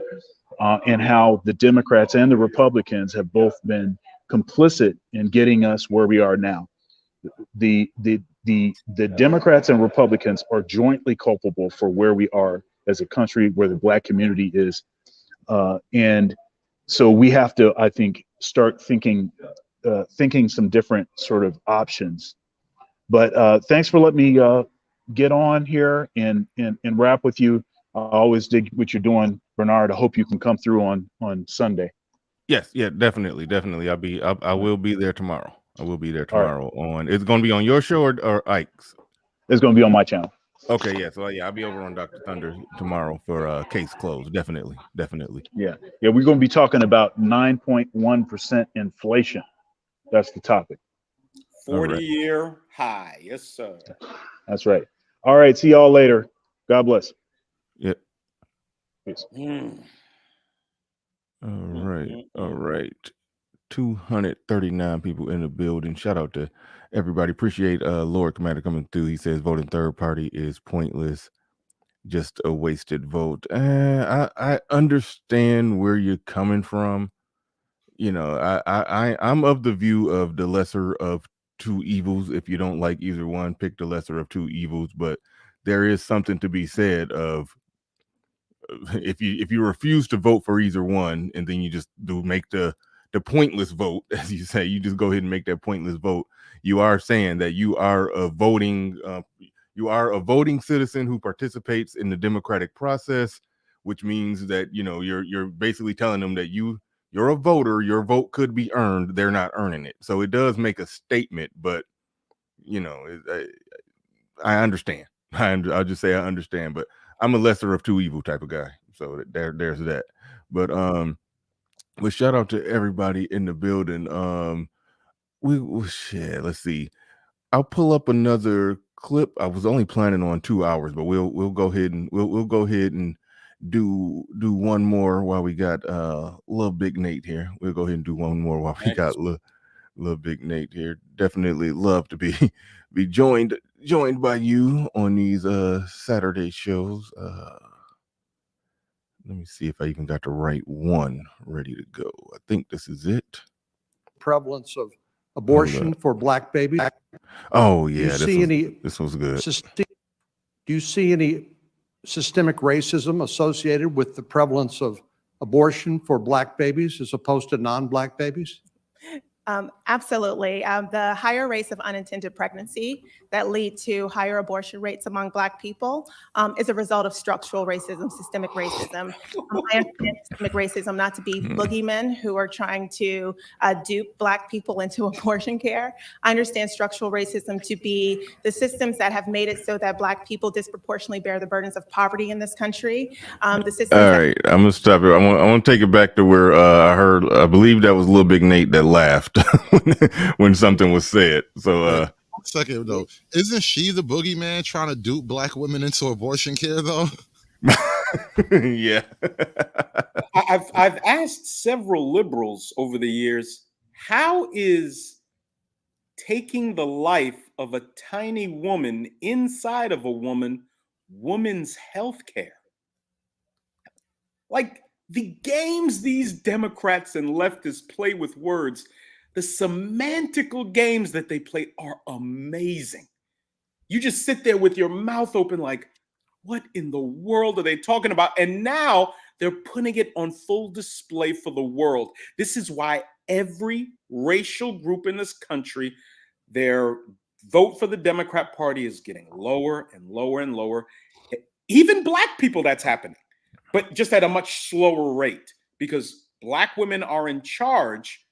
and how the Democrats and the Republicans have both been complicit in getting us where we are now. The Democrats and Republicans are jointly culpable for where we are as a country, where the black community is. And so we have to, I think, start thinking some different sort of options. But thanks for letting me get on here and wrap with you. I always dig what you're doing, Bernard. I hope you can come through on Sunday. Yes, yeah, definitely. I will be there tomorrow. I will be there tomorrow. It's going to be on your show or Ike's? It's going to be on my channel. Okay, yeah. So yeah, I'll be over on Dr. Thunder tomorrow for Case Closed. Definitely. Yeah. We're going to be talking about 9.1% inflation. That's the topic. 40-year high. Yes, sir. That's right. All right. See y'all later. God bless. Yep. Peace. All right. 239 people in the building. Shout out to everybody. Appreciate Lord Commander coming through. He says voting third party is pointless, just a wasted vote. I understand where you're coming from. I'm of the view of the lesser of two evils. If you don't like either one, pick the lesser of two evils. But there is something to be said of if you refuse to vote for either one, and then you just make the pointless vote, as you say, you just go ahead and make that pointless vote. you are saying that you are a voting citizen who participates in the democratic process, which means that you're basically telling them that you're a voter. Your vote could be earned. They're not earning it. So it does make a statement, but I understand. I'll just say I understand, but I'm a lesser of two evil type of guy. So there's that. But shout out to everybody in the building. Shit, let's see. I'll pull up another clip. I was only planning on 2 hours, but we'll go ahead and we'll go ahead and do one more while we got little Big Nate here. We'll go ahead and do one more while we got little Big Nate here. Definitely love to be joined by you on these Saturday shows. Let me see if I even got the right one ready to go. I think this is it. Prevalence of abortion for Black babies. Oh yeah, this was good. Do you see any systemic racism associated with the prevalence of abortion for Black babies as opposed to non-Black babies? Absolutely. The higher rates of unintended pregnancy that lead to higher abortion rates among Black people is a result of structural racism, systemic racism. I understand systemic racism not to be boogeymen who are trying to dupe Black people into abortion care. I understand structural racism to be the systems that have made it so that Black people disproportionately bear the burdens of poverty in this country. The systems All right, I'm gonna stop it. I want to take it back to where I believe that was Little Big Nate that laughed when something was said. So second though, isn't she the boogeyman trying to dupe Black women into abortion care though? Yeah. I've asked several liberals over the years, how is taking the life of a tiny woman inside of a woman's health care? Like, the games these Democrats and leftists play with words, the semantical games that they play are amazing. You just sit there with your mouth open like, what in the world are they talking about? And now they're putting it on full display for the world. This is why every racial group in this country, their vote for the Democrat Party is getting lower and lower and lower. Even Black people, that's happening, but just at a much slower rate, because Black women are in charge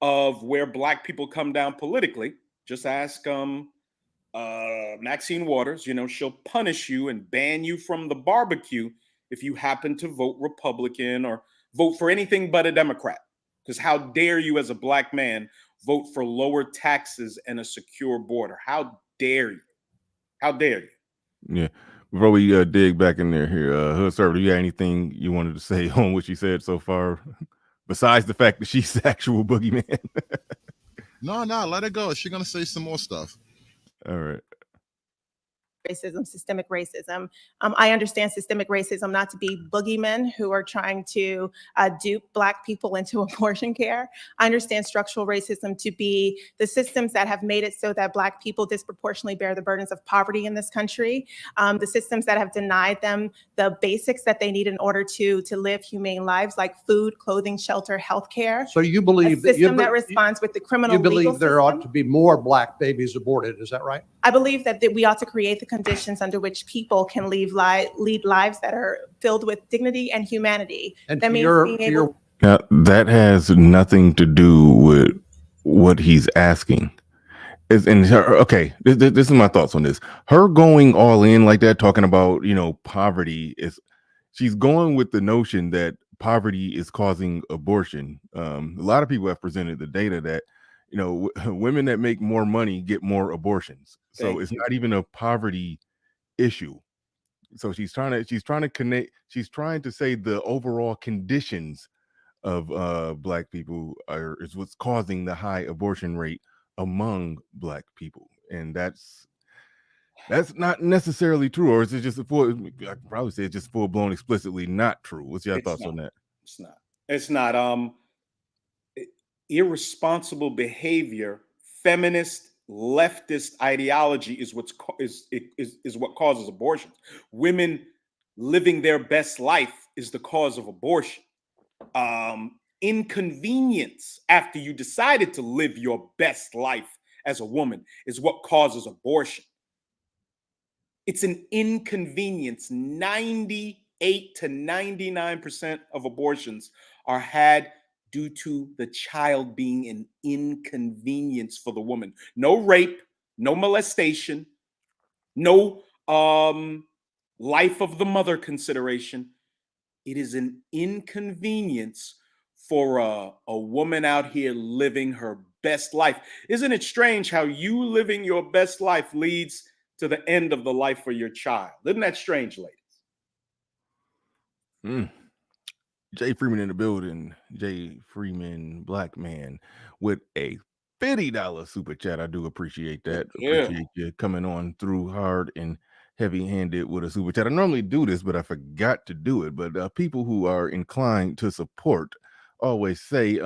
of where Black people come down politically. Just ask Maxine Waters. She'll punish you and ban you from the barbecue if you happen to vote Republican or vote for anything but a Democrat. Because how dare you as a Black man vote for lower taxes and a secure border? How dare you? How dare you? Yeah. Before we dig back in there here, Hood Server, do you have anything you wanted to say on what she said so far, besides the fact that she's the actual boogeyman? No, let her go. She's gonna say some more stuff. All right. Racism, systemic racism. I understand systemic racism not to be boogeymen who are trying to dupe Black people into abortion care. I understand structural racism to be the systems that have made it so that Black people disproportionately bear the burdens of poverty in this country. The systems that have denied them the basics that they need in order to live humane lives, like food, clothing, shelter, health care. So you believe a system that responds with the criminal legal You believe there ought system. to be more Black babies aborted, is that right? I believe that we ought to create the conditions under which people can lead lives that are filled with dignity and humanity. And that to means your- being to able. your- Now, that has nothing to do with what he's asking. This is my thoughts on this. Her going all in like that, talking about poverty, she's going with the notion that poverty is causing abortion. A lot of people have presented the data that women that make more money get more abortions. So it's not even a poverty issue. So she's trying to connect. She's trying to say the overall conditions of Black people is what's causing the high abortion rate among Black people, and that's not necessarily true. Or is it just I could probably say it's just full blown explicitly not true. What's your thoughts on that? It's not. Irresponsible behavior, feminist, leftist ideology is what causes abortions. Women living their best life is the cause of abortion. Inconvenience after you decided to live your best life as a woman is what causes abortion. It's an inconvenience. 98 to 99% of abortions are had due to the child being an inconvenience for the woman. No rape, no molestation, no life of the mother consideration. It is an inconvenience for a woman out here living her best life. Isn't it strange how you living your best life leads to the end of the life for your child? Isn't that strange, ladies? Jay Freeman in the building. Jay Freeman, black man, with a $50 super chat. I do appreciate that. Yeah. Appreciate you coming on through hard and heavy-handed with a super chat. I normally do this, but I forgot to do it. But people who are inclined to support always say,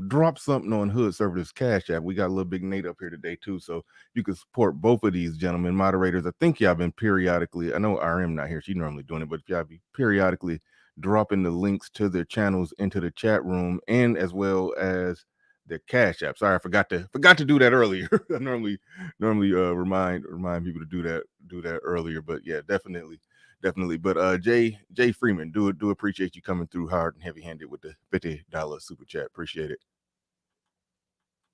drop something on Hood Services Cash App. We got a little Big Nate up here today too, so you can support both of these gentlemen, moderators. I think y'all been periodically, I know RM not here, she's normally doing it, but if y'all be periodically dropping the links to their channels into the chat room and as well as the Cash App. Sorry, I forgot to do that earlier. I normally remind people to do that earlier, but yeah, definitely. But Jay Freeman, do appreciate you coming through hard and heavy-handed with the $50 super chat. Appreciate it.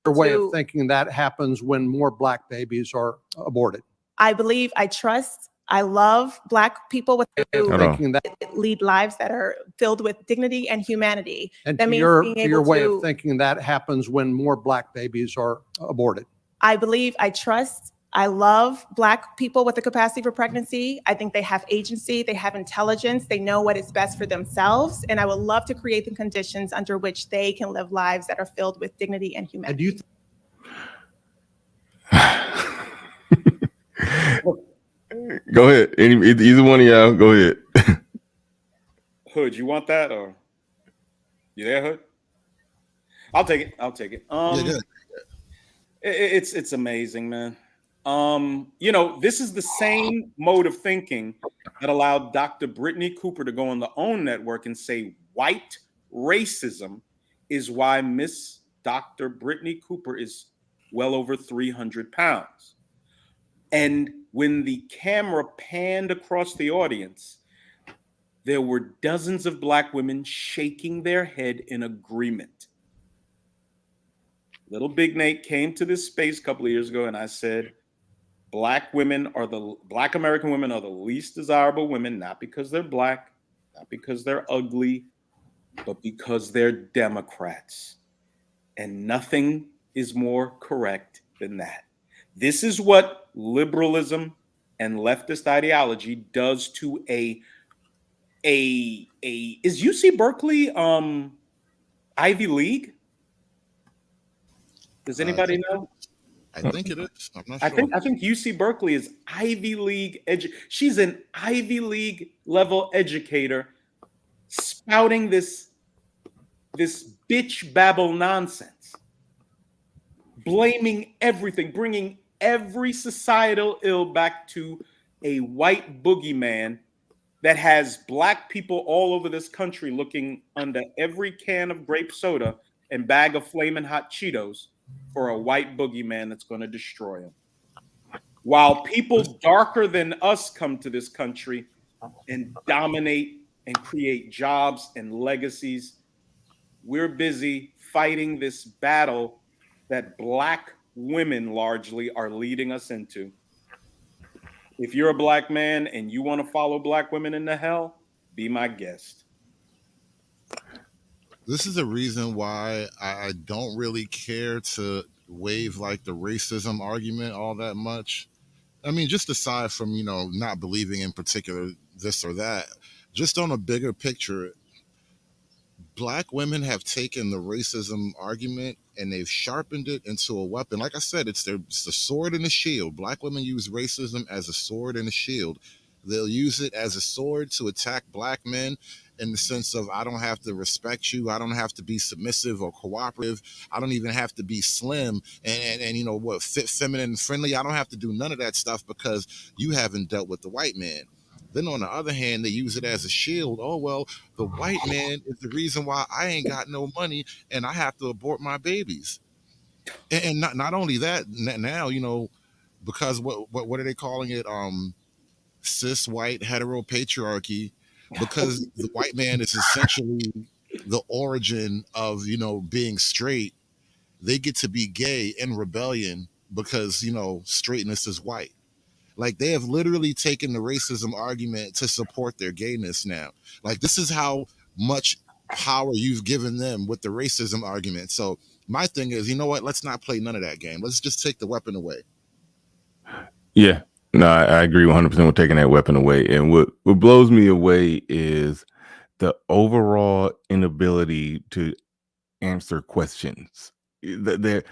Your way of thinking that happens when more black babies are aborted. I believe, I trust, I love Black people with Thinking that, lead lives that are filled with dignity and humanity. and That to means your, being to your able way to- of thinking that happens when more black babies are aborted. I believe, I trust, I love Black people with the capacity for pregnancy. I think they have agency, they have intelligence, they know what is best for themselves. And I would love to create the conditions under which they can live lives that are filled with dignity and And humanity. do you Go ahead. Either one of y'all, go ahead. Hood, you want that, or you there, Hood? I'll take it. It's amazing, man. This is the same mode of thinking that allowed Dr. Brittany Cooper to go on the OWN network and say white racism is why Miss Dr. Brittany Cooper is well over 300 pounds. And when the camera panned across the audience, there were dozens of Black women shaking their head in agreement. Little Big Nate came to this space a couple of years ago, and I said, Black American women are the least desirable women, not because they're Black, not because they're ugly, but because they're Democrats. And nothing is more correct than that. This is what liberalism and leftist ideology does to is UC Berkeley Ivy League? Does anybody know? I think it is. I'm not I sure. think UC Berkeley is Ivy League she's an Ivy League level educator spouting this bitch babble nonsense, blaming everything, bringing every societal ill back to a white boogeyman that has Black people all over this country looking under every can of grape soda and bag of Flamin' Hot Cheetos for a white boogeyman that's going to destroy them. While people darker than us come to this country and dominate and create jobs and legacies, we're busy fighting this battle that Black women largely are leading us into. If you're a Black man and you want to follow Black women into hell, be my guest. This is a reason why I don't really care to wave like the racism argument all that much. I mean, just aside from, not believing in particular this or that, just on a bigger picture, Black women have taken the racism argument and they've sharpened it into a weapon. Like I said, it's the sword and the shield. Black women use racism as a sword and a shield. They'll use it as a sword to attack Black men in the sense of, I don't have to respect you. I don't have to be submissive or cooperative. I don't even have to be slim and fit, feminine, and friendly. I don't have to do none of that stuff because you haven't dealt with the white man. Then on the other hand, they use it as a shield. Oh, well, the white man is the reason why I ain't got no money and I have to abort my babies. And not only that, now, because what are they calling it? Cis white heteropatriarchy, because the white man is essentially the origin of, being straight. They get to be gay in rebellion because, straightness is white. Like, they have literally taken the racism argument to support their gayness now. Like, this is how much power you've given them with the racism argument. So my thing is, you know what? Let's not play none of that game. Let's just take the weapon away. Yeah, no, I agree 100% with taking that weapon away. And what blows me away is the overall inability to answer questions. The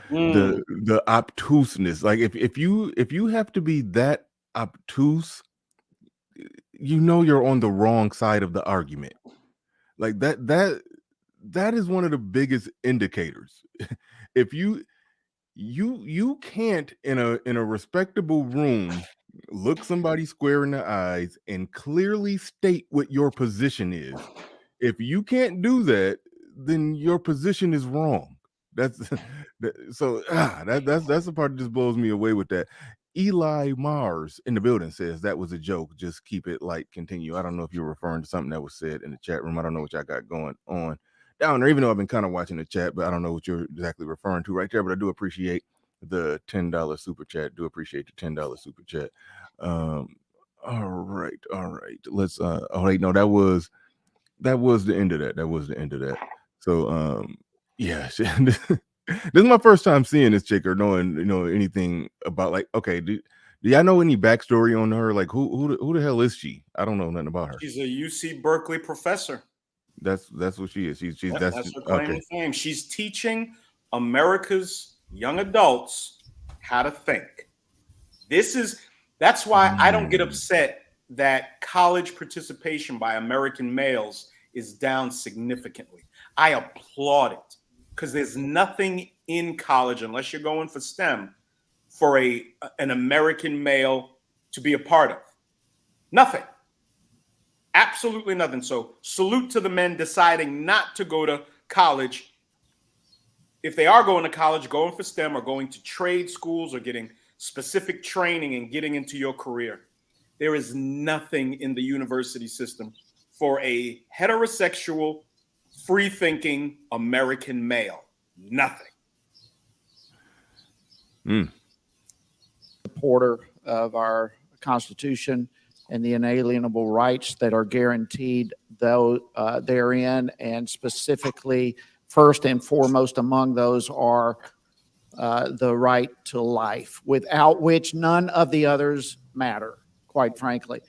obtuseness. Like, if you have to be that obtuse, you're on the wrong side of the argument. Like, that is one of the biggest indicators. If you can't in a respectable room look somebody square in the eyes and clearly state what your position is. If you can't do that, then your position is wrong. That's that's the part that just blows me away with that. Eli Mars in the building says that was a joke. Just keep it light. Continue. I don't know if you're referring to something that was said in the chat room. I don't know what y'all got going on down there, even though I've been kind of watching the chat, but I don't know what you're exactly referring to right there. But I do appreciate the $10 super chat. Do appreciate the $10 super chat. All right. Let's oh wait, no, that was the end of that. That was the end of that. So yeah, this is my first time seeing this chick or knowing anything about, like, okay, do y'all know any backstory on her? Like, who the hell is she? I don't know nothing about her. She's a UC Berkeley professor. That's what she is. She's That's her claim to fame. She's teaching America's young adults how to think. That's why I don't get upset that college participation by American males is down significantly. I applaud it, because there's nothing in college, unless you're going for STEM, for an American male to be a part of. Nothing. Absolutely nothing. So salute to the men deciding not to go to college. If they are going to college, going for STEM or going to trade schools or getting specific training and getting into your career. There is nothing in the university system for a heterosexual, free-thinking American male. Nothing. Supporter of our Constitution and the inalienable rights that are guaranteed therein, and specifically, first and foremost among those are the right to life, without which none of the others matter, quite frankly.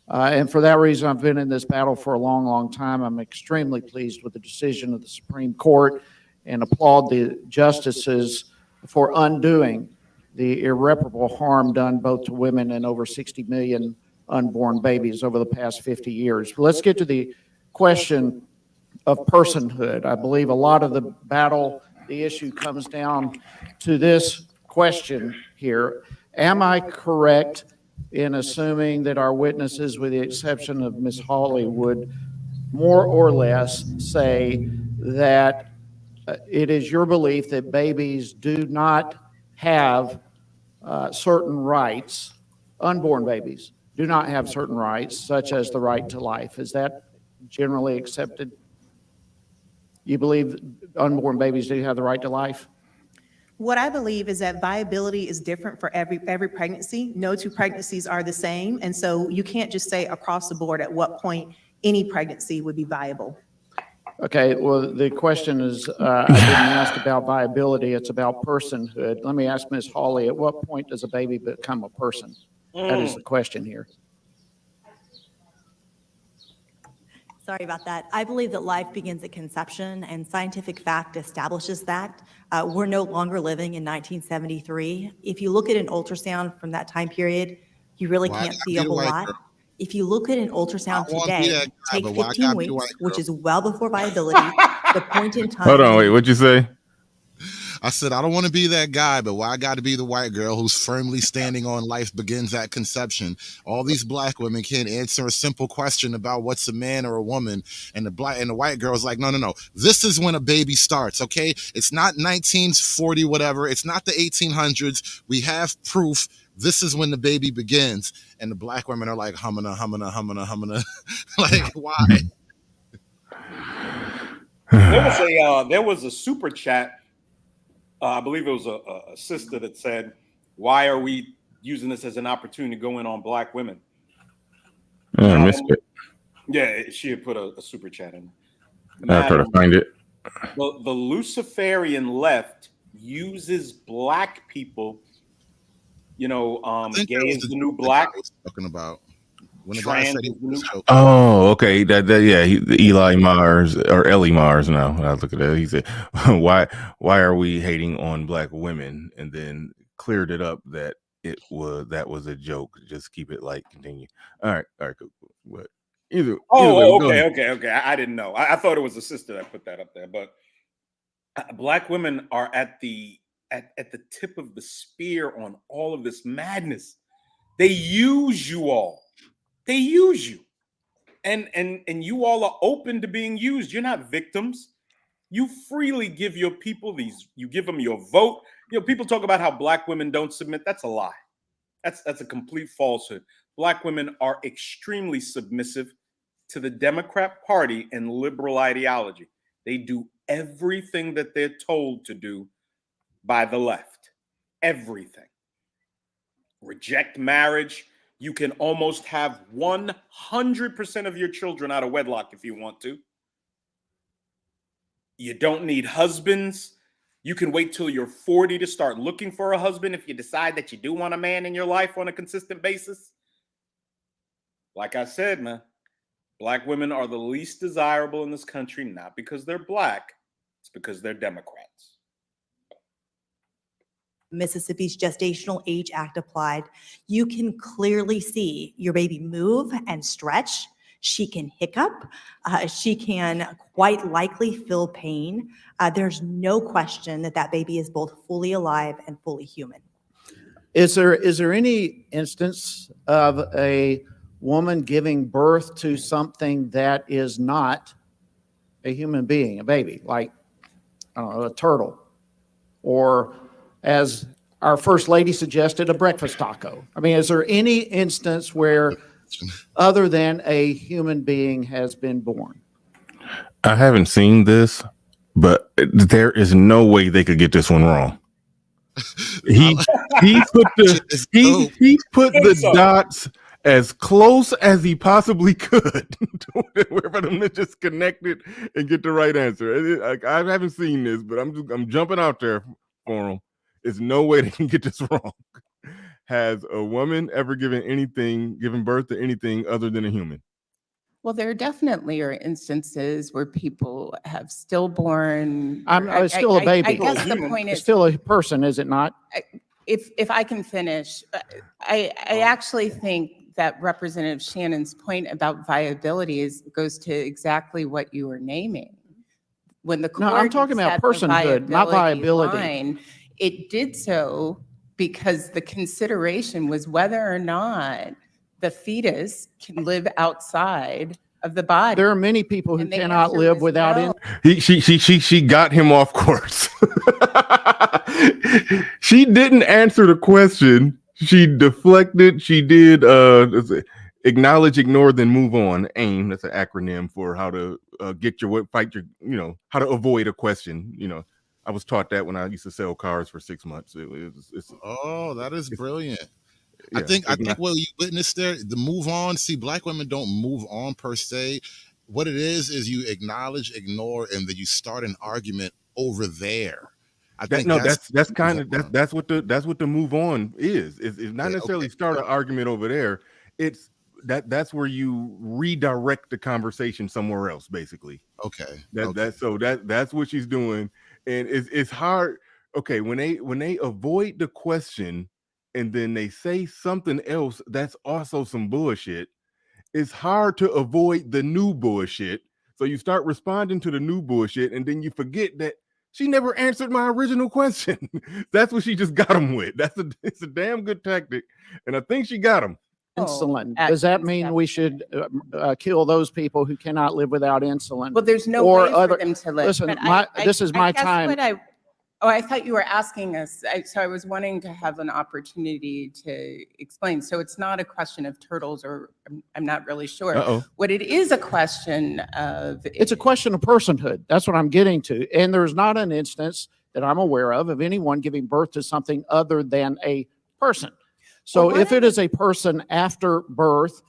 And for that reason, I've been in this battle for a long, long time. I'm extremely pleased with the decision of the Supreme Court and applaud the justices for undoing the irreparable harm done both to women and over 60 million unborn babies over the past 50 years. But let's get to the question of personhood. I believe a lot of the battle, the issue comes down to this question here. Am I correct in assuming that our witnesses, with the exception of Ms. Hawley, would more or less say that it is your belief that babies do not have certain rights, unborn babies do not have certain rights, such as the right to life? Is that generally accepted? You believe unborn babies do have the right to life? What I believe is that viability is different for every pregnancy. No two pregnancies are the same. And so you can't just say across the board at what point any pregnancy would be viable. Okay, well, the question is, I didn't ask about viability, it's about personhood. Let me ask Ms. Hawley, at what point does a baby become a person? That is the question here. Sorry about that. I believe that life begins at conception, and scientific fact establishes that. We're no longer living in 1973. If you look at an ultrasound from that time period, you really can't see a whole lot. If you look at an ultrasound today, take 15 weeks, which is well before viability, the point in time. Hold on, wait, what'd you say? I said, I don't want to be that guy, but why I got to be the white girl who's firmly standing on life begins at conception. All these black women can't answer a simple question about what's a man or a woman. And the white girl's like, no, no, no. This is when a baby starts, okay? It's not 1940, whatever. It's not the 1800s. We have proof. This is when the baby begins. And the black women are like, humana, humana, humana, humana. Like, why? There was a super chat. I believe it was a sister that said, "Why are we using this as an opportunity to go in on black women?" I missed it. Yeah, she had put a super chat in. I'll try to find it. The Luciferian left uses black people. Gay is the new black. Talking about. When Oh, okay. Eli Mars or Ellie Mars. Now I look at that. He said, "Why are we hating on black women?" And then cleared it up that that was a joke. Just keep it light. Continue. All right, cool. But either way, Okay. I didn't know. I thought it was a sister that put that up there. But black women are at the tip of the spear on all of this madness. They use you all. They use you, and you all are open to being used. You're not victims. You freely give your people you give them your vote. People talk about how black women don't submit. That's a lie. That's a complete falsehood. Black women are extremely submissive to the Democrat Party and liberal ideology. They do everything that they're told to do by the left. Everything. Reject marriage. You can almost have 100% of your children out of wedlock if you want to. You don't need husbands. You can wait till you're 40 to start looking for a husband if you decide that you do want a man in your life on a consistent basis. Like I said, man, black women are the least desirable in this country, not because they're black, it's because they're Democrats. Mississippi's Gestational Age Act applied, you can clearly see your baby move and stretch. She can hiccup. She can quite likely feel pain. There's no question that baby is both fully alive and fully human. Is there any instance of a woman giving birth to something that is not a human being, a baby, like, I don't know, a turtle, or as our first lady suggested, a breakfast taco? I mean, is there any instance where other than a human being has been born? I haven't seen this, but there is no way they could get this one wrong. He put the dots as close as he possibly could for them to just connect it and get the right answer. I haven't seen this, but I'm jumping out there for him. There's no way they can get this wrong. Has a woman ever given birth to anything other than a human? Well, there definitely are instances where people have stillborn. It's still a baby. I guess the point It's is still a person, is it not? if I can finish, I actually think that Representative Shannon's point about viability goes to exactly what you were naming. When the court I'm talking about set the personhood, not viability. line, it did so because the consideration was whether or not the fetus can live outside of the body. There are many people who cannot live without it. She got him off course. She didn't answer the question. She deflected. She did acknowledge, ignore, then move on. AIM. That's an acronym for how to how to avoid a question. I was taught that when I used to sell cars for 6 months. That is brilliant. Yeah, I think what you witnessed there, the move on. See, black women don't move on per se. What it is you acknowledge, ignore, and then you start an argument over there. That's what the move on is. It's not necessarily start an argument over there. It's that's where you redirect the conversation somewhere else, basically. Okay. That's what she's doing. And it's hard. Okay, when they avoid the question and then they say something else that's also some bullshit, it's hard to avoid the new bullshit. So you start responding to the new bullshit, and then you forget that She never answered my original question. That's what she just got him with. It's a damn good tactic, and I think she got him. Insulin. Does that mean we should kill those people who cannot live without insulin? Well, there's no Or way other- for them to live. Listen, But this is my guess time. I thought you were asking us, so I was wanting to have an opportunity to explain. So it's not a question of turtles, or I'm not really sure. Uh-oh. What it is a question of, It's a question of personhood. That's what I'm getting to. And there's not an instance that I'm aware of anyone giving birth to something other than a person. So Well, if it is a person after birth,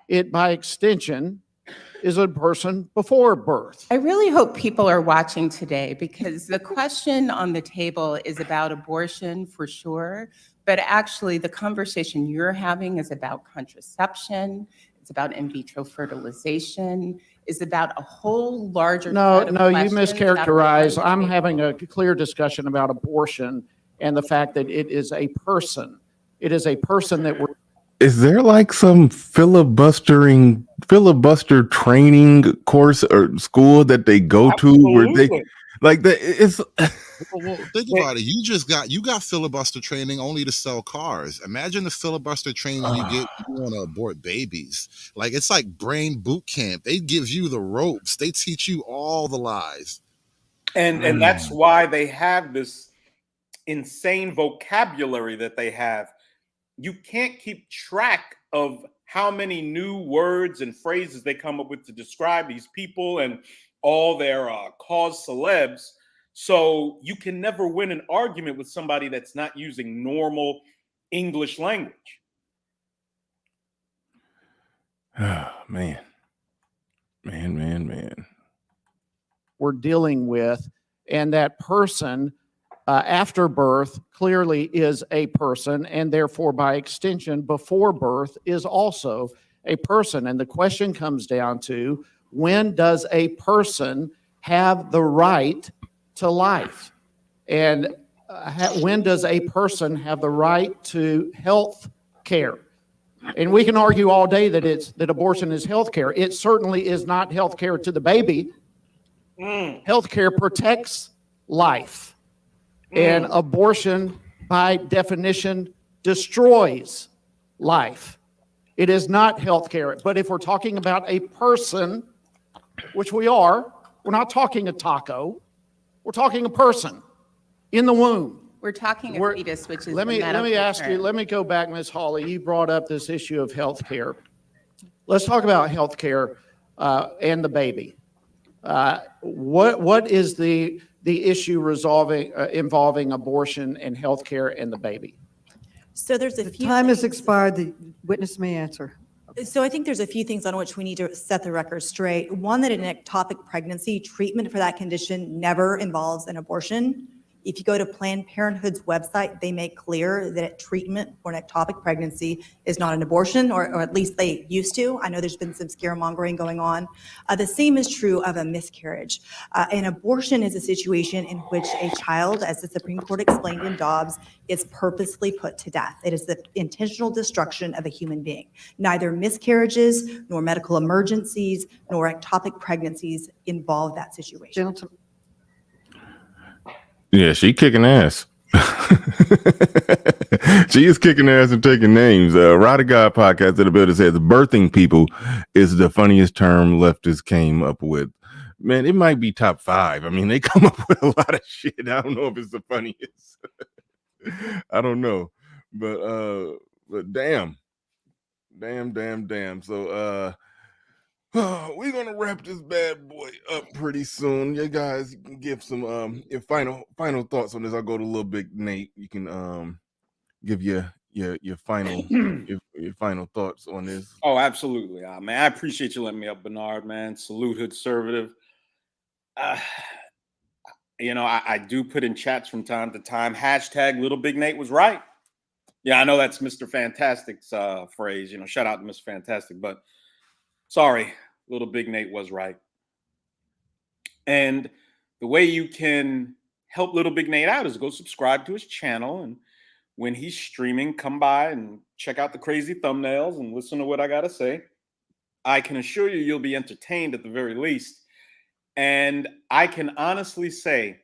it by extension is a person before birth. I really hope people are watching today, because the question on the table is about abortion for sure, but actually the conversation you're having is about contraception, it's about in vitro fertilization, is about a whole larger No, set of no, you questions that are mischaracterize. on the I'm table. having a clear discussion about abortion and the fact that it is a person. It is a person that we're Is there like some filibuster training course or school that they go to where they Absolutely. like that? It's Well, think about it. You got filibuster training only to sell cars. Imagine the filibuster training you get if you want to abort babies. Like, it's like brain boot camp. They give you the ropes. They teach you all the lies. And that's why they have this insane vocabulary that they have. You can't keep track of how many new words and phrases they come up with to describe these people and all their cause celebs. So you can never win an argument with somebody that's not using normal English language. Oh, man. we're dealing with, and that person after birth clearly is a person, and therefore by extension before birth is also a person. And the question comes down to, when does a person have the right to life? And when does a person have the right to health care? And we can argue all day that abortion is health care. It certainly is not health care to the baby. Health care protects life. And abortion, by definition, destroys life. It is not health care. But if we're talking about a person, which we are, we're not talking a taco. We're talking a person in the womb. We're talking a fetus, which is Let me the medical ask you, term. let me go back, Ms. Hawley. You brought up this issue of health care. Let's talk about health care and the baby. What is the issue involving abortion and health care and the baby? So there's a The few time has things- expired. The witness may answer. So I think there's a few things on which we need to set the record straight. One, that an ectopic pregnancy, treatment for that condition never involves an abortion. If you go to Planned Parenthood's website, they make clear that treatment for an ectopic pregnancy is not an abortion, or at least they used to. I know there's been some scaremongering going on. The same is true of a miscarriage. An abortion is a situation in which a child, as the Supreme Court explained in Dobbs, is purposefully put to death. It is the intentional destruction of a human being. Neither miscarriages, nor medical emergencies, nor ectopic pregnancies involve that situation. Yeah, she kicking ass. She is kicking ass and taking names. Ride God podcast at the builder says birthing people is the funniest term leftists came up with. Man, it might be top 5. I mean, they come up with a lot of shit. I don't know if it's the funniest. I don't know. But damn. So we're gonna wrap this bad boy up pretty soon. You guys can give some your final thoughts on this. I'll go to Little Big Nate. You can give your final your final thoughts on this. Oh, absolutely. Man, I appreciate you letting me up, Bernard, man. Salute Hood Conservative. I do put in chats from time to time, hashtag Little Big Nate was right. Yeah, I know that's Mr. Fantastic's phrase, shout out to Mr. Fantastic, but sorry, Little Big Nate was right. And the way you can help Little Big Nate out is go subscribe to his channel. And when he's streaming, come by and check out the crazy thumbnails and listen to what I got to say. I can assure you, you'll be entertained at the very least. And I can honestly say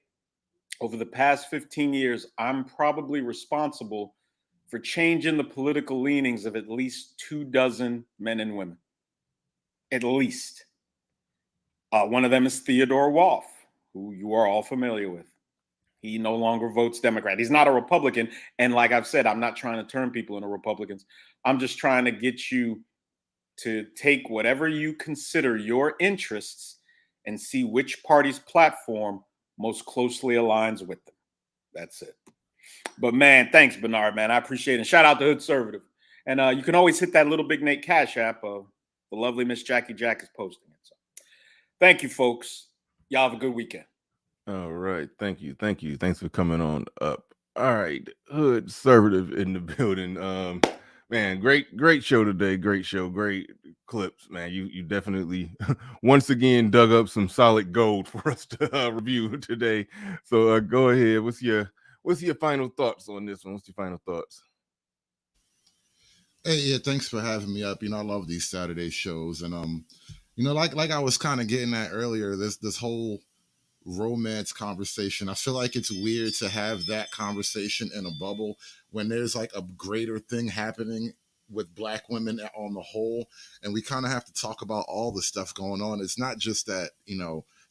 over the past 15 years, I'm probably responsible for changing the political leanings of at least 24 men and women. At least. One of them is Theodore Wolff, who you are all familiar with. He no longer votes Democrat. He's not a Republican. And like I've said, I'm not trying to turn people into Republicans. I'm just trying to get you to take whatever you consider your interests and see which party's platform most closely aligns with them. That's it. But man, thanks, Bernard, man. I appreciate it. And shout out to Hoodservative. And you can always hit that Little Big Nate Cash app. The lovely Miss Jackie Jack is posting it. So thank you, folks. Y'all have a good weekend. All right. Thank you. Thank you. Thanks for coming on up. All right. Hoodservative in the building. Man, great show today. Great show. Great clips, man. You definitely once again dug up some solid gold for us to review today. So go ahead. What's your final thoughts on this one? What's your final thoughts? Hey, yeah, thanks for having me up. I love these Saturday shows, and like I was kind of getting at earlier, this whole romance conversation. I feel like it's weird to have that conversation in a bubble when there's like a greater thing happening with Black women on the whole, and we kind of have to talk about all the stuff going on. It's not just that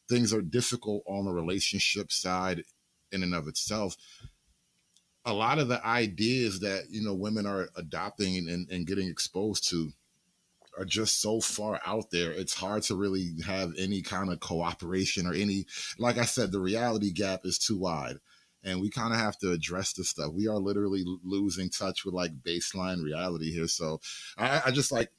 things are difficult on the relationship side in and of itself. A lot of the ideas that women are adopting and getting exposed to are just so far out there. It's hard to really have any kind of cooperation or like I said, the reality gap is too wide, and we kind of have to address this stuff. We are literally losing touch with like baseline reality here. So I just like,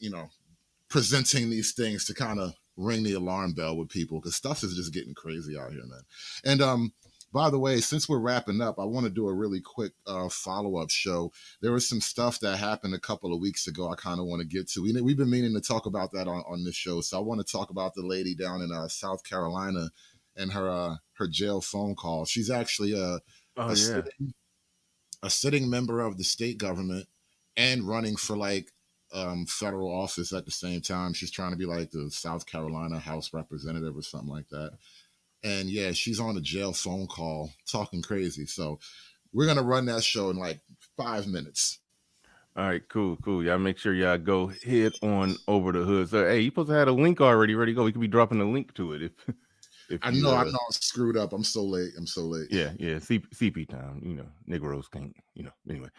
presenting these things to kind of ring the alarm bell with people, because stuff is just getting crazy out here, man. And, by the way, since we're wrapping up, I want to do a really quick follow-up show. There was some stuff that happened a couple of weeks ago I kind of want to get to. We've been meaning to talk about that on this show. So I want to talk about the lady down in South Carolina and her jail phone call. She's actually a sitting member of the state government and running for like federal office at the same time. She's trying to be like the South Carolina House representative or something like that. And yeah, she's on a jail phone call talking crazy. So we're going to run that show in like 5 minutes. All right, cool. Y'all make sure y'all go head on over to Hood. So, hey, you supposed to have a link already ready to go. We could be dropping a link to it if I know I'm screwed up. I'm so late. Yeah. CP time. Negroes can't, anyway.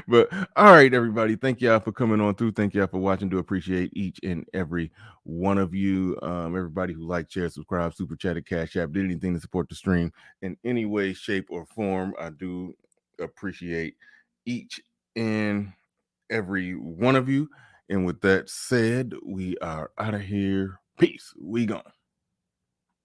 But all right, everybody. Thank y'all for coming on through. Thank y'all for watching. Do appreciate each and every one of you. Everybody who liked, shared, subscribed, super chatted, Cash App, did anything to support the stream in any way, shape, or form. I do appreciate each and every one of you. And with that said, we are out of here. Peace. We gone.